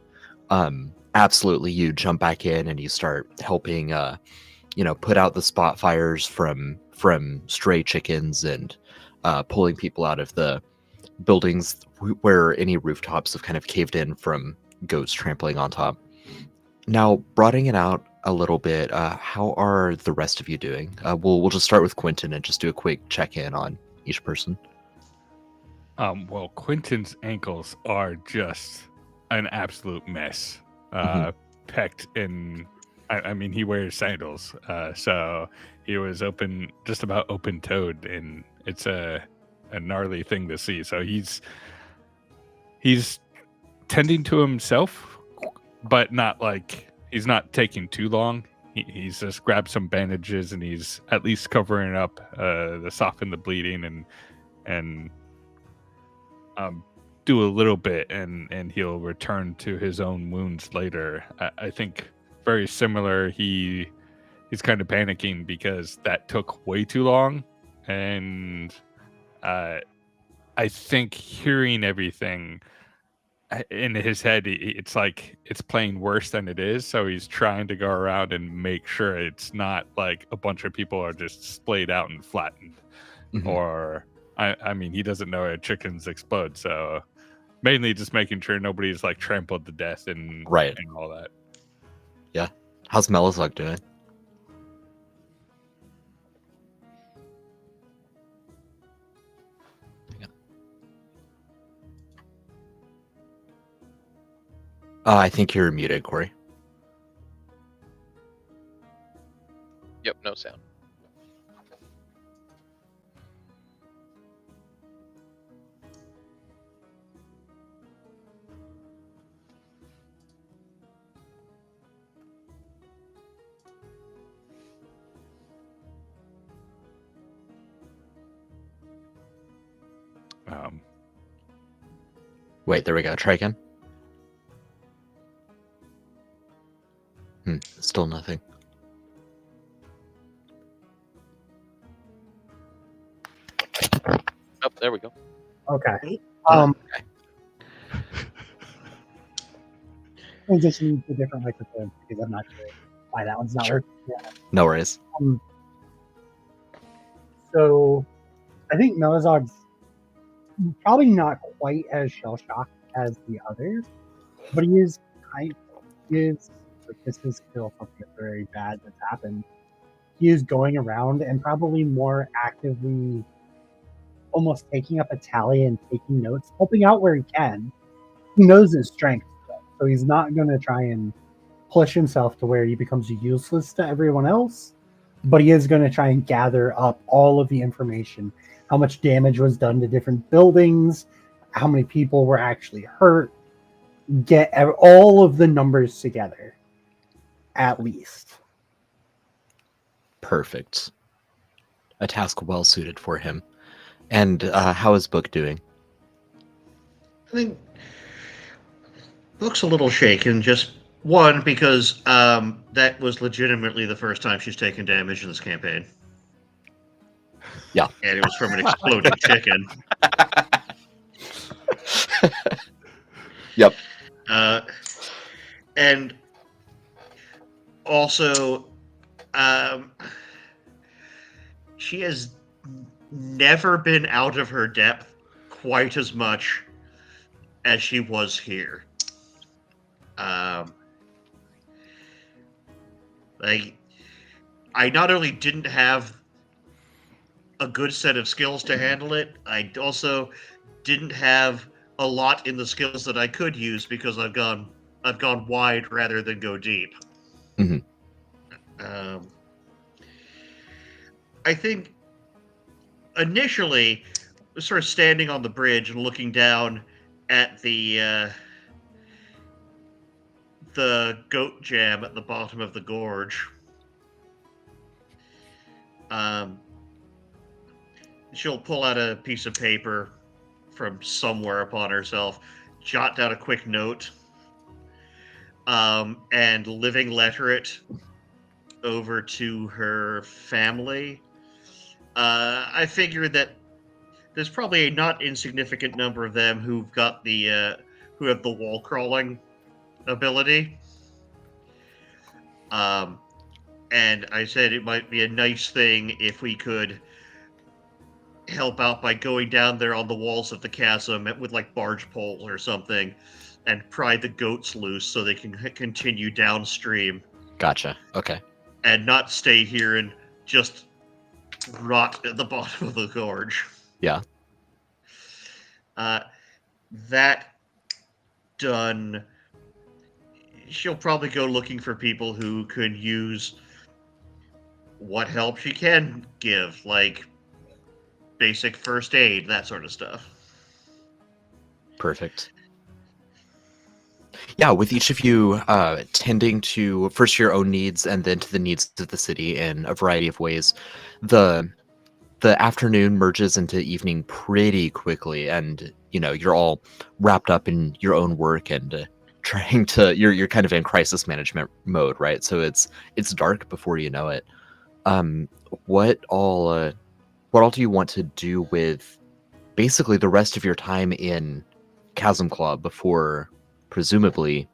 Absolutely, you jump back in and you start helping put out the spot fires from stray chickens and pulling people out of the buildings where any rooftops have kind of caved in from goats trampling on top. Now, broadening it out a little bit, how are the rest of you doing? We'll just start with Quintyn and just do a quick check-in on each person. Well, Quintyn's ankles are just an absolute mess. Pecked in, I mean, he wears sandals, so he was just about open-toed, and it's a gnarly thing to see. So he's tending to himself, but not like he's not taking too long. he's just grabbed some bandages and he's at least covering up to soften the bleeding and do a little bit, and he'll return to his own wounds later. I think very similar. He's kind of panicking because that took way too long, and I think hearing everything in his head, it's like it's playing worse than it is. So he's trying to go around and make sure it's not like a bunch of people are just splayed out and flattened, or I mean, he doesn't know how chickens explode, so mainly just making sure nobody's like trampled to death and all that. Yeah. How's Melizog doing? I think you're muted, Corey. Yep, no sound. Wait, there we go. Try again. Still nothing. Oh, there we go. Okay. Okay. Transition to a different microphone because I'm not sure why that one's not working. Yeah. No worries. So I think Melizog's probably not quite as shell shocked as the others, but he is this is still something very bad that's happened. He is going around and probably more actively almost taking up a tally and taking notes, helping out where he can. He knows his strength, so he's not going to try and push himself to where he becomes useless to everyone else, but he is going to try and gather up all of the information, how much damage was done to different buildings, how many people were actually hurt, get all of the numbers together, at least. Perfect. A task well suited for him. And how is Book doing? I think Book's a little shaken. Just one, because that was legitimately the first time she's taken damage in this campaign. Yeah. And it was from an exploding chicken. Yep. And also, she has never been out of her depth quite as much as she was here. Like, I not only didn't have a good set of skills to handle it, I also didn't have a lot in the skills that I could use because I've gone wide rather than go deep. I think initially, sort of standing on the bridge and looking down at the goat jam at the bottom of the gorge, she'll pull out a piece of paper from somewhere upon herself, jot down a quick note, and living letter it over to her family. I figure that there's probably a not insignificant number of them who've got the who have the wall crawling ability. And I said it might be a nice thing if we could help out by going down there on the walls of the chasm with like barge poles or something and pry the goats loose so they can continue downstream. Gotcha. Okay. And not stay here and just rot at the bottom of the gorge. Yeah. That done, she'll probably go looking for people who could use what help she can give, like basic first aid, that sort of stuff. Perfect. Yeah, with each of you tending to first your own needs and then to the needs of the city in a variety of ways, the afternoon merges into evening pretty quickly, and you're all wrapped up in your own work and trying to you're kind of in crisis management mode, right? So it's dark before you know it. Um, what all do you want to do with basically the rest of your time in Chasmclaw before presumably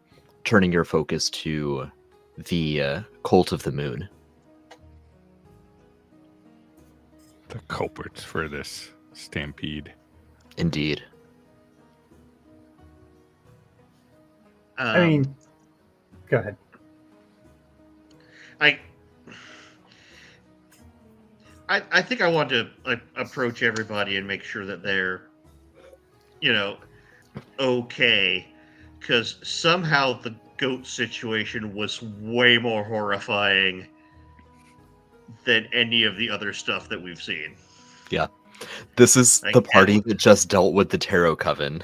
turning your focus to the Cult of the Moon? The culprits for this stampede. Indeed. I mean, go ahead. I think I want to approach everybody and make sure that they're, okay, because somehow the goat situation was way more horrifying than any of the other stuff that we've seen. Yeah. This is the party that just dealt with the Tarot Coven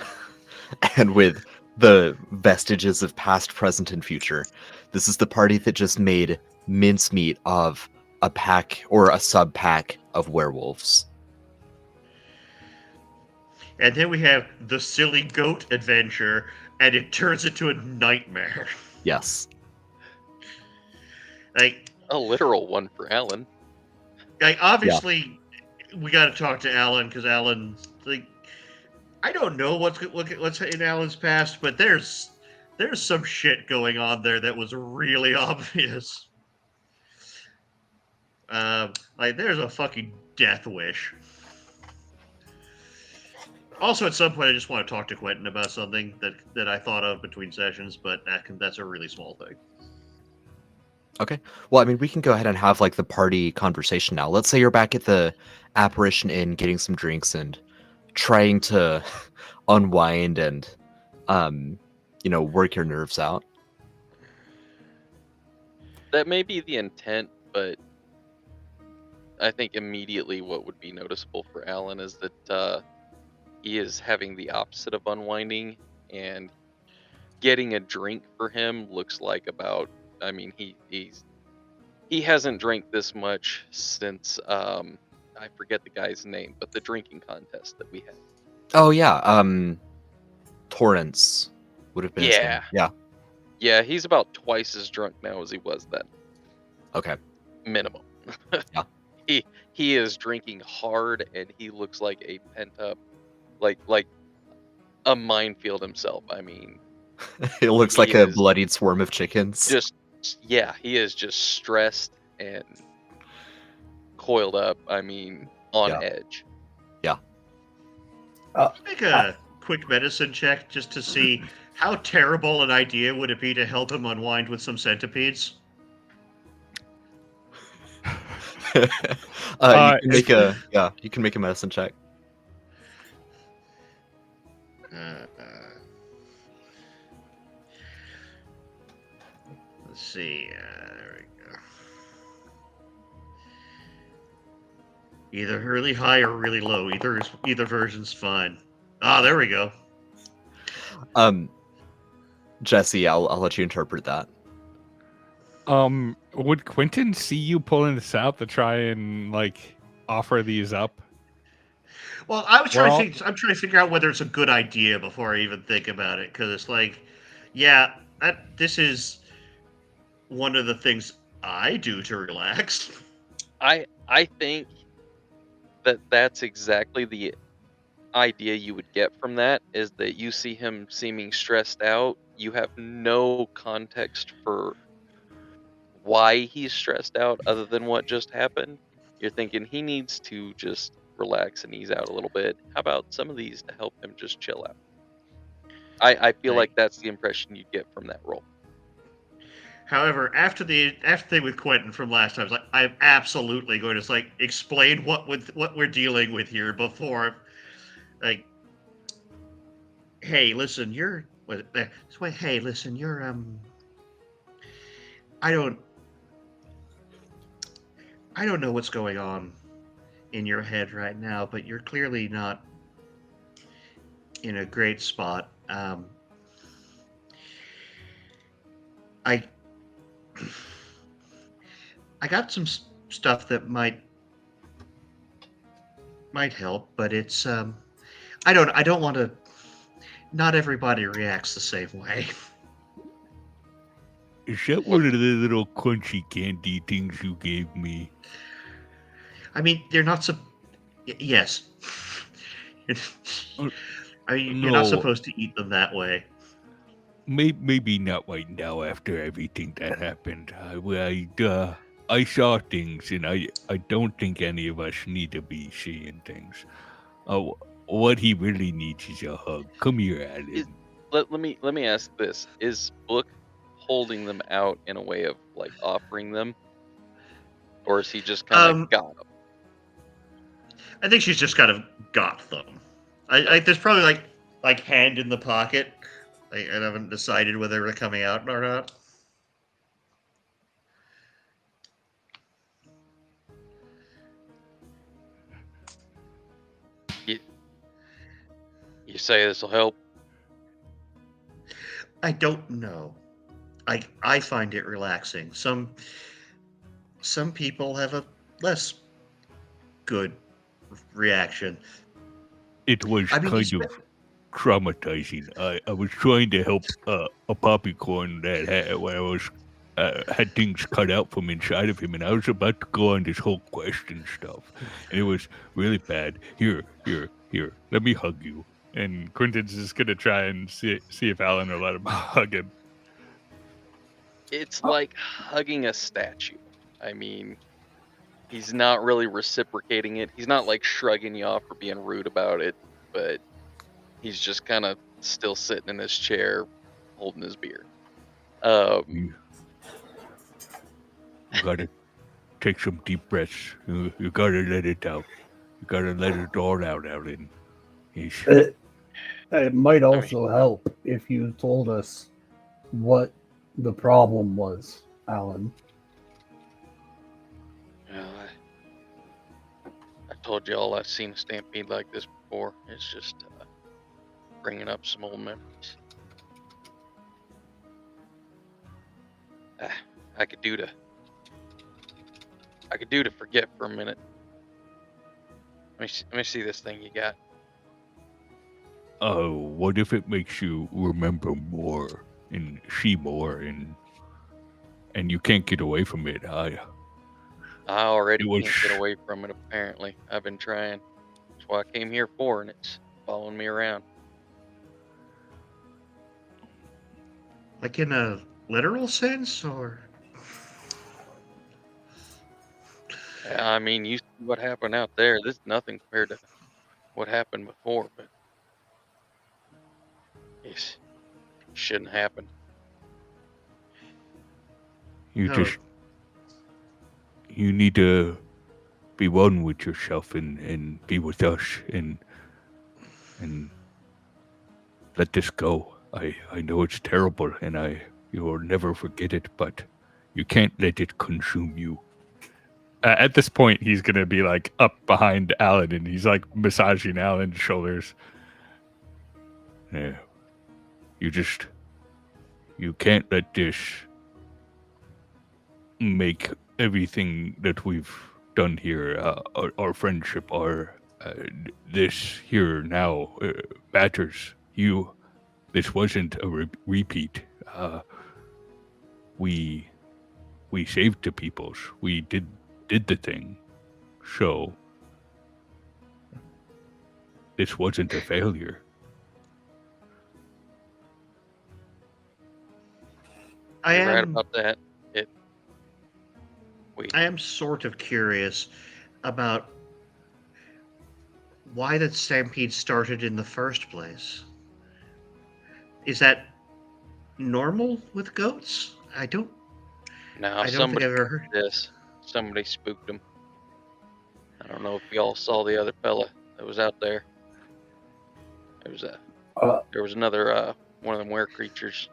and with the vestiges of past, present, and future. This is the party that just made mincemeat of a pack or a sub-pack of werewolves. And then we have the silly goat adventure, and it turns into a nightmare. Yes. Like a literal one for Alan. Like obviously, we got to talk to Alan because Alan, like, I don't know what's in Alan's past, but there's some shit going on there that was really obvious. Like there's a fucking death wish. Also, at some point, I just want to talk to Quintyn about something that I thought of between sessions, but that's a really small thing. Okay. Well, I mean, we can go ahead and have like the party conversation now. Let's say you're back at the Apparition Inn getting some drinks and trying to unwind and, work your nerves out. That may be the intent, but I think immediately what would be noticeable for Alan is that he is having the opposite of unwinding, and getting a drink for him looks like about. I mean, he hasn't drank this much since I forget the guy's name, but the drinking contest that we had. Oh yeah, Torrance would have been his name. Yeah. Yeah, he's about twice as drunk now as he was then. Okay. Minimum. Yeah. He is drinking hard, and he looks like a pent up, like a minefield himself. I mean, it looks like a bloodied swarm of chickens. He is just stressed and coiled up. I mean, on edge. Yeah. Make a quick medicine check just to see how terrible an idea would it be to help him unwind with some centipedes. You can make a medicine check. Let's see. There we go. Either really high or really low. Either version's fine. There we go. Jesse, I'll let you interpret that. Would Quintyn see you pulling this out to try and offer these up? Well, I'm trying to figure out whether it's a good idea before I even think about it, because it's like, yeah, this is one of the things I do to relax. I think that's exactly the idea you would get from that, is that you see him seeming stressed out. You have no context for why he's stressed out other than what just happened. You're thinking he needs to just relax and ease out a little bit. How about some of these to help him just chill out? I feel like that's the impression you get from that role. However, after the thing with Quintyn from last time, I was like, I'm absolutely going to explain what we're dealing with here before, hey, listen, you're I don't know what's going on in your head right now, but you're clearly not in a great spot. I got some stuff that might help, but it's I don't want to. Not everybody reacts the same way. Is that one of the little crunchy candy things you gave me? I mean, they're not yes. I mean, you're not No, supposed to eat them that way. maybe not right now after everything that happened. I saw things, and I don't think any of us need to be seeing things. What he really needs is a hug. Come here, Alan. Let me ask this: is Book holding them out in a way of like offering them, or is he just kind of got them? I think she's just kind of got them. I there's probably like hand in the pocket. I haven't decided whether they're coming out or not. You say this will help? I don't know. I find it relaxing. Some people have a less good reaction. It was kind of traumatizing. I was trying to help a poppycorn that had things cut out from inside of him, and I was about to go on this whole quest and stuff, and it was really bad. Here, let me hug you. And Quintyn's just gonna try and see if Alan will let him hug him. It's like hugging a statue. I mean, he's not really reciprocating it. He's not like shrugging you off or being rude about it, but he's just kind of still sitting in his chair, holding his beer. You gotta take some deep breaths. You gotta let it out. You gotta let it all out, Alan. It might also help if you told us what the problem was, Alan. Well, I told you all I've seen a stampede like this before. It's just bringing up some old memories. I could do to forget for a minute. Let me see this thing you got. Oh, what if it makes you remember more and see more and you can't get away from it? I already can't get away from it, apparently. I've been trying. That's what I came here for, and it's following me around. Like in a literal sense, or? I mean, you see what happened out there. This is nothing compared to what happened before, but it shouldn't happen. You need to be one with yourself and be with us and let this go. I know it's terrible and you'll never forget it, but you can't let it consume you. At this point, he's going to be like up behind Alan and he's like massaging Alan's shoulders. Yeah. You can't let this make everything that we've done here, our friendship, this here now matters. This wasn't a repeat. We saved the peoples. We did the thing. So this wasn't a failure. You're right about that. I am sort of curious about why the stampede started in the first place. Is that normal with goats? I don't No, think somebody I've ever heard this. Somebody spooked him. I don't know if y'all saw the other fella that was out there. There was another one of them were creatures.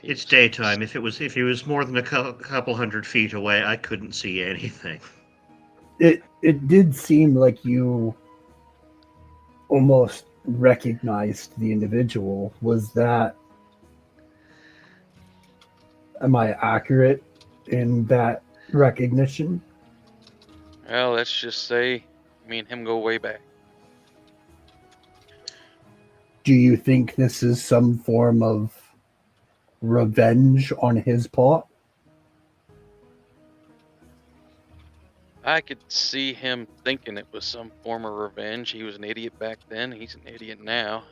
It's daytime. If he was more than a couple 100 feet away, I couldn't see anything. It did seem like you almost recognized the individual. Was that Am I accurate in that recognition? Well, let's just say me and him go way back. Do you think this is some form of revenge on his part? I could see him thinking it was some form of revenge. He was an idiot back then. He's an idiot now.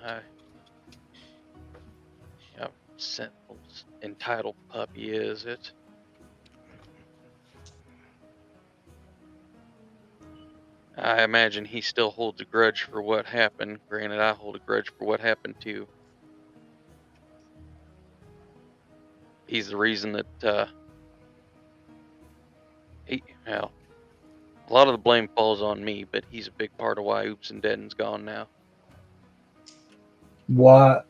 Sentinel's entitled puppy, is it? I imagine he still holds a grudge for what happened. Granted, I hold a grudge for what happened too. He's the reason that well, a lot of the blame falls on me, but he's a big part of why Oops and Deaden's gone now. Why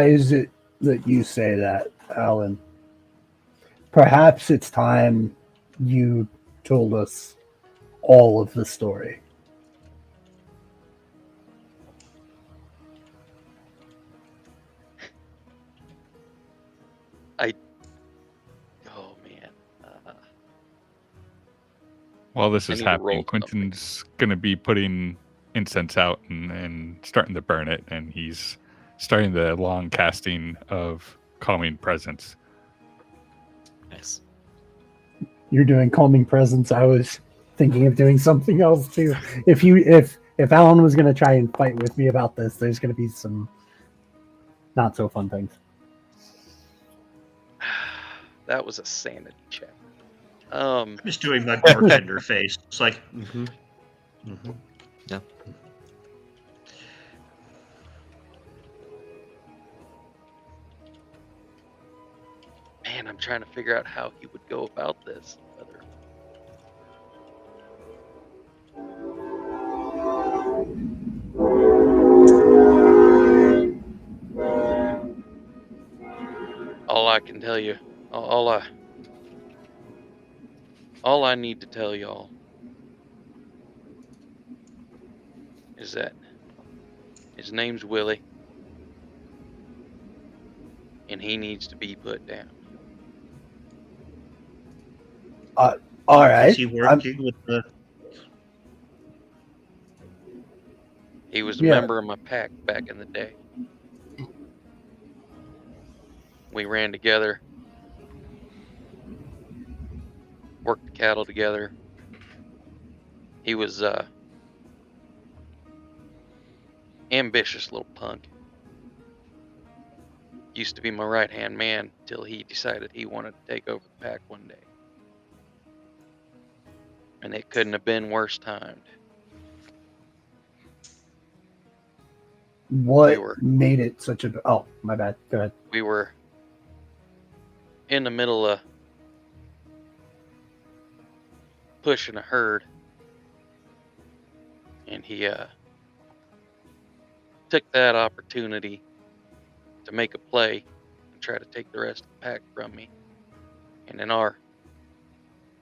is it that you say that, Alan? Perhaps it's time you told us all of the story. Oh man. While this I is need to happening, roll something. Quintyn's going to be putting incense out and starting to burn it, and he's starting the long casting of calming presence. Nice. You're doing calming presence. I was thinking of doing something else too. If Alan was going to try and fight with me about this, there's going to be some not so fun things. That was a sanity check. I'm just doing my bartender face. It's like, Yeah. Man, I'm trying to figure out how he would go about this. Whether all I can tell you, all I need to tell y'all is that his name's Willie, and he needs to be put down. All right. is he working with the? He was a Yeah. member of my pack back in the day. We ran together, worked the cattle together. He was ambitious little punk. Used to be my right-hand man till he decided he wanted to take over the pack one day. And it couldn't have been worse timed. What made it such a... Oh, my bad. Go ahead. We were in the middle of pushing a herd, and he took that opportunity to make a play and try to take the rest of the pack from me. And in our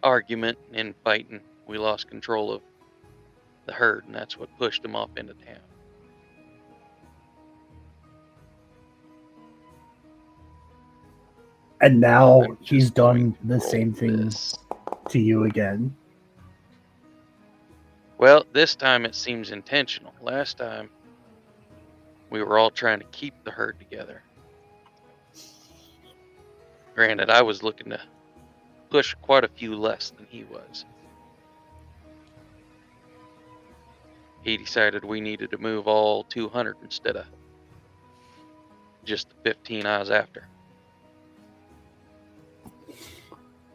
argument and fighting, we lost control of the herd, and that's what pushed him off into town. And now I'm he's just going done to the roll same thing this. to you again. Well, this time it seems intentional. Last time, we were all trying to keep the herd together. Granted, I was looking to push quite a few less than he was. He decided we needed to move all 200 instead of just the 15 I was after.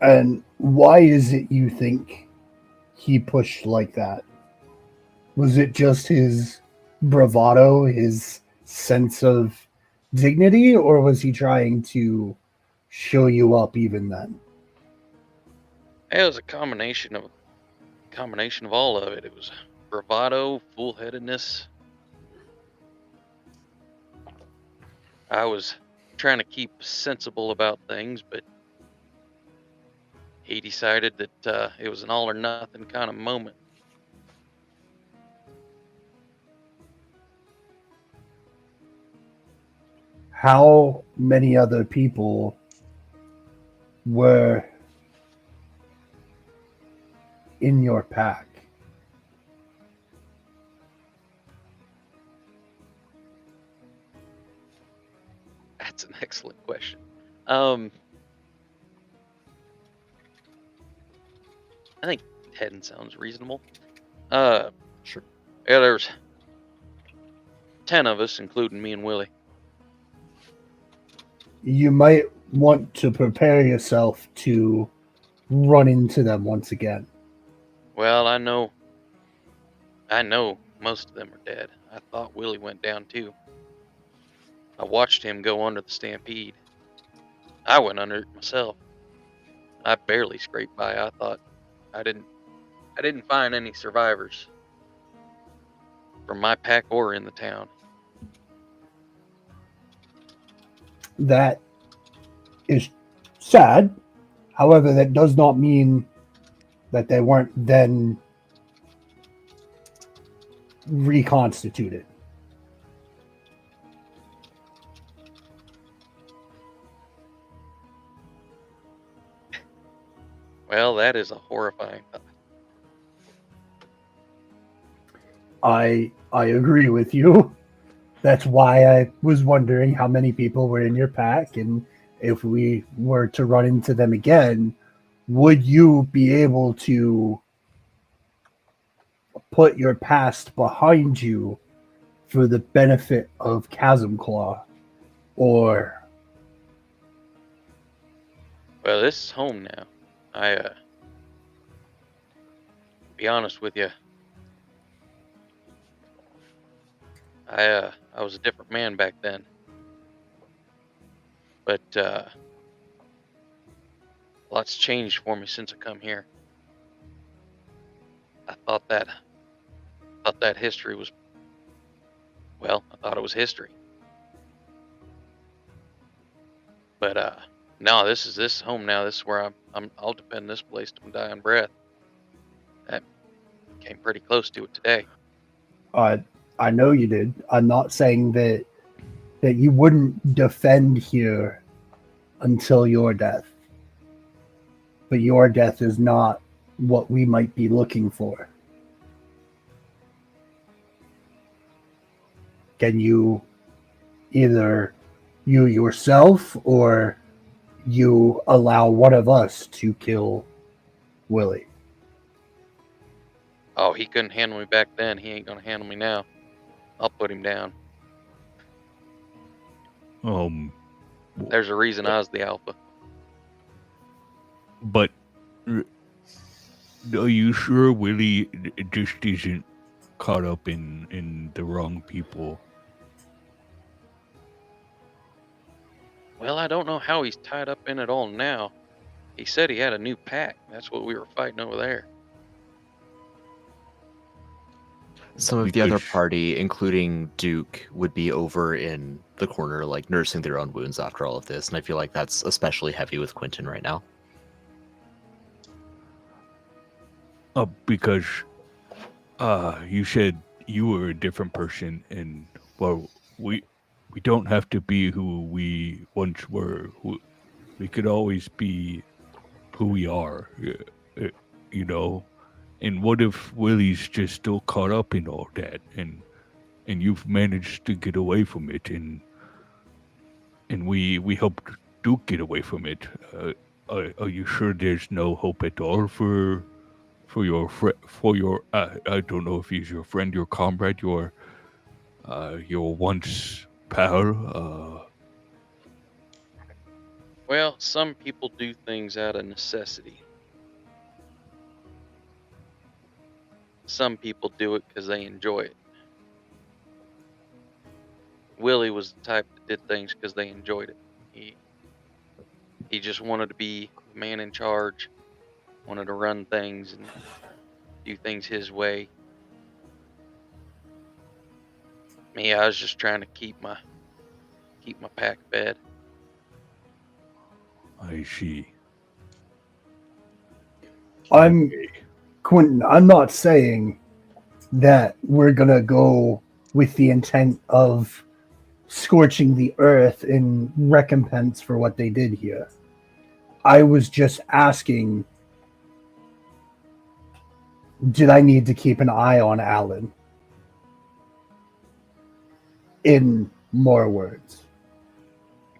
And why is it you think he pushed like that? Was it just his bravado, his sense of dignity, or was he trying to show you up even then? It was a combination of all of it. It was bravado, fool-headedness. I was trying to keep sensible about things, but he decided that it was an all or nothing kind of moment. How many other people were in your pack? That's an excellent question. I think 10 sounds reasonable. Sure. Yeah, there's 10 of us, including me and Willie. You might want to prepare yourself to run into them once again. Well, I know most of them are dead. I thought Willie went down too. I watched him go under the stampede. I went under it myself. I barely scraped by. I thought I didn't find any survivors from my pack or in the town. That is sad. However, that does not mean that they weren't then reconstituted. Well, that is a horrifying thought. I agree with you. That's why I was wondering how many people were in your pack, and if we were to run into them again, would you be able to put your past behind you for the benefit of Chasmclaw? Or Well, this is home now. Be honest with you. I was a different man back then. But lots changed for me since I come here. I thought that history was, well, I thought it was history. But no, this is home now. This is where I'll defend this place to my dying breath. That came pretty close to it today. I know you did. I'm not saying that you wouldn't defend here until your death. But your death is not what we might be looking for. Can you, either you yourself or you allow one of us to kill Willie? Oh, he couldn't handle me back then. He ain't gonna handle me now. I'll put him down. There's a reason I was the alpha. But are you sure Willie just isn't caught up in the wrong people? Well, I don't know how he's tied up in it all now. He said he had a new pack. That's what we were fighting over there. Some of the other party, including Duke, would be over in the corner, like nursing their own wounds after all of this, and I feel like that's especially heavy with Quintyn right now. Because you said you were a different person, and well, we don't have to be who we once were. We could always be who we are, you know. And what if Willie's just still caught up in all that, and you've managed to get away from it, and we helped Duke get away from it? Are you sure there's no hope at all for your I don't know if he's your friend, your comrade, your once pal? Well, some people do things out of necessity. Some people do it because they enjoy it. Willie was the type that did things because they enjoyed it. He just wanted to be the man in charge, wanted to run things and do things his way. Me, I was just trying to keep my pack fed. I see. Quintyn, I'm not saying that we're gonna go with the intent of scorching the earth in recompense for what they did here. I was just asking, did I need to keep an eye on Alan? In more words.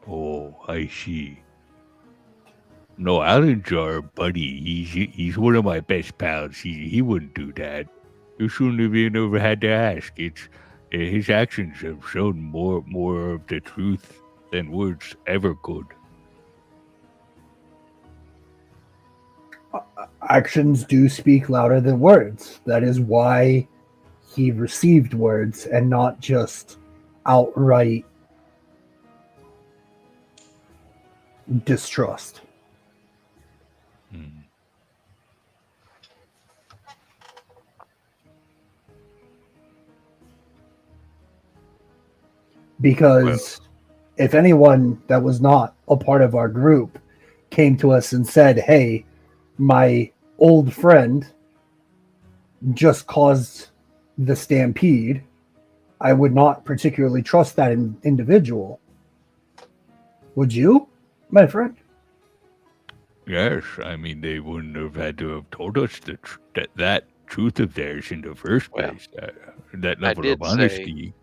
Oh, I see. No, Alan's our buddy. He's one of my best pals. He wouldn't do that. You shouldn't have even ever had to ask. It's his actions have shown more of the truth than words ever could. Actions do speak louder than words. That is why he received words and not just outright distrust. Because if anyone that was not a part of our group came to us and said, hey, my old friend just caused the stampede, I would not particularly trust that individual. Would you, my friend? Yes, I mean, they wouldn't have had to have told us that truth of theirs in the first place. That level of honesty.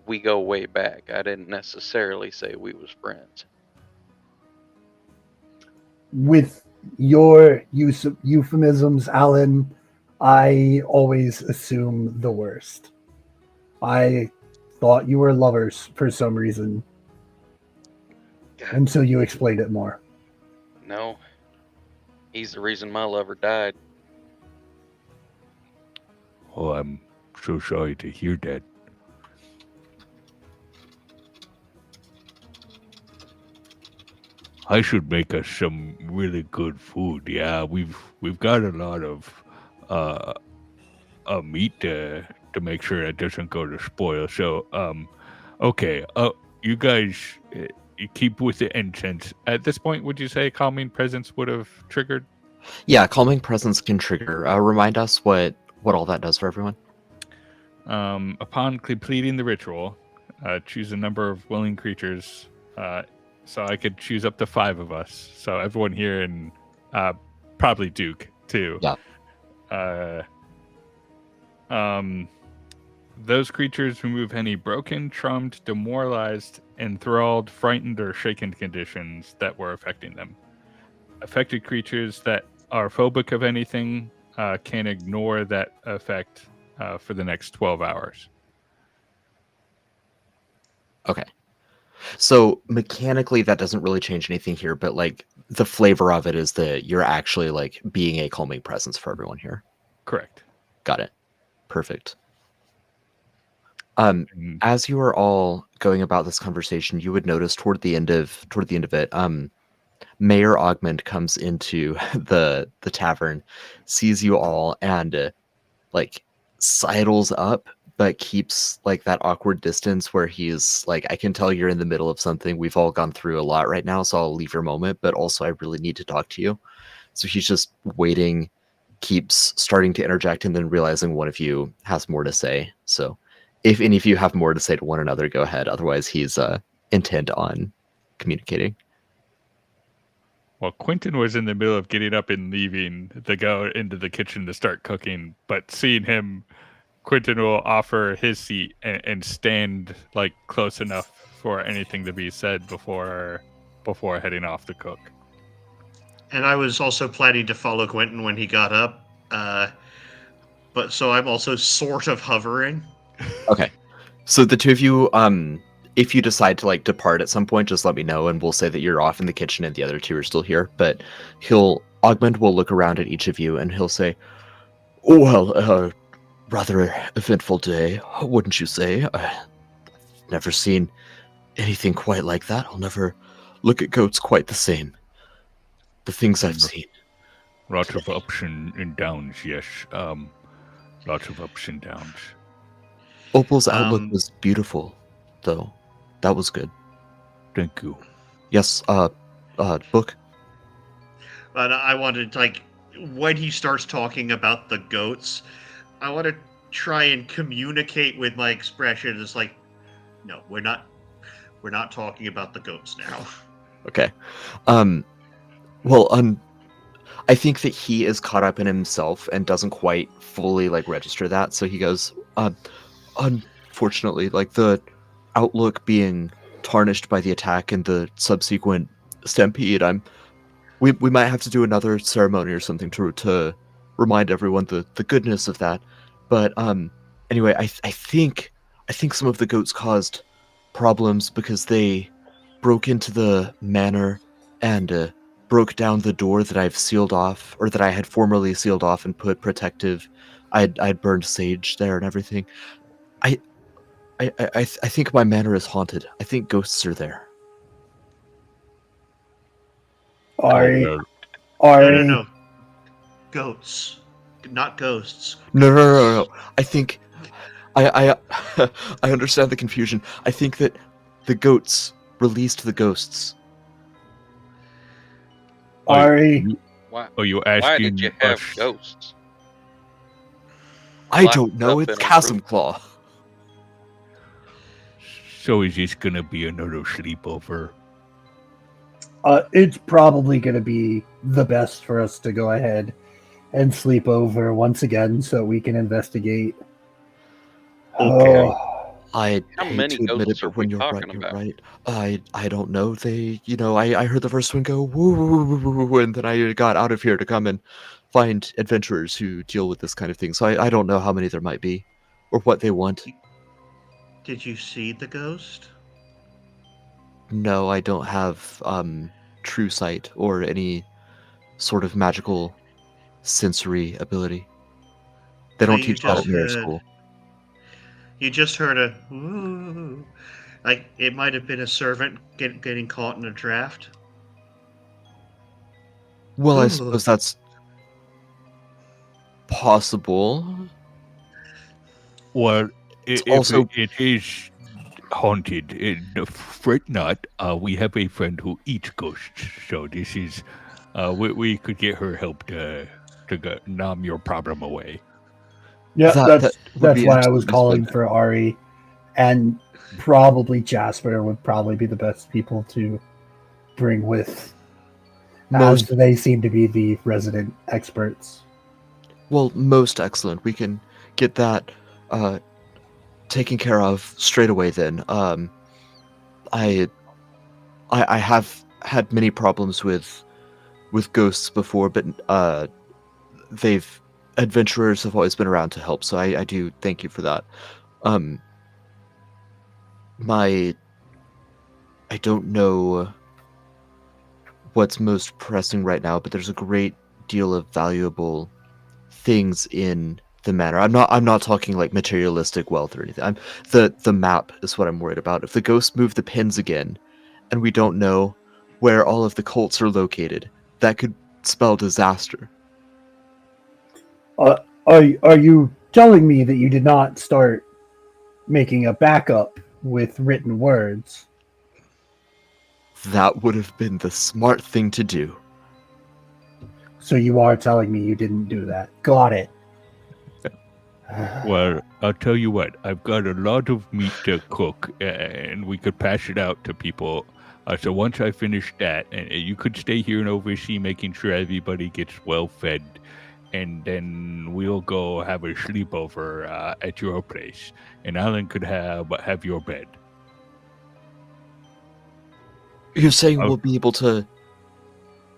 We go way back. I didn't necessarily say we was friends. With your use of euphemisms, Alan, I always assume the worst. I thought you were lovers for some reason. Until you explained it more. No. He's the reason my lover died. Oh, I'm so sorry to hear that. I should make us some really good food. Yeah, we've got a lot of meat to make sure it doesn't go to spoil. So, okay, you guys, you keep with the incense. At this point, would you say calming presence would have triggered? Yeah, calming presence can trigger. Remind us what all that does for everyone. Upon completing the ritual, choose a number of willing creatures. So I could choose up to 5 of us. So everyone here and probably Duke too. Yeah. Those creatures remove any broken, charmed, demoralized, enthralled, frightened, or shaken conditions that were affecting them. Affected creatures that are phobic of anything can ignore that effect for the next 12 hours. Okay. So mechanically that doesn't really change anything here, but like the flavor of it is that you're actually like being a calming presence for everyone here. Correct. Got it. Perfect. As you are all going about this conversation, you would notice toward the end of it, Mayor Augment comes into the tavern, sees you all, and like sidles up, but keeps like that awkward distance where he's like, I can tell you're in the middle of something. We've all gone through a lot right now, so I'll leave your moment, but also I really need to talk to you. So he's just waiting, keeps starting to interject, and then realizing one of you has more to say. So if any of you have more to say to one another, go ahead. Otherwise, he's intent on communicating. Well, Quintyn was in the middle of getting up and leaving to go into the kitchen to start cooking, but seeing him, Quintyn will offer his seat and stand like close enough for anything to be said before heading off to cook. And I was also planning to follow Quintyn when he got up, but so I'm also sort of hovering. Okay, so the two of you, if you decide to like depart at some point, just let me know, and we'll say that you're off in the kitchen and the other two are still here. But Augment will look around at each of you and he'll say, "Oh, well, rather eventful day, wouldn't you say? I've never seen anything quite like that. I'll never look at goats quite the same. The things I've seen. Lots of ups and downs, yes. Lots of ups and downs. Opal's outlook was beautiful, though. That was good. Thank you. Yes, book? But I wanted, like, when he starts talking about the goats, I want to try and communicate with my expression. It's like, no, we're not talking about the goats now. Okay. Well, I think that he is caught up in himself and doesn't quite fully register that. So he goes, unfortunately, the outlook being tarnished by the attack and the subsequent stampede, we might have to do another ceremony or something to remind everyone the goodness of that. But anyway, I think some of the goats caused problems because they broke into the manor and broke down the door that I've sealed off, or that I had formerly sealed off and put protective. I'd burned sage there and everything. I think my manor is haunted. I think ghosts are there. Ari, Oh, Ari, No. Goats, not ghosts. No. I think I I understand the confusion. I think that the goats released the ghosts. Ari, why? Are you Why asking did you have us? ghosts? I Locked don't know. up It's in a room. Chasmclaw. So is this gonna be another sleepover? it's probably going to be the best for us to go ahead and sleep over once again so we can investigate. Okay. Oh, I How hate many to admit it, ghosts are but when we you're right, talking you're about? right. I don't know. They, I heard the first one go woo, woo, woo, woo, woo, and then I got out of here to come and find adventurers who deal with this kind of thing. So I don't know how many there might be, or what they want. Did you see the ghost? No, I don't have true sight or any sort of magical sensory ability. They So don't teach that at mirror school. you just heard a ooh, like it might have been a servant getting caught in a draft. Well, I Ooh. suppose that's possible. Well, It's if also it is haunted, fret not. We have a friend who eats ghosts, so this is, we could get her help to numb your problem away. yeah, that would that's be why I was absolutely calling splendid. for Ari, and probably Jasper would probably be the best people to bring with, as they seem to be the resident experts. Well, most excellent. We can get that taken care of straight away then. I have had many problems with ghosts before, but they've adventurers have always been around to help, so I do thank you for that. I don't know what's most pressing right now, but there's a great deal of valuable things in the manor. I'm not talking materialistic wealth or anything. The map is what I'm worried about. If the ghosts move the pins again and we don't know where all of the cults are located, that could spell disaster. Are you telling me that you did not start making a backup with written words? That would have been the smart thing to do. So you are telling me you didn't do that. Got it. Well, I'll tell you what, I've got a lot of meat to cook, and we could pass it out to people. So once I finish that, and you could stay here and oversee making sure everybody gets well fed, and then we'll go have a sleepover at your place, and Alan could have your bed. You're saying we'll be able to...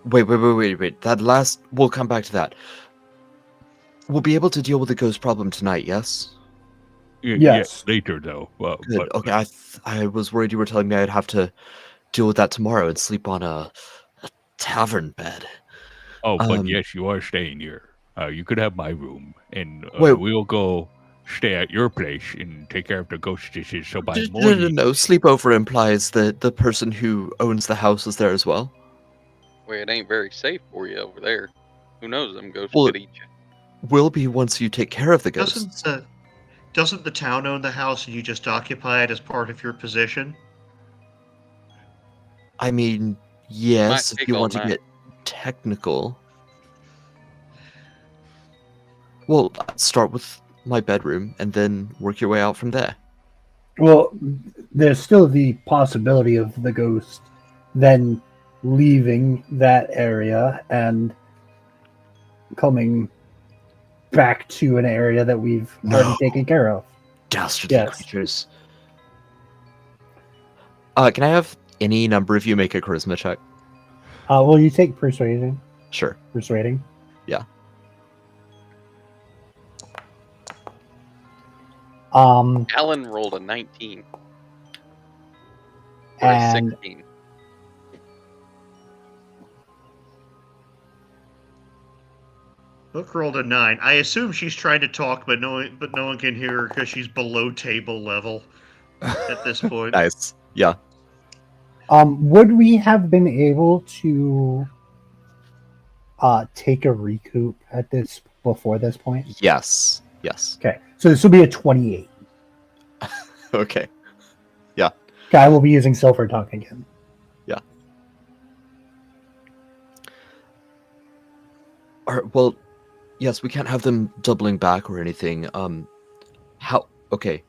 Wait. That last... We'll come back to that. We'll be able to deal with the ghost problem tonight, yes? Yes. Yeah, later, though. Well, Good. Okay, I was worried you were telling me I'd have to deal with that tomorrow and sleep on a tavern bed. Oh, but yes, you are staying here. You could have my room, and Wait. we'll go stay at your place and take care of the ghost dishes. So by morning... No. Sleepover implies that the person who owns the house is there as well. Well, it ain't very safe for you over there. Who knows? Them ghosts Well, could eat you. Will be once you take care of the ghosts. Doesn't the town own the house and you just occupy it as part of your position? I mean, yes, Might if take you all want to night. get technical. Well, start with my bedroom and then work your way out from there. Well, there's still the possibility of the ghost then leaving that area and coming back to an area that we've already taken care of. Dastardly Yes. creatures. Can I have any number of you make a charisma check? Will you take persuading? Sure. Persuading. Yeah. Alan rolled a 19. Or a And 16. Book rolled a 9. I assume she's trying to talk, but no one can hear her because she's below table level at this point. Nice. Yeah. would we have been able to take a recoup at this before this point? Yes. Yes. Okay, so this will be a 28. Okay. Okay, I will be using Silver Tongue again. Yeah. All right, well, yes, we can't have them doubling back or anything. How? Okay.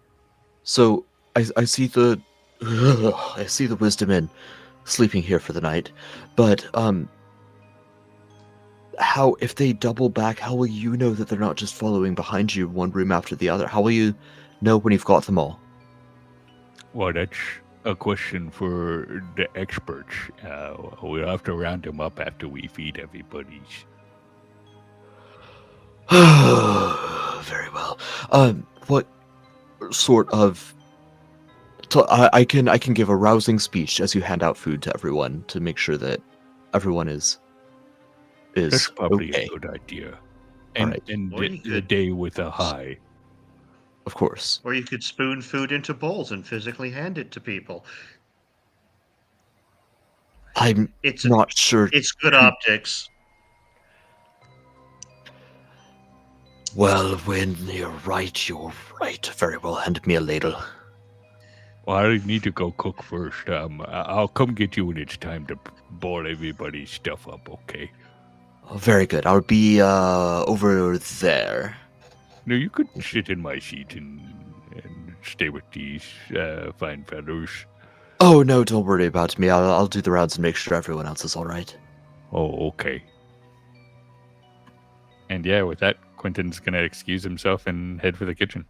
So I see the I see the wisdom in sleeping here for the night, but how, if they double back, how will you know that they're not just following behind you one room after the other? How will you know when you've got them all? Well, that's a question for the experts. We'll have to round them up after we feed everybody's. Very well. What sort of? I can give a rousing speech as you hand out food to everyone to make sure that everyone is That's probably okay. a good idea. All And, right. and Or the, you the could- day with a high. Of course. Or you could spoon food into bowls and physically hand it to people. I'm It's not sure. it's good optics. Well, when you're right, you're right. Very well. Hand me a ladle. Well, I need to go cook first. I'll come get you when it's time to boil everybody's stuff up, okay? Oh, very good. I'll be over there. No, you could sit in my seat and stay with these fine fellows. Oh no, don't worry about me. I'll do the rounds and make sure everyone else is all right. Oh, okay. And yeah, with that, Quintyn's gonna excuse himself and head for the kitchen.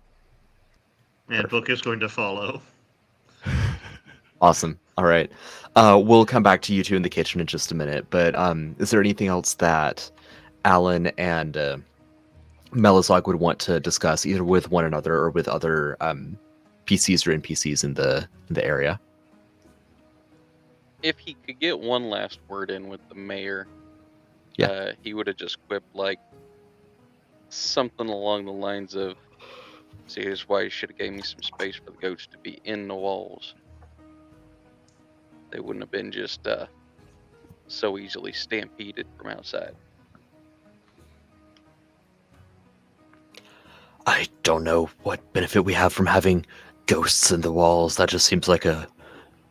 And Book is going to follow. Awesome. All right. We'll come back to you two in the kitchen in just a minute. But is there anything else that Alan and Melizog would want to discuss, either with one another or with other PCs or NPCs in the area? If he could get one last word in with the mayor, Yeah. he would have just quipped like something along the lines of, "See, here's why you should have gave me some space for the goats to be in the walls. They wouldn't have been just so easily stampeded from outside." I don't know what benefit we have from having ghosts in the walls. That just seems like a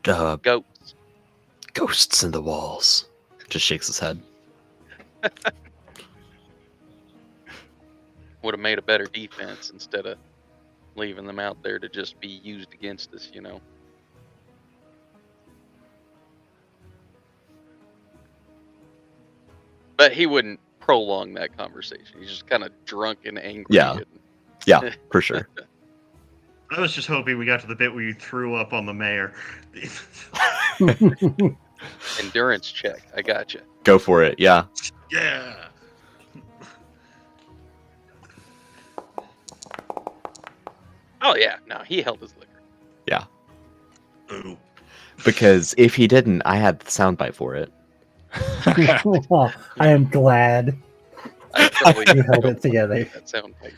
Goats. ghosts in the walls. Just shakes his head. Would have made a better defense instead of leaving them out there to just be used against us, you know. But he wouldn't prolong that conversation. He's just kind of drunk and angry. Yeah. Yeah, for sure. I was just hoping we got to the bit where you threw up on the mayor. Endurance check. I got you. Go for it. Yeah. Yeah. Oh yeah, no, he held his liquor. Yeah. Ooh. Because if he didn't, I had the soundbite for it. Well, I am glad I totally you held it together. That sound like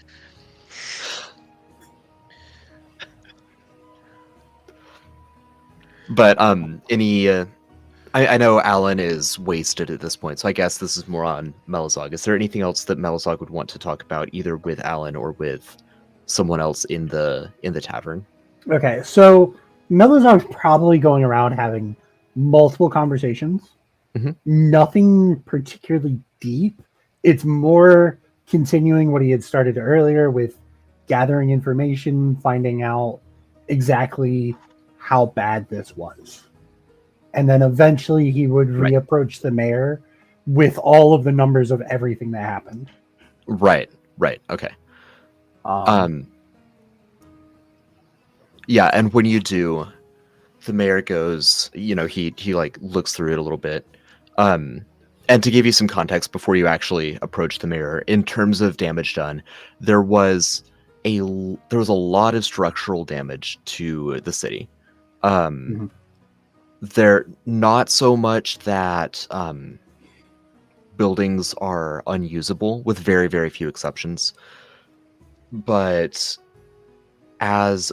But I know Alan is wasted at this point, so I guess this is more on Melizog. Is there anything else that Melizog would want to talk about, either with Alan or with someone else in the tavern? Okay, so Melizog's probably going around having multiple conversations. Mhm. Nothing particularly deep. It's more continuing what he had started earlier with gathering information, finding out exactly how bad this was. and then eventually he would Right. reapproach the mayor with all of the numbers of everything that happened. Right. Okay. Yeah, and when you do, the mayor goes, he like looks through it a little bit. And to give you some context before you actually approach the mayor, in terms of damage done, there was a lot of structural damage to the city. There not so much that buildings are unusable, with very, very few exceptions, but as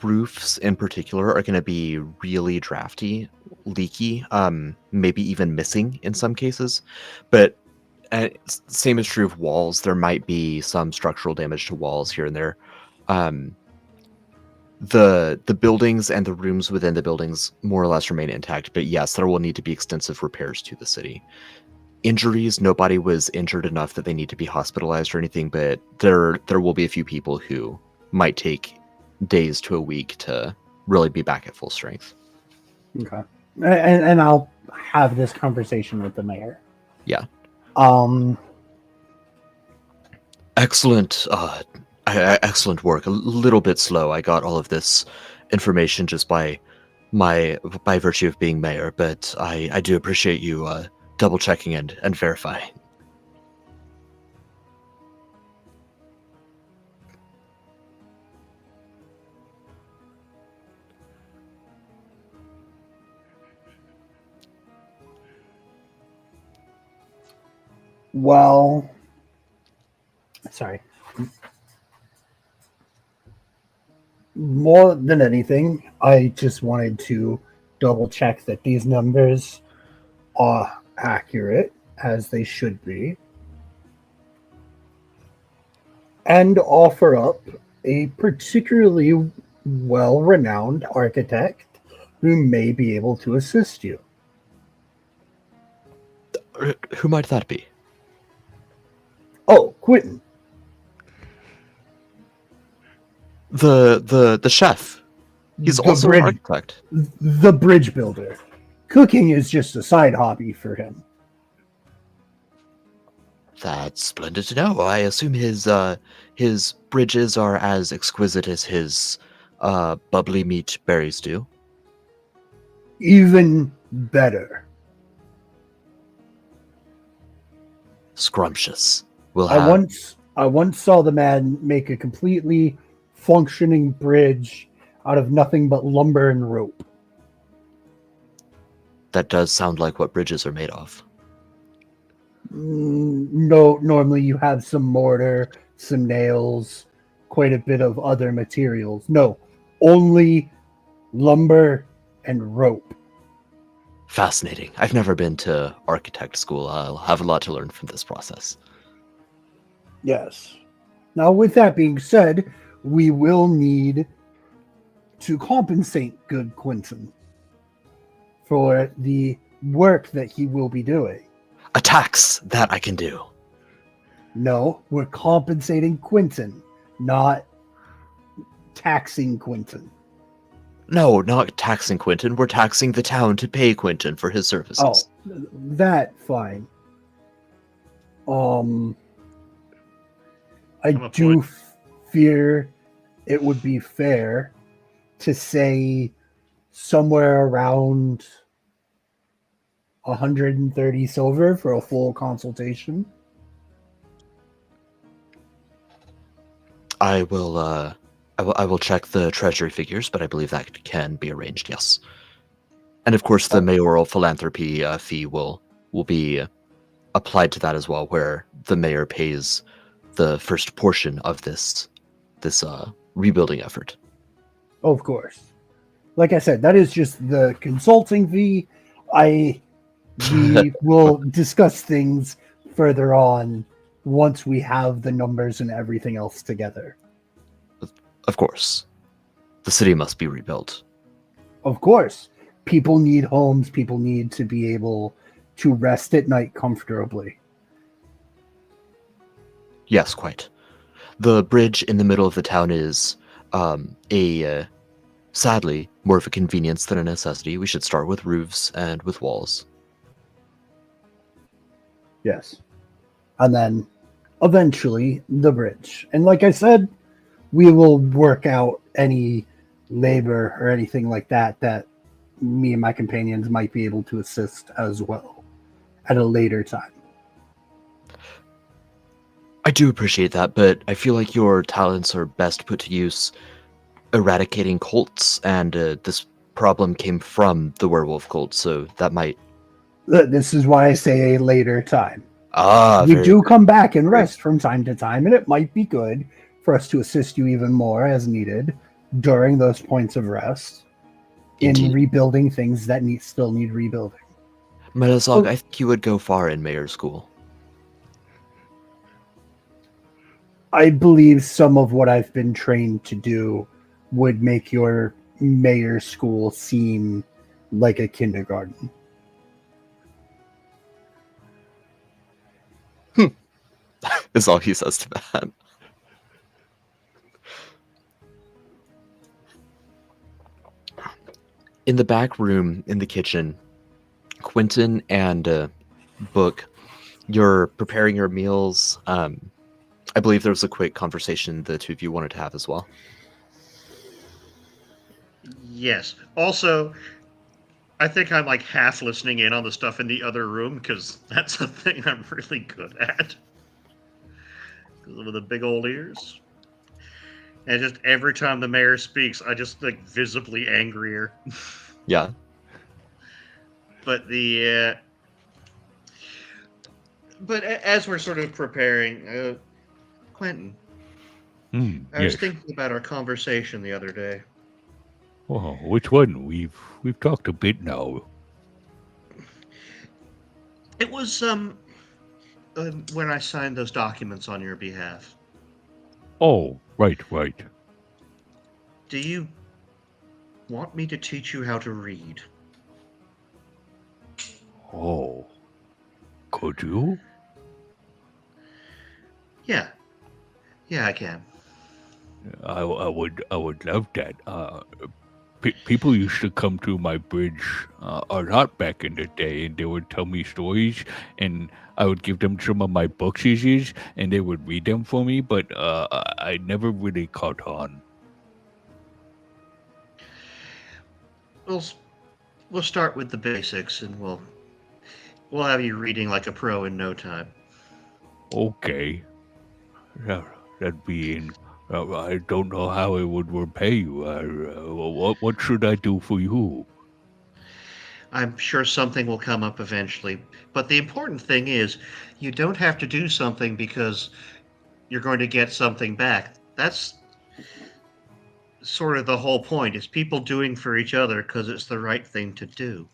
roofs in particular are going to be really drafty, leaky, maybe even missing in some cases. But same is true of walls. There might be some structural damage to walls here and there. The buildings and the rooms within the buildings more or less remain intact, but yes, there will need to be extensive repairs to the city. Injuries, nobody was injured enough that they need to be hospitalized or anything, but there will be a few people who might take days to a week to really be back at full strength. Okay. And I'll have this conversation with the mayor. Yeah. Excellent excellent work. A little bit slow. I got all of this information just by virtue of being mayor, but I do appreciate you double checking and verifying. Well, Sorry. more than anything, I just wanted to double check that these numbers are accurate, as they should be, and offer up a particularly well-renowned architect who may be able to assist you. Who might that be? Oh, Quintyn. The chef. He's The also bridge- an architect. The bridge builder. Cooking is just a side hobby for him. That's splendid to know. I assume his bridges are as exquisite as his bubbly meat berry stew. Even better. Scrumptious. We'll I have. once saw the man make a completely functioning bridge out of nothing but lumber and rope. That does sound like what bridges are made of. No, normally you have some mortar, some nails, quite a bit of other materials. No, only lumber and rope. Fascinating. I've never been to architect school. I'll have a lot to learn from this process. Yes. Now, with that being said, we will need to compensate good Quintyn for the work that he will be doing. A tax, that I can do. No, we're compensating Quintyn, not taxing Quintyn. No, not taxing Quintyn. We're taxing the town to pay Quintyn for his services. Oh, that fine. I I'm a do point. fear it would be fair to say somewhere around 130 silver for a full consultation. I will check the treasury figures, but I believe that can be arranged, yes. And of course, the mayoral philanthropy fee will be applied to that as well, where the mayor pays the first portion of this rebuilding effort. Of course. Like I said, that is just the consulting fee. We will discuss things further on once we have the numbers and everything else together. Of course. The city must be rebuilt. Of course. People need homes. People need to be able to rest at night comfortably. Yes, quite. The bridge in the middle of the town is sadly, more of a convenience than a necessity, we should start with roofs and with walls. Yes. And then eventually the bridge. And like I said, we will work out any labor or anything like that that me and my companions might be able to assist as well at a later time. I do appreciate that, but I feel like your talents are best put to use eradicating cults, and this problem came from the werewolf cult, so that might... This is why I say a later time. Ah, We very do good. come back and rest from time to time, and it might be good for us to assist you even more as needed during those points of rest in Indeed. rebuilding things that still need rebuilding. Metazog, I think you would go far in mayor school. I believe some of what I've been trained to do would make your mayor school seem like a kindergarten. Is all he says to that. In the back room in the kitchen, Quintyn and Book, you're preparing your meals. I believe there was a quick conversation the two of you wanted to have as well. Yes. Also, I think I'm like half listening in on the stuff in the other room because that's a thing I'm really good at. Because of the big old ears. And just every time the mayor speaks, I just like visibly angrier. Yeah. But but as we're sort of preparing, Quintyn, I was Yes. thinking about our conversation the other day. Oh, which one? We've talked a bit now. It was when I signed those documents on your behalf. Oh, right. Do you want me to teach you how to read? Oh, could you? Yeah, I can. I would love that. People used to come to my bridge a lot back in the day, and they would tell me stories, and I would give them some of my books, and they would read them for me. But I never really caught on. We'll start with the basics, and we'll have you reading like a pro in no time. Okay, that'd be in. I don't know how I would repay you. What should I do for you? I'm sure something will come up eventually. But the important thing is, you don't have to do something because you're going to get something back. That's sort of the whole point, is people doing for each other because it's the right thing to do.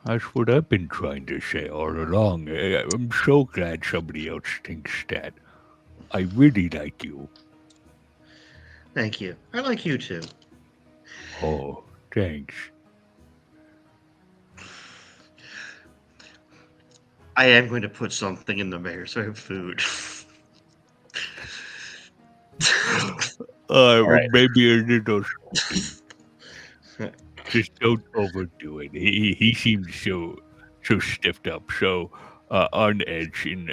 That's what I've been trying to say all along. I'm so glad somebody else thinks that. I really like you. Thank you. I like you too. Oh, thanks. I am going to put something in the mayor so I have food. right. Maybe a little. Just don't overdo it. He seems so stiffed up, so on edge, and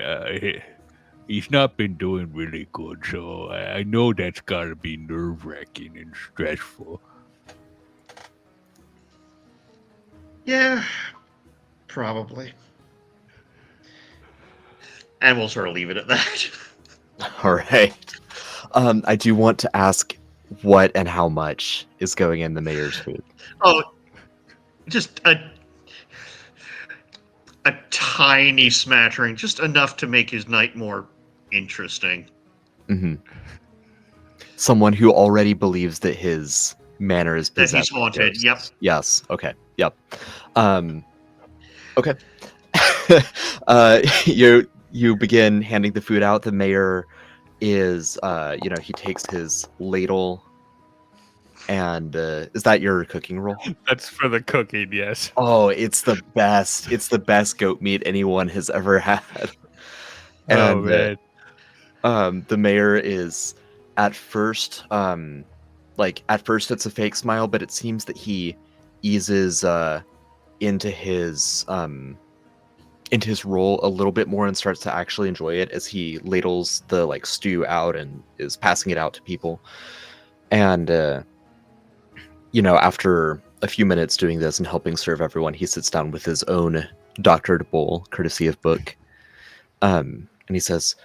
he's not been doing really good. So I know that's got to be nerve-wracking and stressful. Yeah, probably. And we'll sort of leave it at that. All right. I do want to ask what and how much is going in the mayor's food. Oh, just a tiny smattering, just enough to make his night more interesting. Mm-hmm. Someone who already believes that his manor is possessed. That he's haunted. Ghosts. Yep. Yes. Okay. Yep. Okay. You begin handing the food out. The mayor is, he takes his ladle. And is that your cooking roll? That's for the cooking, yes. Oh, it's the best. It's the best goat meat anyone has ever had. Oh, man. The mayor is at first like at first it's a fake smile, but it seems that he eases into his role a little bit more and starts to actually enjoy it as he ladles the like stew out and is passing it out to people. And after a few minutes doing this and helping serve everyone, he sits down with his own doctored bowl, courtesy of Book. And he says,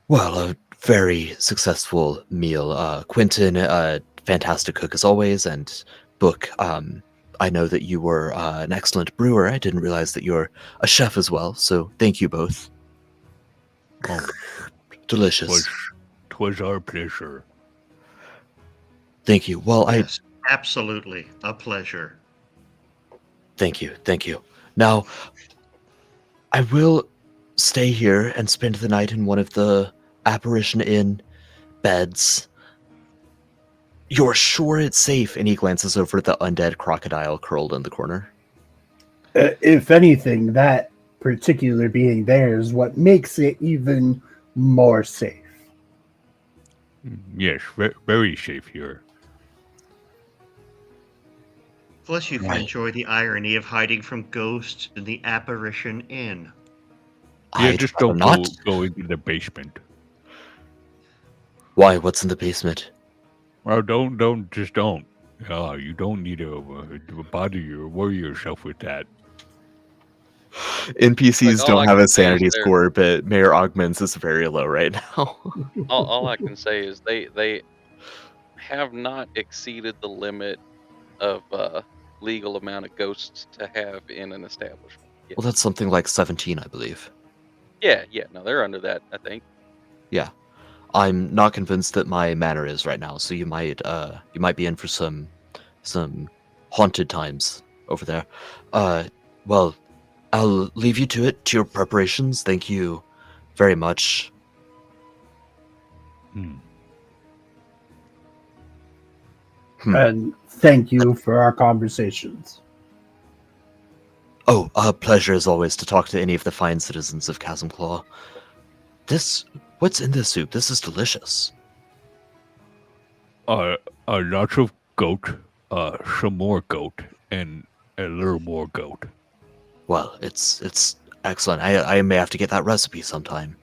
"Well, a very successful meal. Quintyn, a fantastic cook as always, and Book, I know that you were an excellent brewer. I didn't realize that you're a chef as well, so thank you both." Oh, Delicious. 'twas our pleasure. Thank you. Well, Yes, absolutely. A pleasure. Thank you. Now, I will stay here and spend the night in one of the Apparition Inn beds. You're sure it's safe? And he glances over at the undead crocodile curled in the corner. If anything, that particular being there is what makes it even more safe. Yes, very safe here. Plus, you can Right. enjoy the irony of hiding from ghosts in the Apparition Inn. Yeah, just rather don't go into the basement. Why? What's in the basement? Well, don't. You don't need to bother you or worry yourself with that. NPCs Like, all I don't have can a say is sanity they're- score, but Mayor Ogman's is very low right now. All I can say is they have not exceeded the limit of legal amount of ghosts to have in an establishment. Yeah. Well, that's something like 17, I believe. Yeah. No, they're under that, I think. Yeah. I'm not convinced that my manor is right now, so you might be in for some haunted times over there. Well, I'll leave you to it, to your preparations. Thank you very much. Hmm. And thank you for our conversations. Oh, a pleasure as always to talk to any of the fine citizens of Chasmclaw. What's in this soup? This is delicious. Lots of goat, some more goat, and a little more goat. Well, it's excellent. I may have to get that recipe sometime.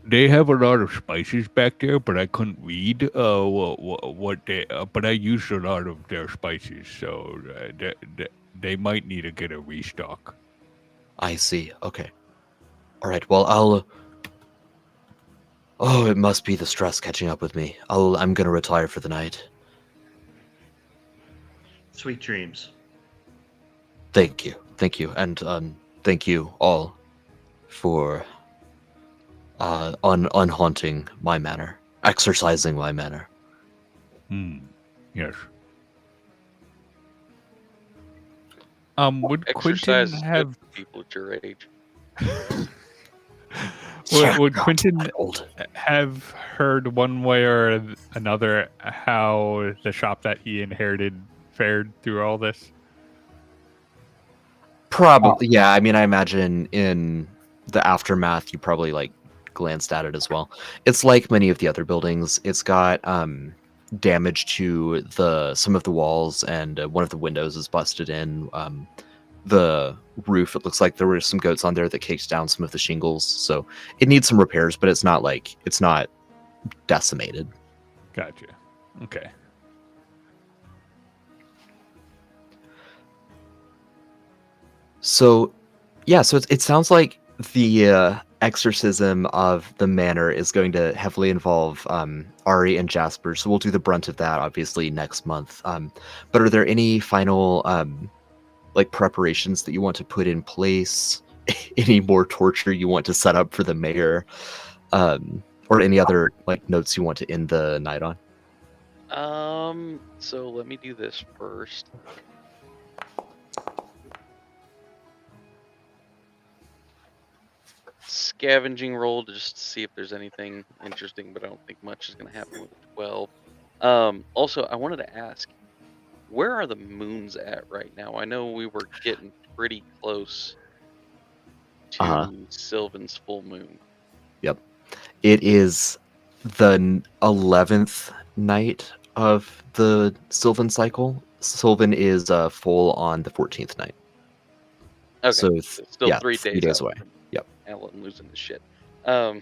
They have a lot of spices back there, but I couldn't read what they. But I used a lot of their spices, so they might need to get a restock. I see. Okay. All right. Well, I'll. Oh, it must be the stress catching up with me. I'm gonna retire for the night. Sweet dreams. Thank you, and thank you all for unhaunting my manor, exercising my manor. Yes. Would Exercise Quintyn is have? good for people at your age. Would God, Quintyn I'm old. have heard one way or another how the shop that he inherited fared through all this? Probably, yeah. I mean, I imagine in the aftermath, you probably like glanced at it as well. It's like many of the other buildings. It's got damage to some of the walls, and one of the windows is busted in. The roof, it looks like there were some goats on there that kicked down some of the shingles, so it needs some repairs, but it's not decimated. Gotcha. Okay. So yeah, so it sounds like the exorcism of the manor is going to heavily involve Ari and Jasper, so we'll do the brunt of that obviously next month. But are there any final like preparations that you want to put in place? Any more torture you want to set up for the mayor, or any other like notes you want to end the night on? So let me do this first. Scavenging roll just to see if there's anything interesting, but I don't think much is going to happen with 12. Also, I wanted to ask, where are the moons at right now? I know we were getting pretty close to Sylvan's full moon. Yep. It is the 11th night. of the Sylvan cycle. Sylvan is full on the 14th night. Okay, So so still yeah, 3 3 days days out away. from Yep. Alan losing his shit. I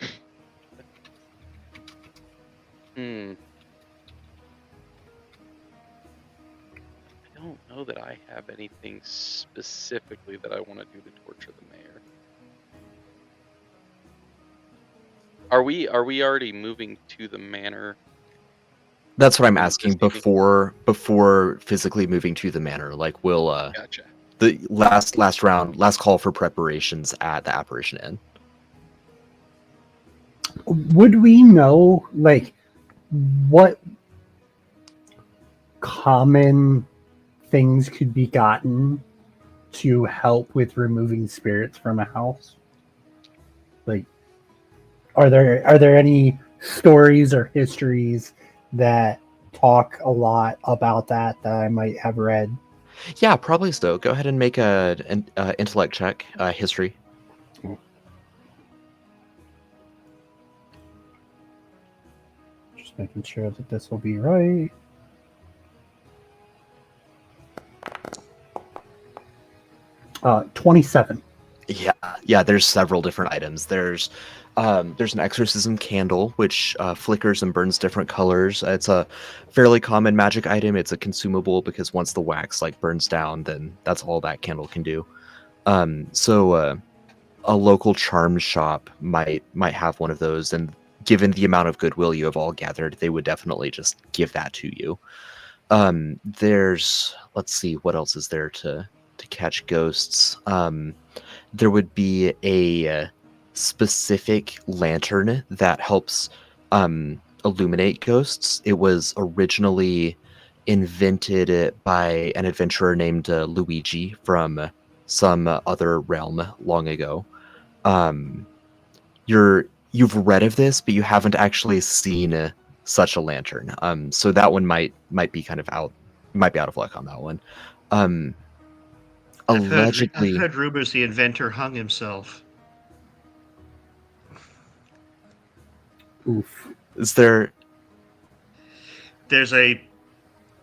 don't know that I have anything specifically that I want to do to torture the mayor. Are we already moving to the manor? That's what I'm this asking evening? before physically moving to the manor. Like, we'll Gotcha. the last round, last call for preparations at the Apparition Inn. Would we know, like, what common things could be gotten to help with removing spirits from a house? Like, are there any stories or histories that talk a lot about that I might have read? Yeah, probably so. Go ahead and make an intellect check, history. Just making sure that this will be right. Uh, 27. Yeah. There's several different items. There's an exorcism candle which flickers and burns different colors. It's a fairly common magic item. It's a consumable because once the wax like burns down, then that's all that candle can do. So a local charm shop might have one of those, and given the amount of goodwill you have all gathered, they would definitely just give that to you. There's, let's see, what else is there to catch ghosts? There would be a specific lantern that helps illuminate ghosts. It was originally invented by an adventurer named Luigi from some other realm long ago. You've read of this, but you haven't actually seen such a lantern. So that one might be kind of out, might be out of luck on that one. I've Allegedly, heard rumors the inventor hung himself. Oof. is there? There's a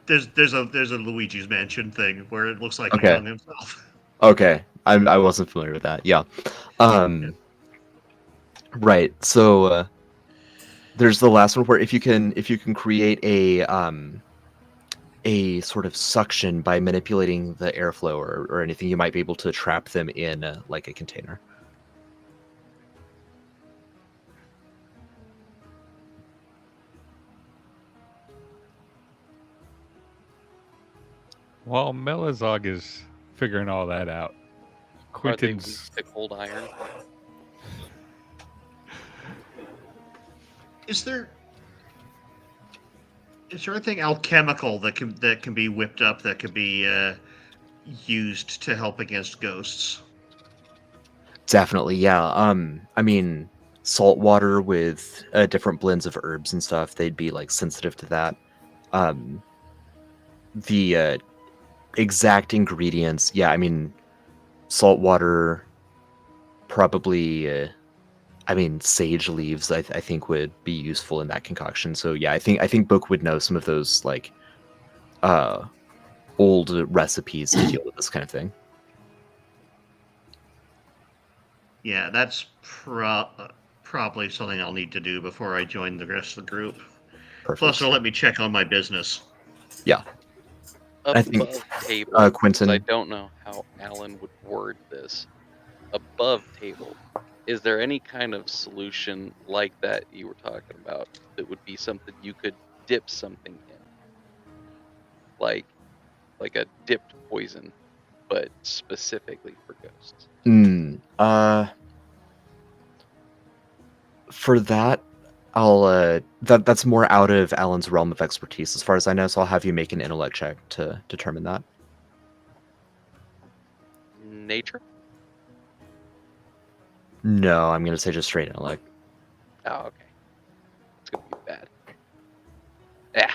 Luigi's Mansion thing where it looks like he Okay. hung himself. Okay, I wasn't familiar with that. Yeah. Right. So there's the last one where if you can create a sort of suction by manipulating the airflow or anything, you might be able to trap them in like a container. While Melazog is figuring all that out, Are they weak Quintyn's to cold iron? Is there anything alchemical that can be whipped up that could be used to help against ghosts? Definitely, yeah. I mean, salt water with different blends of herbs and stuff, they'd be like sensitive to that. The exact ingredients, yeah, I mean, salt water, probably. I mean, sage leaves, I think would be useful in that concoction. So yeah, I think Book would know some of those like old recipes to deal with this kind of thing. Yeah, that's probably something I'll need to do before I join the rest of the group. Perfect. Plus, it'll let me check on my business. Yeah. I think Above table, 'cause Quintyn. I don't know how Alan would word this. Above table, is there any kind of solution like that you were talking about that would be something you could dip something in? Like a dipped poison, but specifically for ghosts. For that, I'll that's more out of Alan's realm of expertise as far as I know, so I'll have you make an intellect check to determine that. Nature? No, I'm gonna say just straight intellect. Oh, okay. It's gonna be bad. Yeah.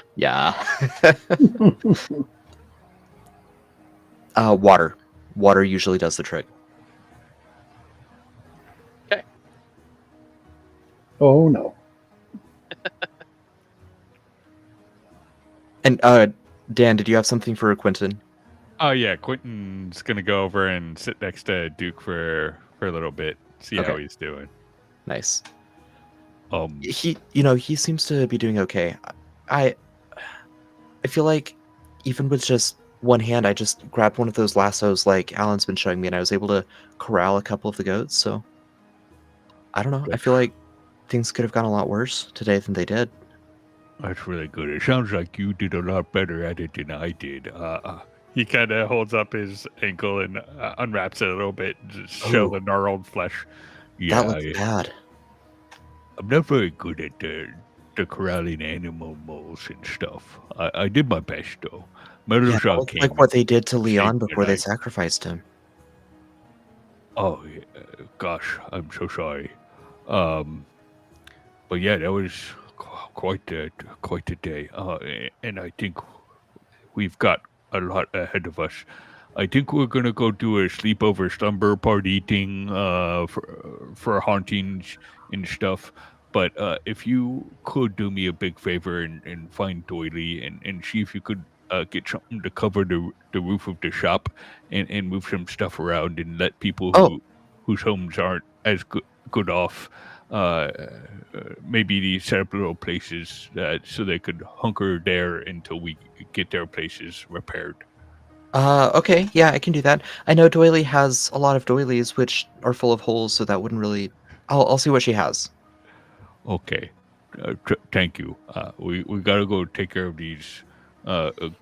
Yeah. Water. Water usually does the trick. Okay. Oh no. And Dan, did you have something for Quintyn? Oh yeah, Quintyn's gonna go over and sit next to Duke for a little bit, see how Okay. he's doing. Nice. Um, He seems to be doing okay. I feel like even with just one hand, I just grabbed one of those lassos like Alan's been showing me, and I was able to corral a couple of the goats. So I don't know. I feel like things could have gone a lot worse today than they did. that's really good. It sounds like you did a lot better at it than I did. He kind of holds up his ankle and unwraps it a little bit, to show Oh. the gnarled flesh. Yeah, That looks bad. I'm not very good at the corralling animals and stuff. I did my best though. Yeah, Metal that Shot looks came. like what they did to saved Leon the before they night. sacrificed him. Oh, yeah, gosh, I'm so sorry. But yeah, that was quite the day. And I think we've got a lot ahead of us. I think we're gonna go do a sleepover slumber party thing for hauntings and stuff. But if you could do me a big favor and find Doily and see if you could get something to cover the roof of the shop and move some stuff around and let people whose homes aren't as good off maybe set up little places so they could hunker there until we get their places repaired. Okay, yeah, I can do that. I know Doily has a lot of doilies which are full of holes, so that wouldn't really. I'll see what she has. Okay, thank you. We gotta go take care of these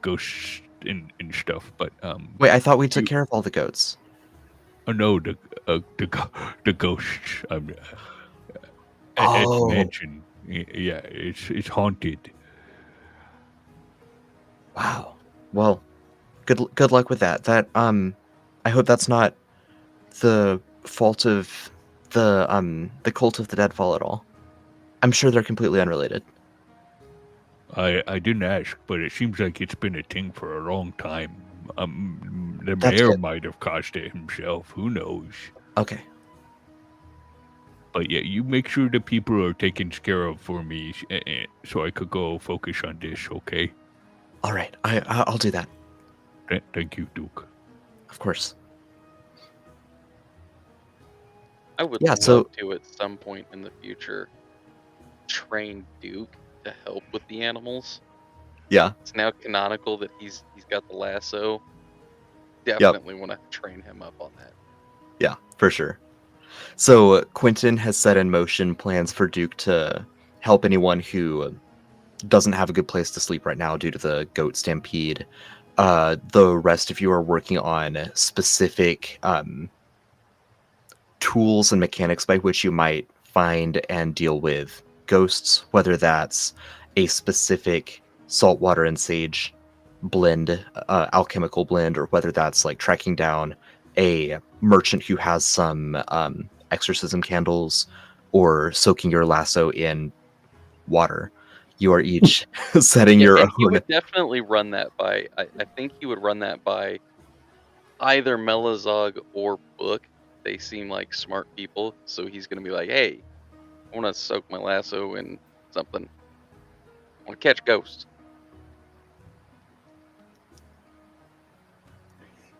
ghosts and stuff. But Wait, I thought we took care of all the goats. no, the ghosts. At the mansion. Yeah, it's haunted. Wow. Well, good luck with that. I hope that's not the fault of the cult of the Deadfall at all. I'm sure they're completely unrelated. I didn't ask, but it seems like it's been a thing for a long time. The That's mayor good. might have caused it himself. Who knows? Okay. But yeah, you make sure the people are taken care of for me, so I could go focus on this. Okay? All right. I'll do that. Thank you, Duke. Of course. I would Yeah, love so- to at some point in the future train Duke to help with the animals. Yeah. It's now canonical that he's got the lasso. Definitely want to train him up on that. Yeah, for sure. So Quintyn has set in motion plans for Duke to help anyone who doesn't have a good place to sleep right now due to the goat stampede. The rest of you are working on specific tools and mechanics by which you might find and deal with ghosts, whether that's a specific saltwater and sage blend, alchemical blend, or whether that's like tracking down a merchant who has some exorcism candles or soaking your lasso in water. You are each setting your and he own. would definitely run that by. I think he would run that by either Melazog or Book. They seem like smart people, so he's gonna be like, "Hey, I want to soak my lasso in something. I want to catch ghosts."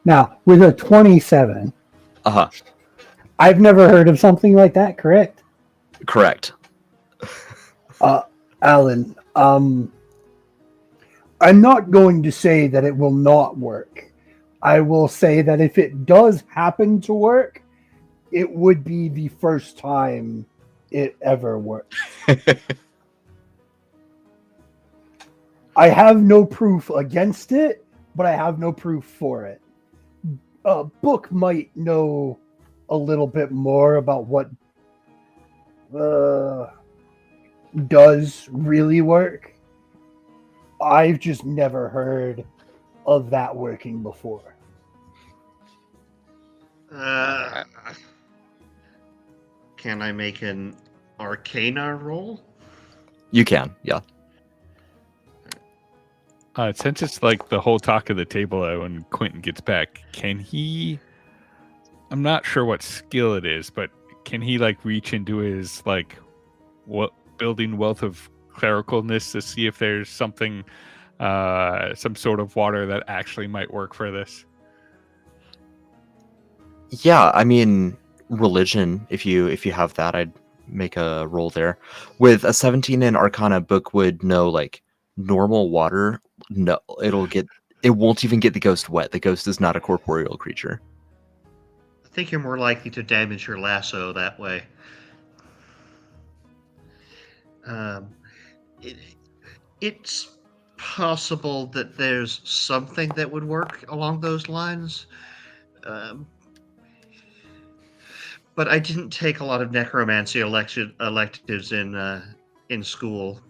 Now, with a 27, Uh-huh. I've never heard of something like that, correct? Correct. Alan, I'm not going to say that it will not work. I will say that if it does happen to work, it would be the first time it ever worked. I have no proof against it, but I have no proof for it. Book might know a little bit more about what does really work. I've just never heard of that working before. Can I make an Arcana roll? You can, yeah. Since it's like the whole talk of the table when Quintyn gets back, can he? I'm not sure what skill it is, but can he like reach into his like what building wealth of clericalness to see if there's something some sort of water that actually might work for this. Yeah, I mean, religion. If you have that, I'd make a roll there. With a 17 in Arcana, Book would know like normal water. No, it won't even get the ghost wet. The ghost is not a corporeal creature. I think you're more likely to damage your lasso that way. It's possible that there's something that would work along those lines. But I didn't take a lot of necromancy electives in school.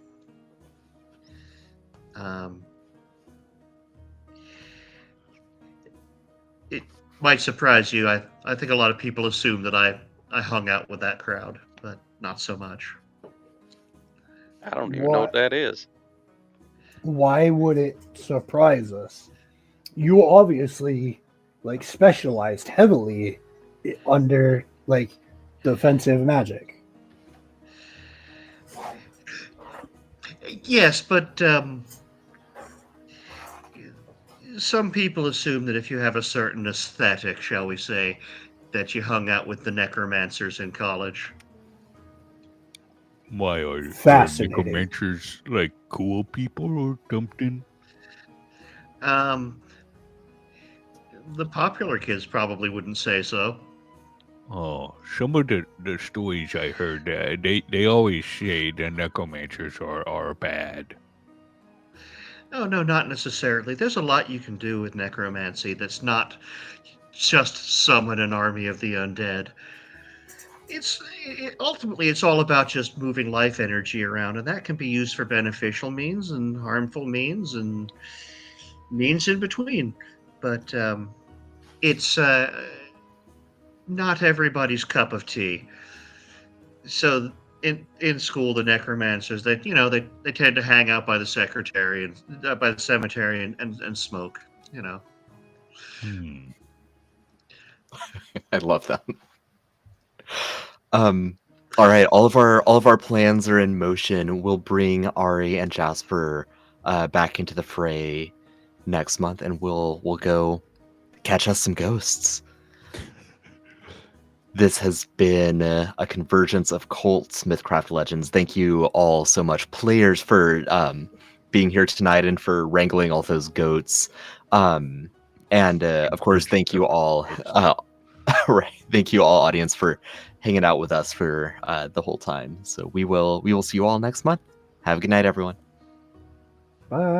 It might surprise you. I think a lot of people assume that I hung out with that crowd, but not so much. I don't even know what that is. Why would it surprise us? You obviously like specialized heavily under like defensive magic. Yes, but some people assume that if you have a certain aesthetic, shall we say, that you hung out with the necromancers in college. Why are Fascinating. necromancers like cool people or something? The popular kids probably wouldn't say so. Oh, some of the stories I heard, they always say the necromancers are bad. Oh, no, not necessarily. There's a lot you can do with necromancy that's not just summon an army of the undead. Ultimately, it's all about just moving life energy around, and that can be used for beneficial means and harmful means and means in between. But it's not everybody's cup of tea. So in school, the necromancers, they tend to hang out by the secretary and by the cemetery and smoke. I love that. All right, all of our plans are in motion. We'll bring Ari and Jasper back into the fray next month, and we'll go catch us some ghosts. This has been a convergence of cults, MythCraft Legends. Thank you all so much, players, for being here tonight and for wrangling all those goats. And of course, thank you all. Right, thank you all, audience, for hanging out with us for the whole time. So we will see you all next month. Have a good night, everyone. Bye.